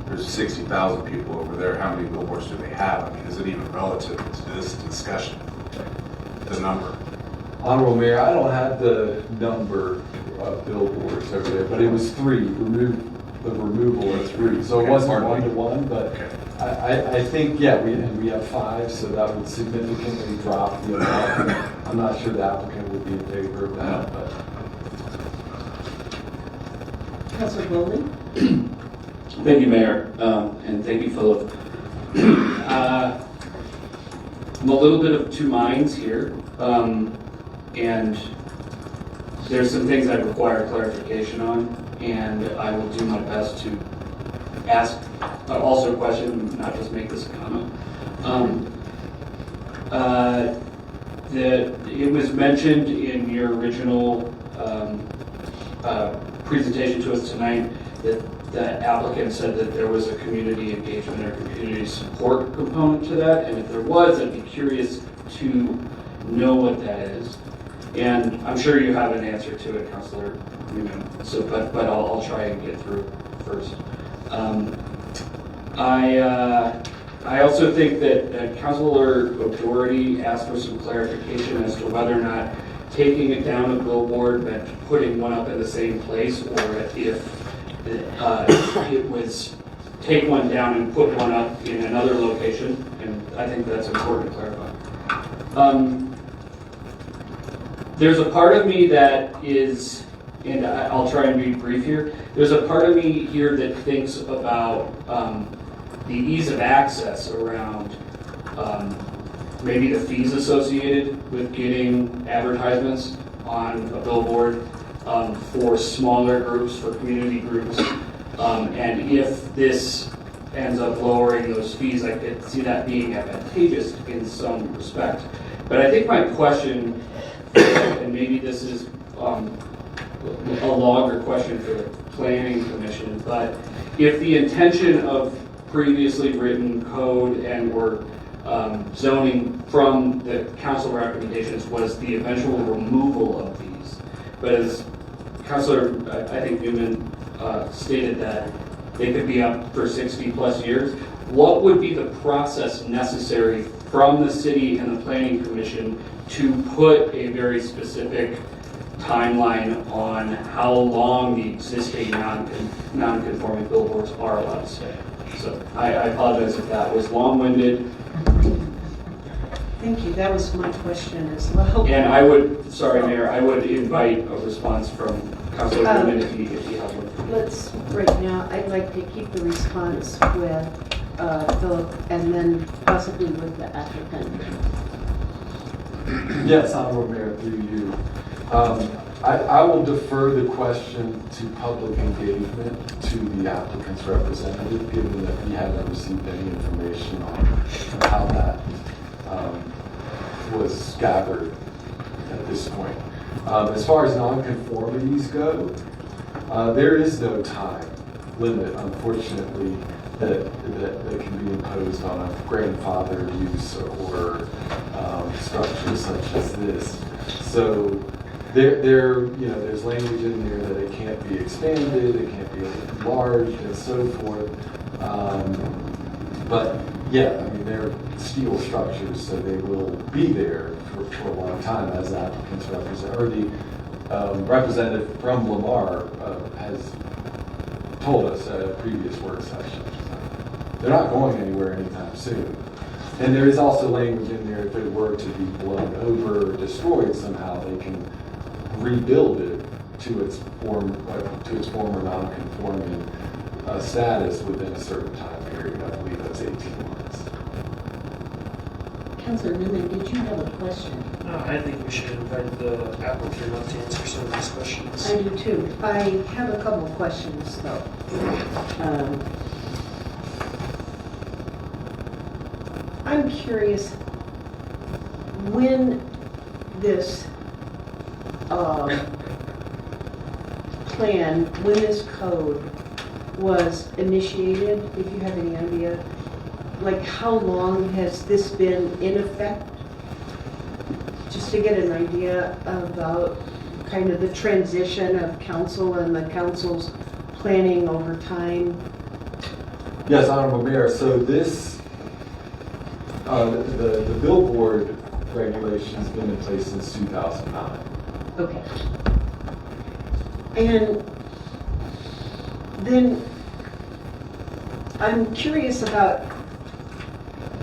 There's 60,000 people over there. How many billboards do they have? I mean, is it even relative to this discussion? The number. Honorable Mayor, I don't have the number of billboards over there, but it was 3. The removal of 3. So it wasn't 1-to-1, but I think, yeah, we have 5, so that would significantly drop the amount. I'm not sure the applicant would be in favor of that, but. Councilor Bowley. Thank you, Mayor, and thank you, Philip. I'm a little bit of 2 minds here, and there's some things I require clarification on, and I will do my best to ask also a question, not just make this a comment. It was mentioned in your original presentation to us tonight that the applicant said that there was a community engagement or community support component to that, and if there was, I'd be curious to know what that is. And I'm sure you have an answer to it, Councilor Newman. So, but I'll try and get through first. I also think that Councilor O'Doherty asked for some clarification as to whether or not taking it down a billboard meant putting one up in the same place, or if it was take one down and put one up in another location, and I think that's important to clarify. There's a part of me that is, and I'll try and be brief here, there's a part of me here that thinks about the ease of access around maybe the fees associated with getting advertisements on a billboard for smaller groups, for community groups. And if this ends up lowering those fees, I could see that being advantageous in some respect. But I think my question, and maybe this is a longer question for the Planning Commission, but if the intention of previously written code and or zoning from the council recommendations was the eventual removal of these, but as Councilor, I think Newman stated that they could be up for 60 plus years, what would be the process necessary from the city and the Planning Commission to put a very specific timeline on how long the existing non-conforming billboards are allowed to stay? So I apologize if that was long-winded. Thank you. That was my question as well. And I would, sorry, Mayor, I would invite a response from Councilor Newman if he has one. Let's, right now, I'd like to keep the response with Philip and then possibly with the applicant. Yes, Honorable Mayor, through you. I will defer the question to public engagement to the applicant's representative, given that we haven't received any information on how that was gathered at this point. As far as nonconformities go, there is no time limit, unfortunately, that can be imposed on a grandfather use or structure such as this. So there's language in there that it can't be expanded, it can't be enlarged, and so forth. But yeah, I mean, they're steel structures, so they will be there for a long time, as the applicants represent, or the representative from Lamar has told us at a previous work session. They're not going anywhere anytime soon. And there is also language in there, if it were to be blown over or destroyed somehow, they can rebuild it to its former non-conforming status within a certain time period. I believe that's 18 months. Councilor Newman, did you have a question? I think we should invite the applicant up to answer some of these questions. I do too. I have a couple of questions though. I'm curious when this plan, when this code was initiated, if you have any idea, like how long has this been in effect? Just to get an idea about kind of the transition of council and the council's planning over time. Yes, Honorable Mayor. So this, the billboard regulation has been in place since 2009. Okay. And then I'm curious about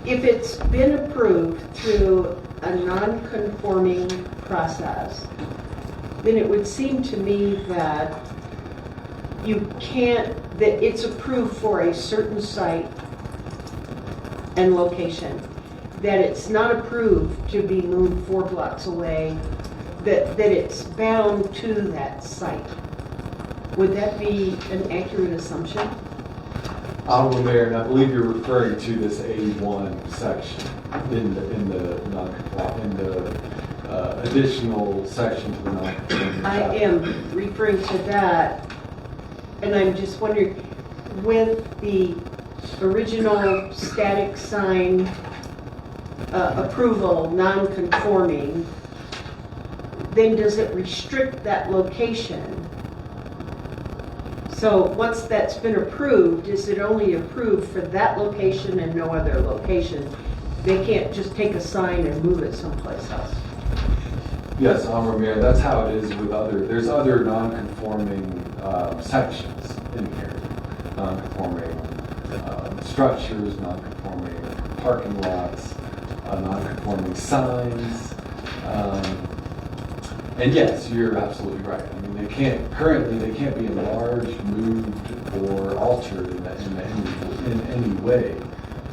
if it's been approved through a non-conforming process, then it would seem to me that you can't, that it's approved for a certain site and location, that it's not approved to be moved 4 blocks away, that it's bound to that site. Would that be an accurate assumption? Honorable Mayor, and I believe you're referring to this A1 section in the additional section to the non-conforming. I am referring to that, and I'm just wondering, with the original static sign approval non-conforming, then does it restrict that location? So once that's been approved, is it only approved for that location and no other location? They can't just take a sign and move it someplace else? Yes, Honorable Mayor, that's how it is with there's other non-conforming sections in here. Non-conforming structures, non-conforming parking lots, non-conforming signs. And yes, you're absolutely right. I mean, currently they can't be enlarged, moved, or altered in any way.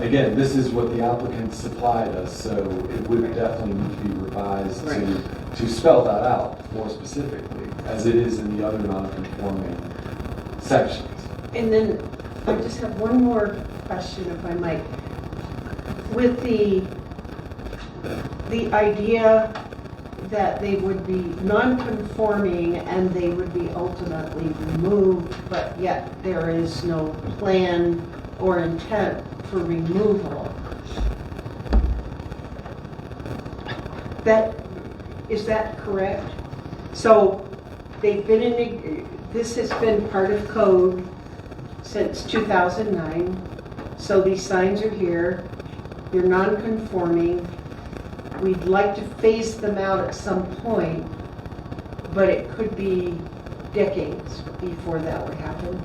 Again, this is what the applicant supplied us, so it would definitely need to be revised to spell that out more specifically, as it is in the other non-conforming sections. And then I just have one more question, if I might. With the idea that they would be non-conforming and they would be ultimately removed, but yet there is no plan or intent for removal. Is that correct? So they've been this has been part of code since 2009. So these signs are here. They're non-conforming. We'd like to phase them out at some point, but it could be decades before that would happen.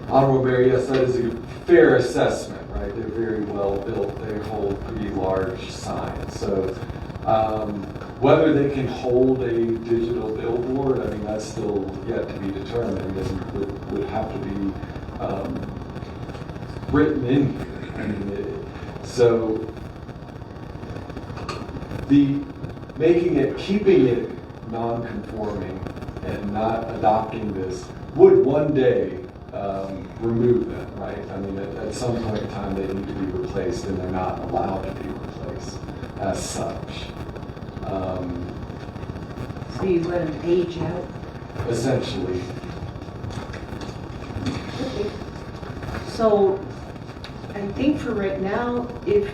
Honorable Mayor, yes, that is a fair assessment, right? They're very well built. They hold pretty large signs. So whether they can hold a digital billboard, I mean, that's still yet to be determined, and would have to be written in here. I mean, so keeping it non-conforming and not adopting this would one day remove them, right? I mean, at some point in time, they need to be replaced, and they're not allowed to be replaced as such. So you let them age out? Essentially. Okay. So I think for right now, if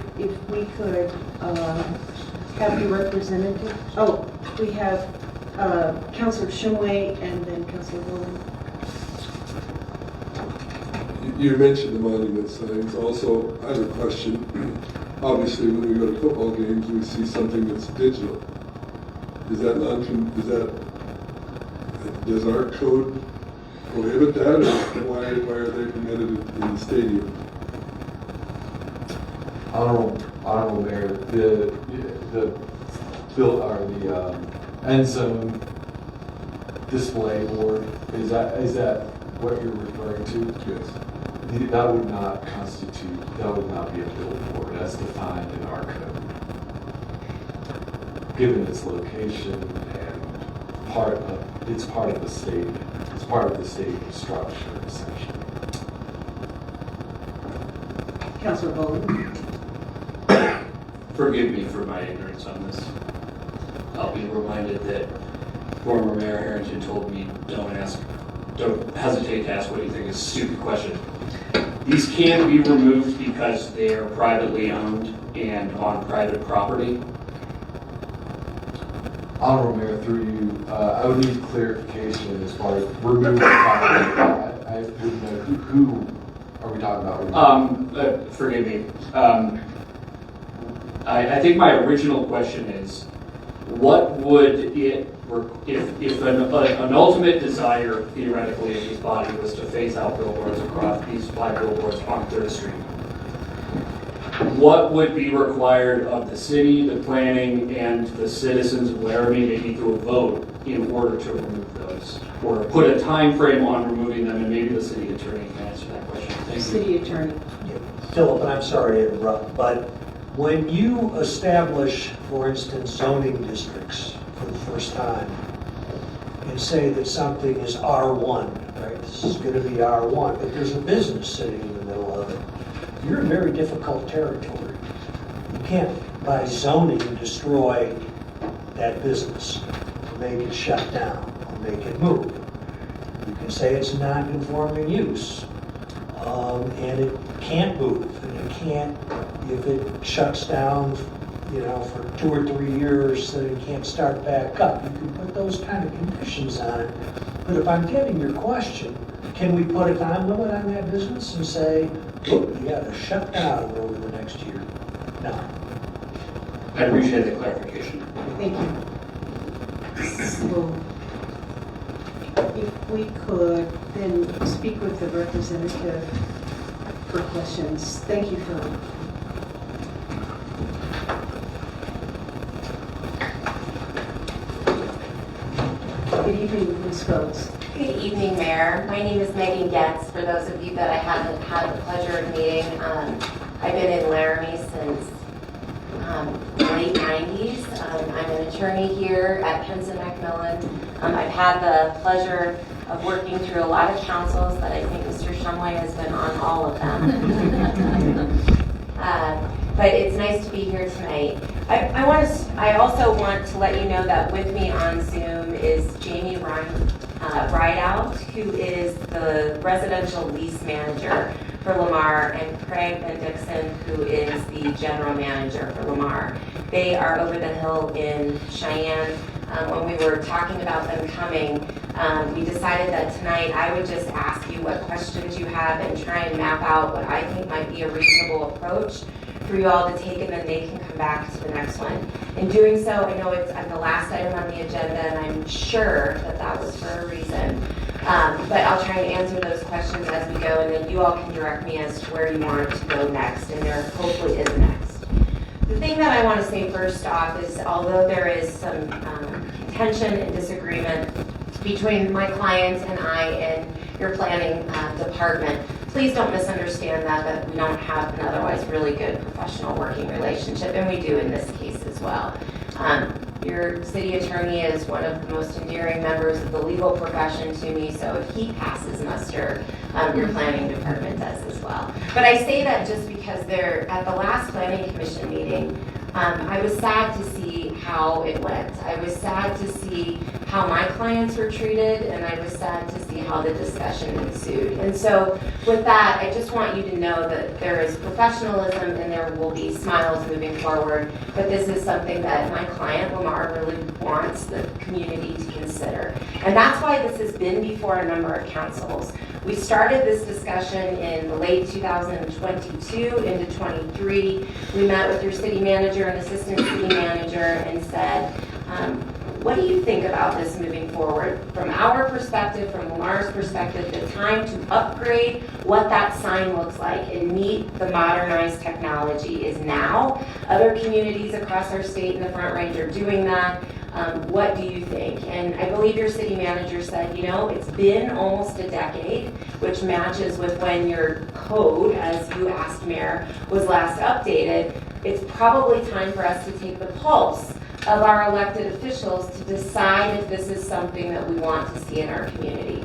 we could have the representative. Oh, we have Councilor Shumway and then Councilor Willen. You mentioned the monument signs. Also, I have a question. Obviously, when we go to football games, we see something that's digital. Does our code prohibit that, or why are they permitted in the stadium? Honorable Mayor, the end zone display board, is that what you're referring to? Yes. That would not be a billboard as defined in our code. Given its location and it's part of the stadium. It's part of the stadium structure, essentially. Councilor Willen. Forgive me for my ignorance on this. I'll be reminded that former Mayor Harrington told me don't hesitate to ask what you think is a stupid question. These can be removed because they are privately owned and on private property. Honorable Mayor, through you, I would need clarification as far as removing property. I wouldn't know who are we talking about? Forgive me. I think my original question is, what would it, if an ultimate desire, theoretically, of this body was to phase out billboards across these 5 billboards on 3rd Street, what would be required of the city, the planning, and the citizens of Laramie, maybe through a vote, in order to remove those? Or put a time frame on removing them, and maybe the city attorney can answer that question. Thank you. City attorney. Philip, and I'm sorry to interrupt, but when you establish, for instance, zoning districts for the first time and say that something is R1, right? This is going to be R1, but there's a business sitting in the middle of it. You're in very difficult territory. You can't, by zoning, destroy that business, or make it shut down, or make it move. You can say it's a non-conforming use, and it can't move, and it can't, if it shuts down, for 2 or 3 years, then it can't start back up. You can put those kind of conditions on it. But if I'm getting your question, can we put a time limit on that business and say, look, you got to shut down over the next year? No. I appreciate the clarification. Thank you. So, if we could then speak with the representative for questions. Thank you, Phil. Good evening, Ms. Scopes. Good evening, Mayor. My name is Megan Getz. For those of you that I haven't had the pleasure of meeting, I've been in Laramie since late 90s. I'm an attorney here at Penson Macmillan. I've had the pleasure of working through a lot of councils, but I think Mr. Shumway has been on all of them. But it's nice to be here tonight. I also want to let you know that with me on Zoom is Jamie Rideout, who is the residential lease manager for Lamar, and Craig Dixon, who is the general manager for Lamar. They are over the hill in Cheyenne. When we were talking about them coming, we decided that tonight I would just ask you what questions you have and try and map out what I think might be a reasonable approach for you all to take, and then they can come back to the next one. In doing so, I know it's the last item on the agenda, and I'm sure that was for a reason. But I'll try and answer those questions as we go, and then you all can direct me as to where you want to go next, and there hopefully is next. The thing that I want to say first off is, although there is some tension and disagreement between my client and I and your planning department, please don't misunderstand that we don't have an otherwise really good professional working relationship, and we do in this case as well. Your city attorney is one of the most endearing members of the legal profession to me, so if he passes muster, your planning department does as well. But I say that just because at the last planning commission meeting, I was sad to see how it went. I was sad to see how my clients were treated, and I was sad to see how the discussion ensued. And so with that, I just want you to know that there is professionalism and there will be smiles moving forward, but this is something that my client, Lamar, really wants the community to consider. And that's why this has been before a number of councils. We started this discussion in the late 2022 into 23. We met with your city manager and assistant city manager and said, what do you think about this moving forward? From our perspective, from Lamar's perspective, the time to upgrade what that sign looks like and meet the modernized technology is now. Other communities across our state in the Front Range are doing that. What do you think? And I believe your city manager said, you know, it's been almost a decade, which matches with when your code, as you asked, Mayor, was last updated. It's probably time for us to take the pulse of our elected officials to decide if this is something that we want to see in our community.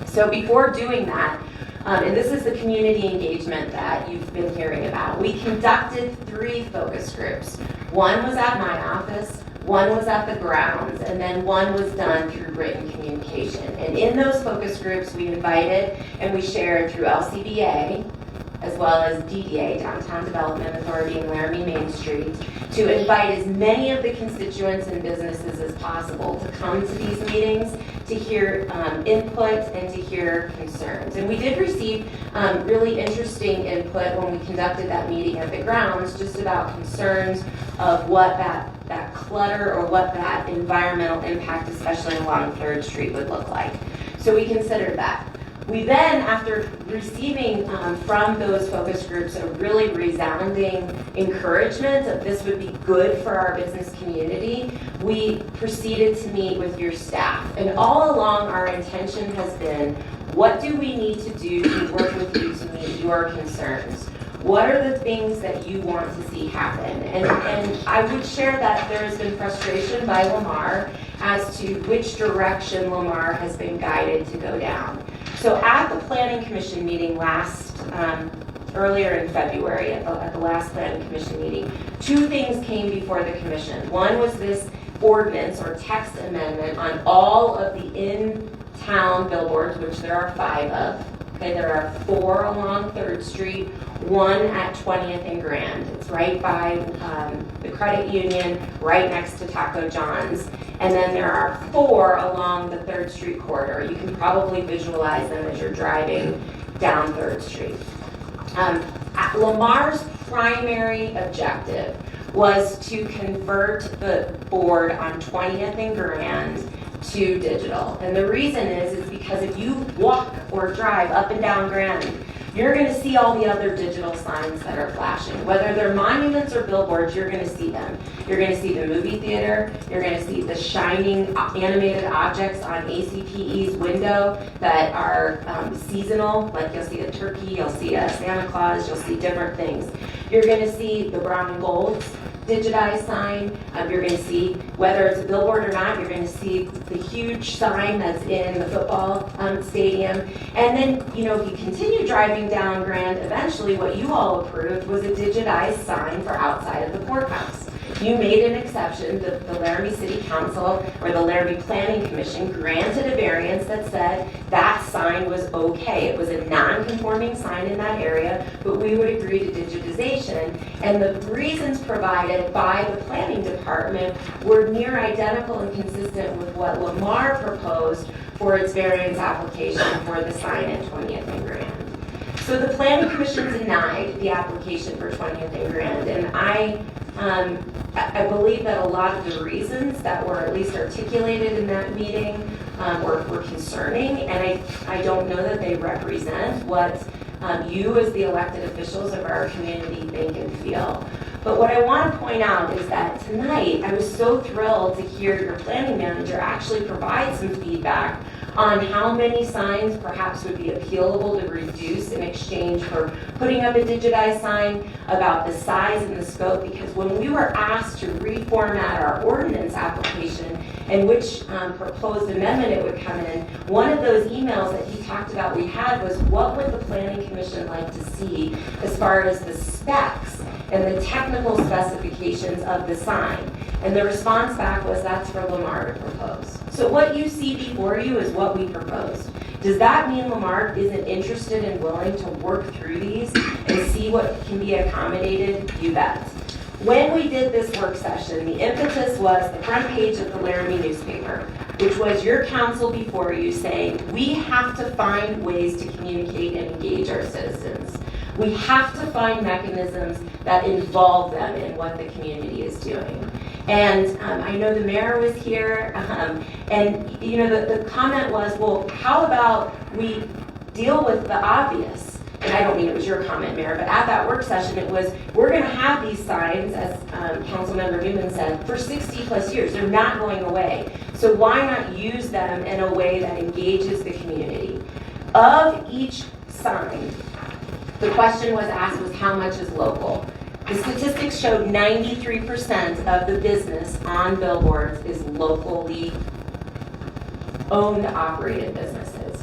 So before doing that, and this is the community engagement that you've been hearing about, we conducted 3 focus groups. One was at my office, one was at the grounds, and then one was done through written communication. And in those focus groups, we invited and we shared through LCBA, as well as DDA, Downtown Development Authority in Laramie Main Street, to invite as many of the constituents and businesses as possible to come to these meetings, to hear input and to hear concerns. And we did receive really interesting input when we conducted that meeting at the grounds, just about concerns of what that clutter or what that environmental impact, especially along 3rd Street, would look like. So we considered that. We then, after receiving from those focus groups a really resounding encouragement that this would be good for our business community, we proceeded to meet with your staff. And all along, our intention has been, what do we need to do to work with you to meet your concerns? What are the things that you want to see happen? And I would share that there has been frustration by Lamar as to which direction Lamar has been guided to go down. So at the Planning Commission meeting earlier in February, at the last Planning Commission meeting, 2 things came before the Commission. One was this ordinance or text amendment on all of the in-town billboards, which there are 5 of. Okay, there are 4 along 3rd Street, 1 at 20th and Grand. It's right by the credit union, right next to Taco John's. And then there are 4 along the 3rd Street corridor. You can probably visualize them as you're driving down 3rd Street. Lamar's primary objective was to convert the board on 20th and Grand to digital. And the reason is because if you walk or drive up and down Grand, you're going to see all the other digital signs that are flashing. Whether they're monuments or billboards, you're going to see them. You're going to see the movie theater. You're going to see the shining animated objects on ACPE's window that are seasonal, like you'll see a turkey, you'll see a Santa Claus, you'll see different things. You're going to see the brown and gold digitized sign. You're going to see, whether it's a billboard or not, you're going to see the huge sign that's in the football stadium. And then, you know, if you continue driving down Grand, eventually what you all approved was a digitized sign for outside of the courthouse. You made an exception. The Laramie City Council or the Laramie Planning Commission granted a variance that said that sign was okay. It was a non-conforming sign in that area, but we would agree to digitization. And the reasons provided by the planning department were near identical and consistent with what Lamar proposed for its variance application for the sign at 20th and Grand. So the Planning Commission denied the application for 20th and Grand, and I believe that a lot of the reasons that were at least articulated in that meeting were concerning, and I don't know that they represent what you as the elected officials of our community think and feel. But what I want to point out is that tonight I was so thrilled to hear your planning manager actually provide some feedback on how many signs perhaps would be appealable to reduce in exchange for putting up a digitized sign, about the size and the scope, because when we were asked to reformat our ordinance application and which proposed amendment it would come in, one of those emails that he talked about we had was, what would the Planning Commission like to see as far as the specs and the technical specifications of the sign? And the response back was, that's for Lamar to propose. So what you see before you is what we proposed. Does that mean Lamar isn't interested and willing to work through these and see what can be accommodated? You bet. When we did this work session, the impetus was the front page of the Laramie newspaper, which was your council before you saying, we have to find ways to communicate and engage our citizens. We have to find mechanisms that involve them in what the community is doing. And I know the mayor was here, and you know the comment was, well, how about we deal with the obvious? And I don't mean it was your comment, Mayor, but at that work session it was, we're going to have these signs, as Councilmember Newman said, for 60 plus years. They're not going away. So why not use them in a way that engages the community? Of each sign, the question was asked was how much is local? The statistics showed 93% of the business on billboards is locally owned, operated businesses.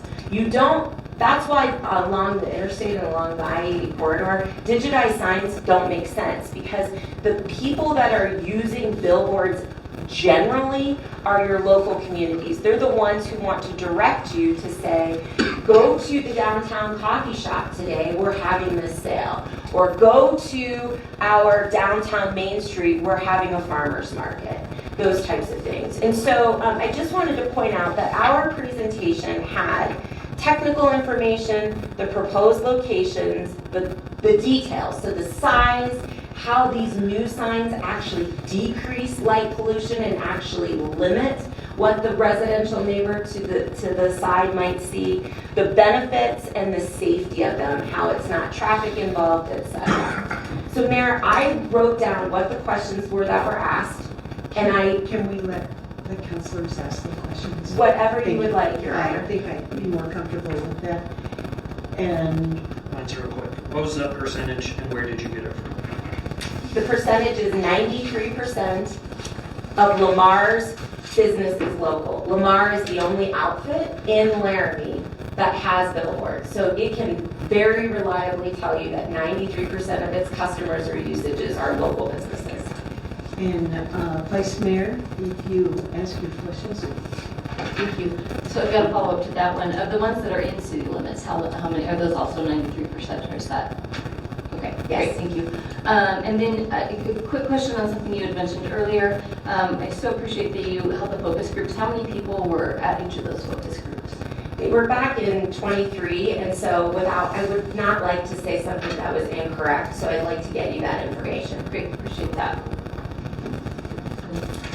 That's why along the interstate and along the I-80 corridor, digitized signs don't make sense, because the people that are using billboards generally are your local communities. They're the ones who want to direct you to say, go to the downtown coffee shop today, we're having this sale. Or go to our downtown Main Street, we're having a farmer's market. Those types of things. And so I just wanted to point out that our presentation had technical information, the proposed locations, the details, so the size, how these new signs actually decrease light pollution and actually limit what the residential neighbor to the side might see, the benefits and the safety of them, how it's not traffic involved, etc. So Mayor, I wrote down what the questions were that were asked, and Can we let the councilors ask the questions? Whatever you would like, Your Honor. I think I'd be more comfortable with that. And Mine's real quick. What was that percentage and where did you get it from? the percentage is 93% of Lamar's business is local. Lamar is the only outfit in Laramie that has billboards. So it can very reliably tell you that 93% of its customers or usages are local businesses. And Vice Mayor, if you ask your questions. Thank you. So I've got a follow-up to that one. Of the ones that are in city limits, how many, are those also 93%, or is that? Okay, Yes. great, thank you. And then a quick question on something you had mentioned earlier. I so appreciate that you held the focus groups. How many people were at each of those focus groups? They were back in 23, and so I would not like to say something that was incorrect, so I'd like to get you that information. Great, appreciate that.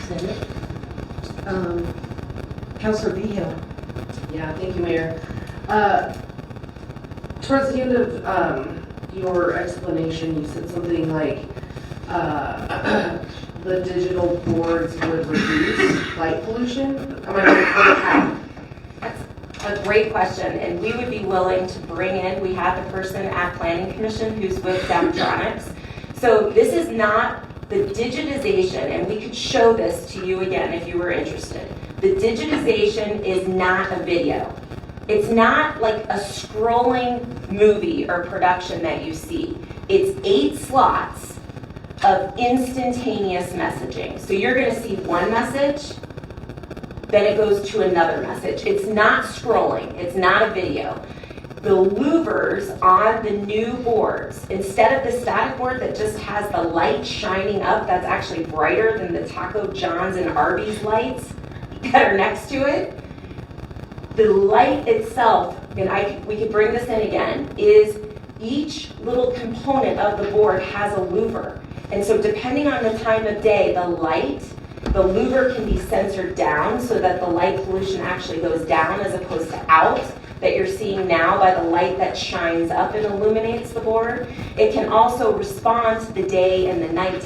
Senate. Councilor Behill. Yeah, thank you, Mayor. Towards the end of your explanation, you said something like the digital boards would reduce light pollution. Am I right? That's a great question, and we would be willing to bring in, we have the person at Planning Commission who's with Demtronics. So this is not the digitization, and we could show this to you again if you were interested. The digitization is not a video. It's not like a scrolling movie or production that you see. It's 8 slots of instantaneous messaging. So you're going to see one message, then it goes to another message. It's not scrolling. It's not a video. The louvers on the new boards, instead of the static board that just has the light shining up that's actually brighter than the Taco John's and Arby's lights that are next to it, the light itself, and we could bring this in again, is each little component of the board has a louver. And so depending on the time of day, the louver can be censored down so that the light pollution actually goes down as opposed to out, that you're seeing now by the light that shines up and illuminates the board. It can also respond to the day and the night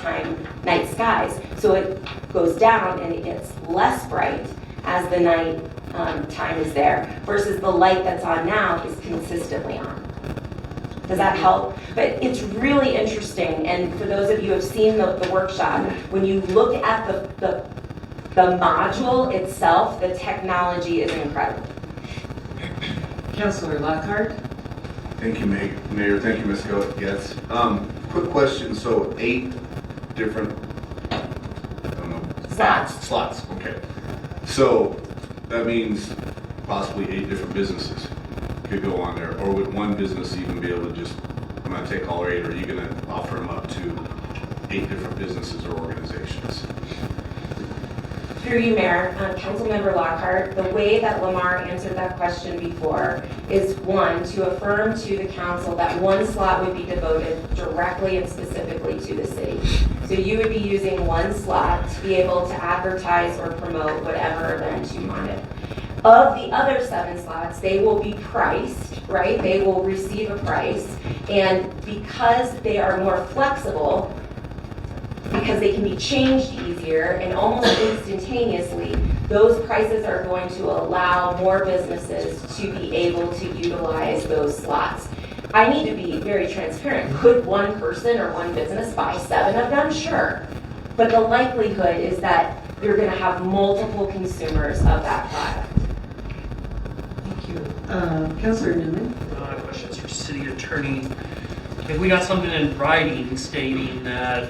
skies. So it goes down and it gets less bright as the night time is there, versus the light that's on now is consistently on. Does that help? But it's really interesting, and for those of you who have seen the workshop, when you look at the module itself, the technology is incredible. Councilor Lockhart. Thank you, Mayor. Thank you, Ms. Getz. Quick question. So 8 different, I don't know, slots. Okay. So that means possibly 8 different businesses could go on there, or would one business even be able to just, I'm gonna take all 8, or are you gonna offer them up to 8 different businesses or organizations? Through you, Mayor, Councilmember Lockhart, the way that Lamar answered that question before is, one, to affirm to the council that one slot would be devoted directly and specifically to the city. So you would be using one slot to be able to advertise or promote whatever event you wanted. Of the other 7 slots, they will be priced, right? They will receive a price, and because they are more flexible, because they can be changed easier and almost instantaneously, those prices are going to allow more businesses to be able to utilize those slots. I need to be very transparent. Could one person or one business buy 7 of them? Sure. But the likelihood is that you're going to have multiple consumers of that product. Thank you. Councilor Newman? Questions for City Attorney. If we got something in writing stating that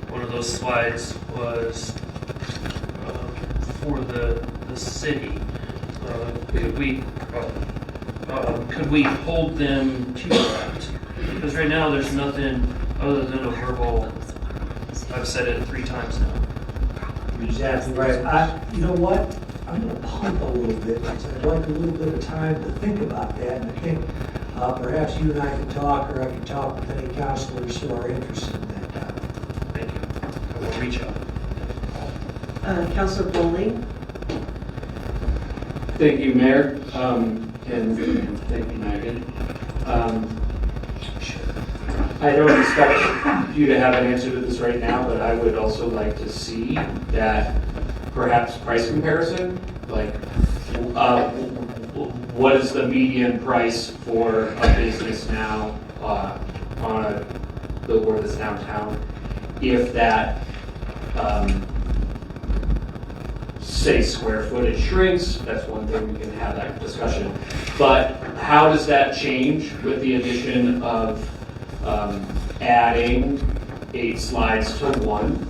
one of those slides was for the city, could we hold them to that? Because right now there's nothing other than a verbal. I've said it 3 times now. You're exactly right. You know what? I'm going to pump a little bit because I'd like a little bit of time to think about that. And I think perhaps you and I can talk, or I can talk with any counselors who are interested in that topic. Thank you. I will reach out. Councilor Bowling? Thank you, Mayor, and thank you, Megan. I don't expect you to have an answer to this right now, but I would also like to see that perhaps price comparison, like what is the median price for a business now on a billboard that's downtown? If that say square footage shrinks, that's one thing, we can have that discussion. But how does that change with the addition of adding 8 slides to 1?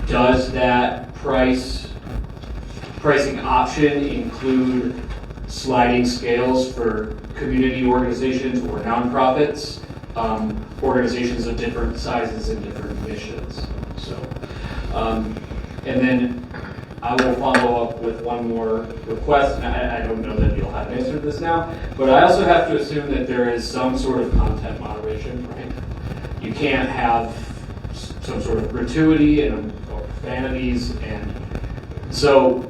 Does that pricing option include sliding scales for community organizations or nonprofits, organizations of different sizes and different missions? So, and then I will follow up with one more request, and I don't know that you'll have an answer to this now, but I also have to assume that there is some sort of content moderation, right? You can't have some sort of gratuity and profanities, and so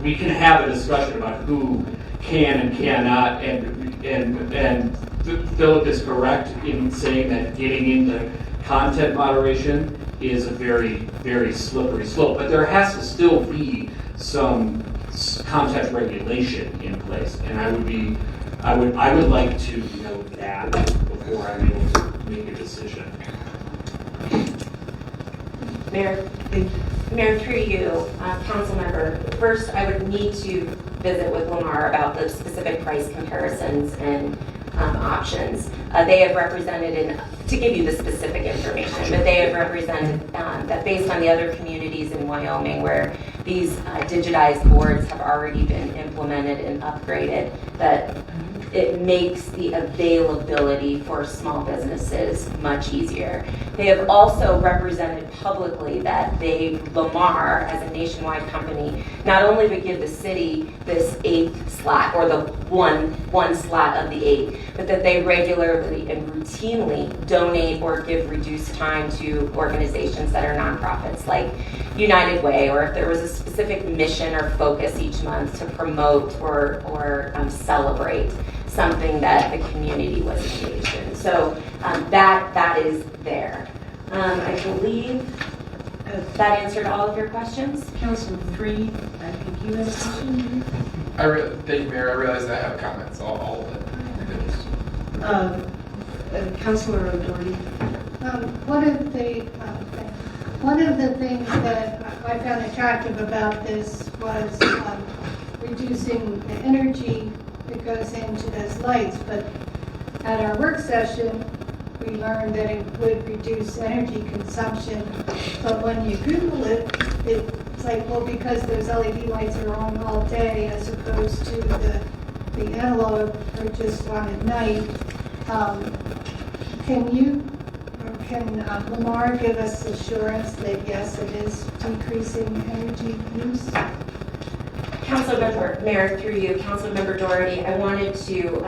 we can have a discussion about who can and cannot, and Philip is correct in saying that getting into content moderation is a very, very slippery slope, but there has to still be some content regulation in place, and I would like to know that before I'm able to make a decision. Mayor, through you, council member, first I would need to visit with Lamar about the specific price comparisons and options. They have represented, to give you the specific information, but they have represented that based on the other communities in Wyoming where these digitized boards have already been implemented and upgraded, that it makes the availability for small businesses much easier. They have also represented publicly that Lamar, as a nationwide company, not only would give the city this 8th slot, or the one slot of the 8, but that they regularly and routinely donate or give reduced time to organizations that are nonprofits, like United Way, or if there was a specific mission or focus each month to promote or celebrate something that the community was engaged in. So that is there. I believe that answered all of your questions. Councilman Freed, I think you have a question. Thank you, Mayor. I realize that I have comments. I'll hold it. Councilor O'Doherty. One of the things that I found attractive about this was reducing the energy that goes into those lights, but at our work session, we learned that it would reduce energy consumption, but when you Google it, it It's like, well, because those LED lights are on all day as opposed to the analog are just on at night. Can Lamar give us assurance that yes, it is decreasing energy use? Councilmember, Mayor, through you, Councilmember Doherty, I wanted to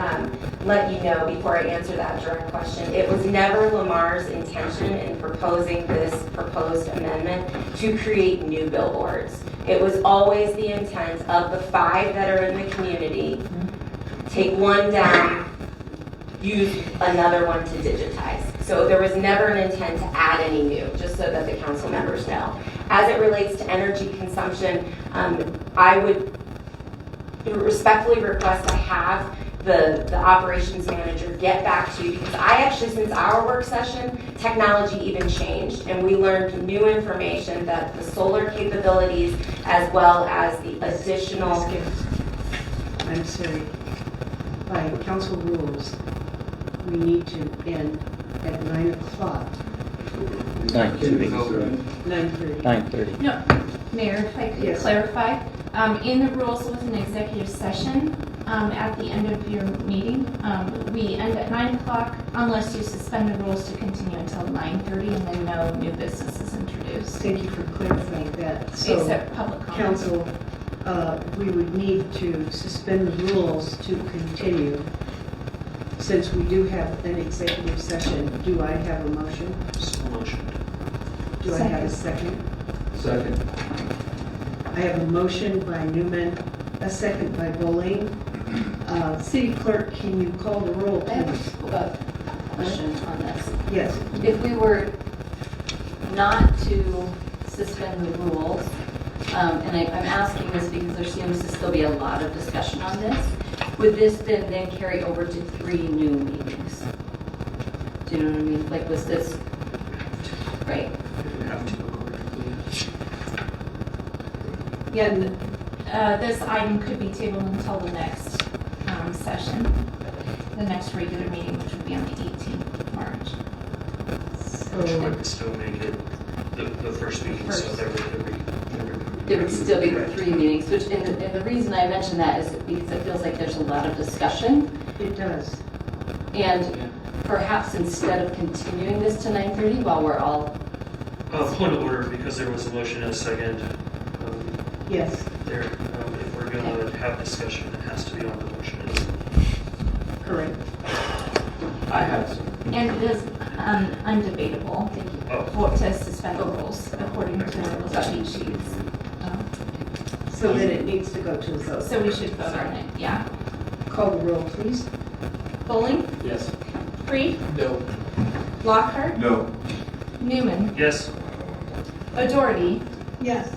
let you know before I answer that direct question, it was never Lamar's intention in proposing this proposed amendment to create new billboards. It was always the intent of the 5 that are in the community, take one down, use another one to digitize. So there was never an intent to add any new, just so that the council members know. As it relates to energy consumption, I would respectfully request to have the operations manager get back to you, because I actually, since our work session, technology even changed, and we learned new information that the solar capabilities as well as the additional... I'm sorry. By council rules, we need to end at 9 o'clock. 9:30. 9:30. 9:30. No, Mayor, if I could Yes. clarify, in the rules with an executive session, at the end of your meeting, we end at 9 o'clock unless you suspend the rules to continue until 9:30 and then no new business is introduced. Thank you for clarifying that. So, Except public comment. Council, we would need to suspend the rules to continue. Since we do have an executive session, do I have a motion? Motion. Do I have a second? Second. I have a motion by Newman, a second by Bowling. City Clerk, can you call the roll, I have please? a question on this. Yes. If we were not to suspend the rules, and I'm asking this because there seems to still be a lot of discussion on this, would this then carry over to 3 new meetings? Do you know what I mean? Like, was this, right? Yeah, this item could be tabled until the next session, the next regular meeting, which would be on the 18th of March. Which would still make it the first meeting, so there There would still be 3 meetings, which, and the reason I mention that is because it feels like there's a lot of discussion. It does. And perhaps instead of continuing this to 9:30 while we're all... Point of order, because there was a motion and a second. Yes. There, if we're going to have discussion, it has to be on the motion. Correct. I had some. And it is undebatable to suspend the rules according to the cheat sheets. So then it needs to go to a vote. So we should vote on it, yeah. Call the roll, please. Bowling? Yes. Freed? No. Lockhart? No. Newman? Yes. O'Doherty? Yes.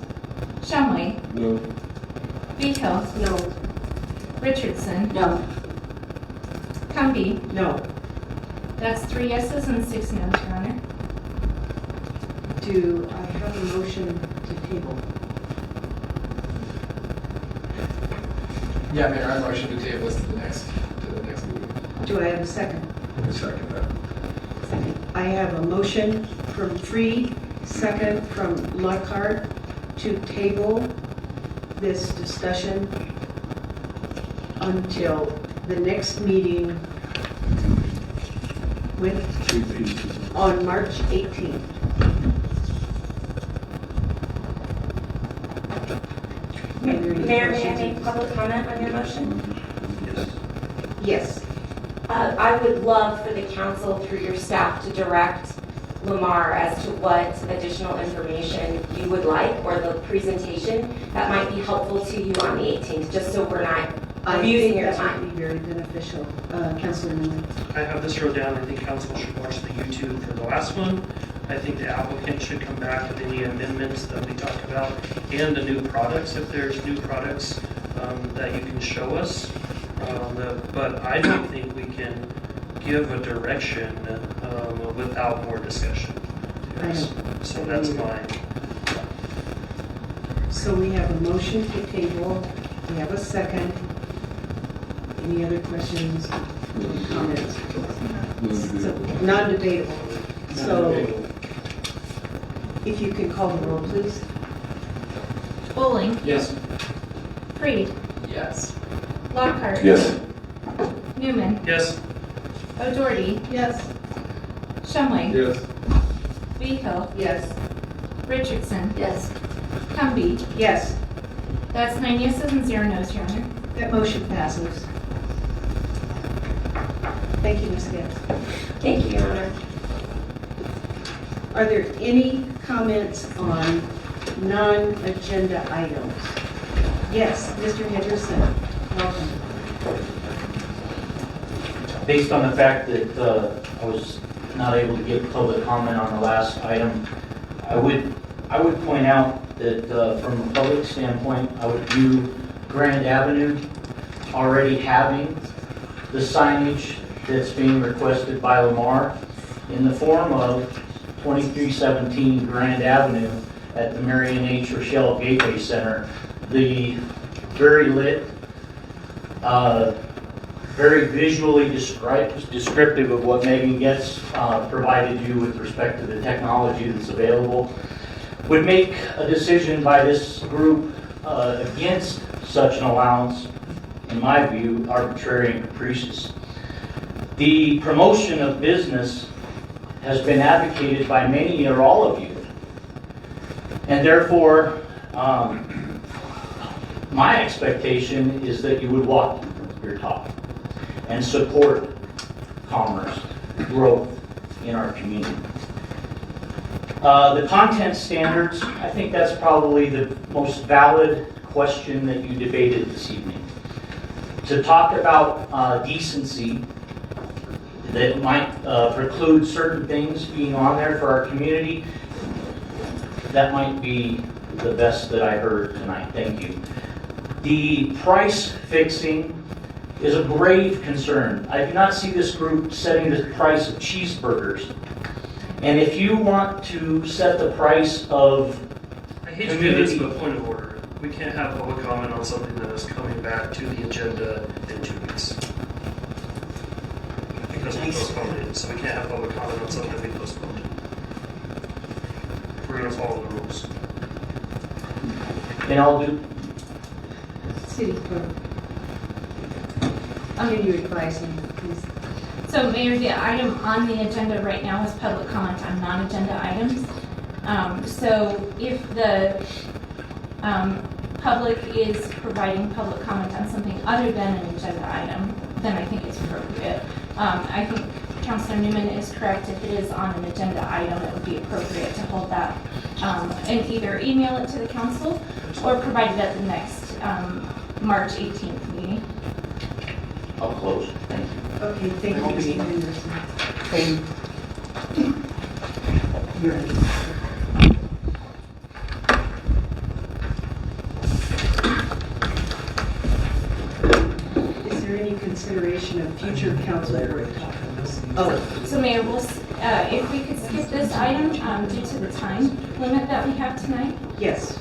Shumway? No. Behill? No. Richardson? No. Cumby? No. That's 3 yeses and 6 noes, Your Honor. Do I have a motion to table? Yeah, Mayor, I motion to table this to the next meeting. Do I have a second? I second that. I have a motion from Freed, second from Lockhart, to table this discussion until the next meeting on March 18th. Mayor, may I make public comment on your motion? Yes. I would love for the council, through your staff, to direct Lamar as to what additional information you would like, or the presentation that might be helpful to you on the 18th, just so we're not abusing your That time. would be very beneficial. Councilor Newman. I have this wrote down. I think council should watch the YouTube for the last one. I think the applicant should come back with any amendments that we talked about and the new products, if there's new products that you can show us. But I don't think we can give a direction without more discussion. So that's mine. So we have a motion to table. We have a second. Any other questions or comments? So, non-debatable. So if you can call the roll, please. Bowling, Yes. Freed, Yes. Lockhart. Yes. Newman, Yes. O'Doherty, Yes. Shumway, Yes. Behill, Yes. Richardson, Yes. Cumby. Yes, That's 9 yeses and 0 nos, Your Honor. that motion passes. Thank you, Ms. Gibbs. Thank you, Your Honor. Are there any comments on non-agenda items? Yes, Mr. Henderson, welcome. Based on the fact that I was not able to give public comment on the last item, I would point out that from a public standpoint, I would view Grand Avenue already having the signage that's being requested by Lamar in the form of 2317 Grand Avenue at the Marion H. Rochelle Gateway Center. The very lit, very visually descriptive of what Megan Getz provided you with respect to the technology that's available, would make a decision by this group against such an allowance, in my view, arbitrary and capricious. The promotion of business has been advocated by many or all of you, and therefore my expectation is that you would walk your talk and support commerce, growth in our community. The content standards, I think that's probably the most valid question that you debated this evening. To talk about decency that might preclude certain things being on there for our community, that might be the best that I heard tonight. Thank you. The price fixing is a grave concern. I do not see this group setting the price of cheeseburgers. And if you want to set the price of I hate to do this, but point of order. We can't have public comment on something that is coming back to the agenda in 2 weeks. Because we postponed it, so we can't have public comment on something we postponed. We're going to follow the rules. And I'll do. City Clerk. Can you advise me, please? So, Mayor, the item on the agenda right now is public comment on non-agenda items. So if the public is providing public comment on something other than an agenda item, then I think it's appropriate. I think Councilor Newman is correct. If it is on an agenda item, it would be appropriate to hold that and either email it to the council or provide it at the next March 18th meeting. I'll close. Thank you. Okay, thank you, Mr. Henderson. Is there any consideration of future council board topics? Oh, So Mayor, we'll, if we could skip this item due to the time limit that we have tonight. yes.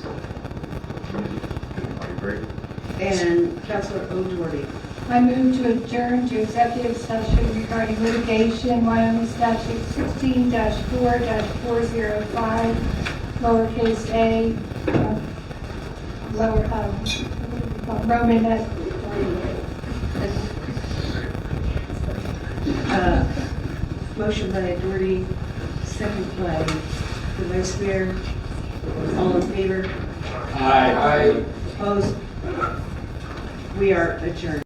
And Councilor O'Doherty. I move to adjourn to executive session regarding litigation, Wyoming statute 16-4-405, lowercase a, Roman Motion by O'Doherty, second by the Vice Mayor. All in favor? Aye. Opposed? We are adjourned.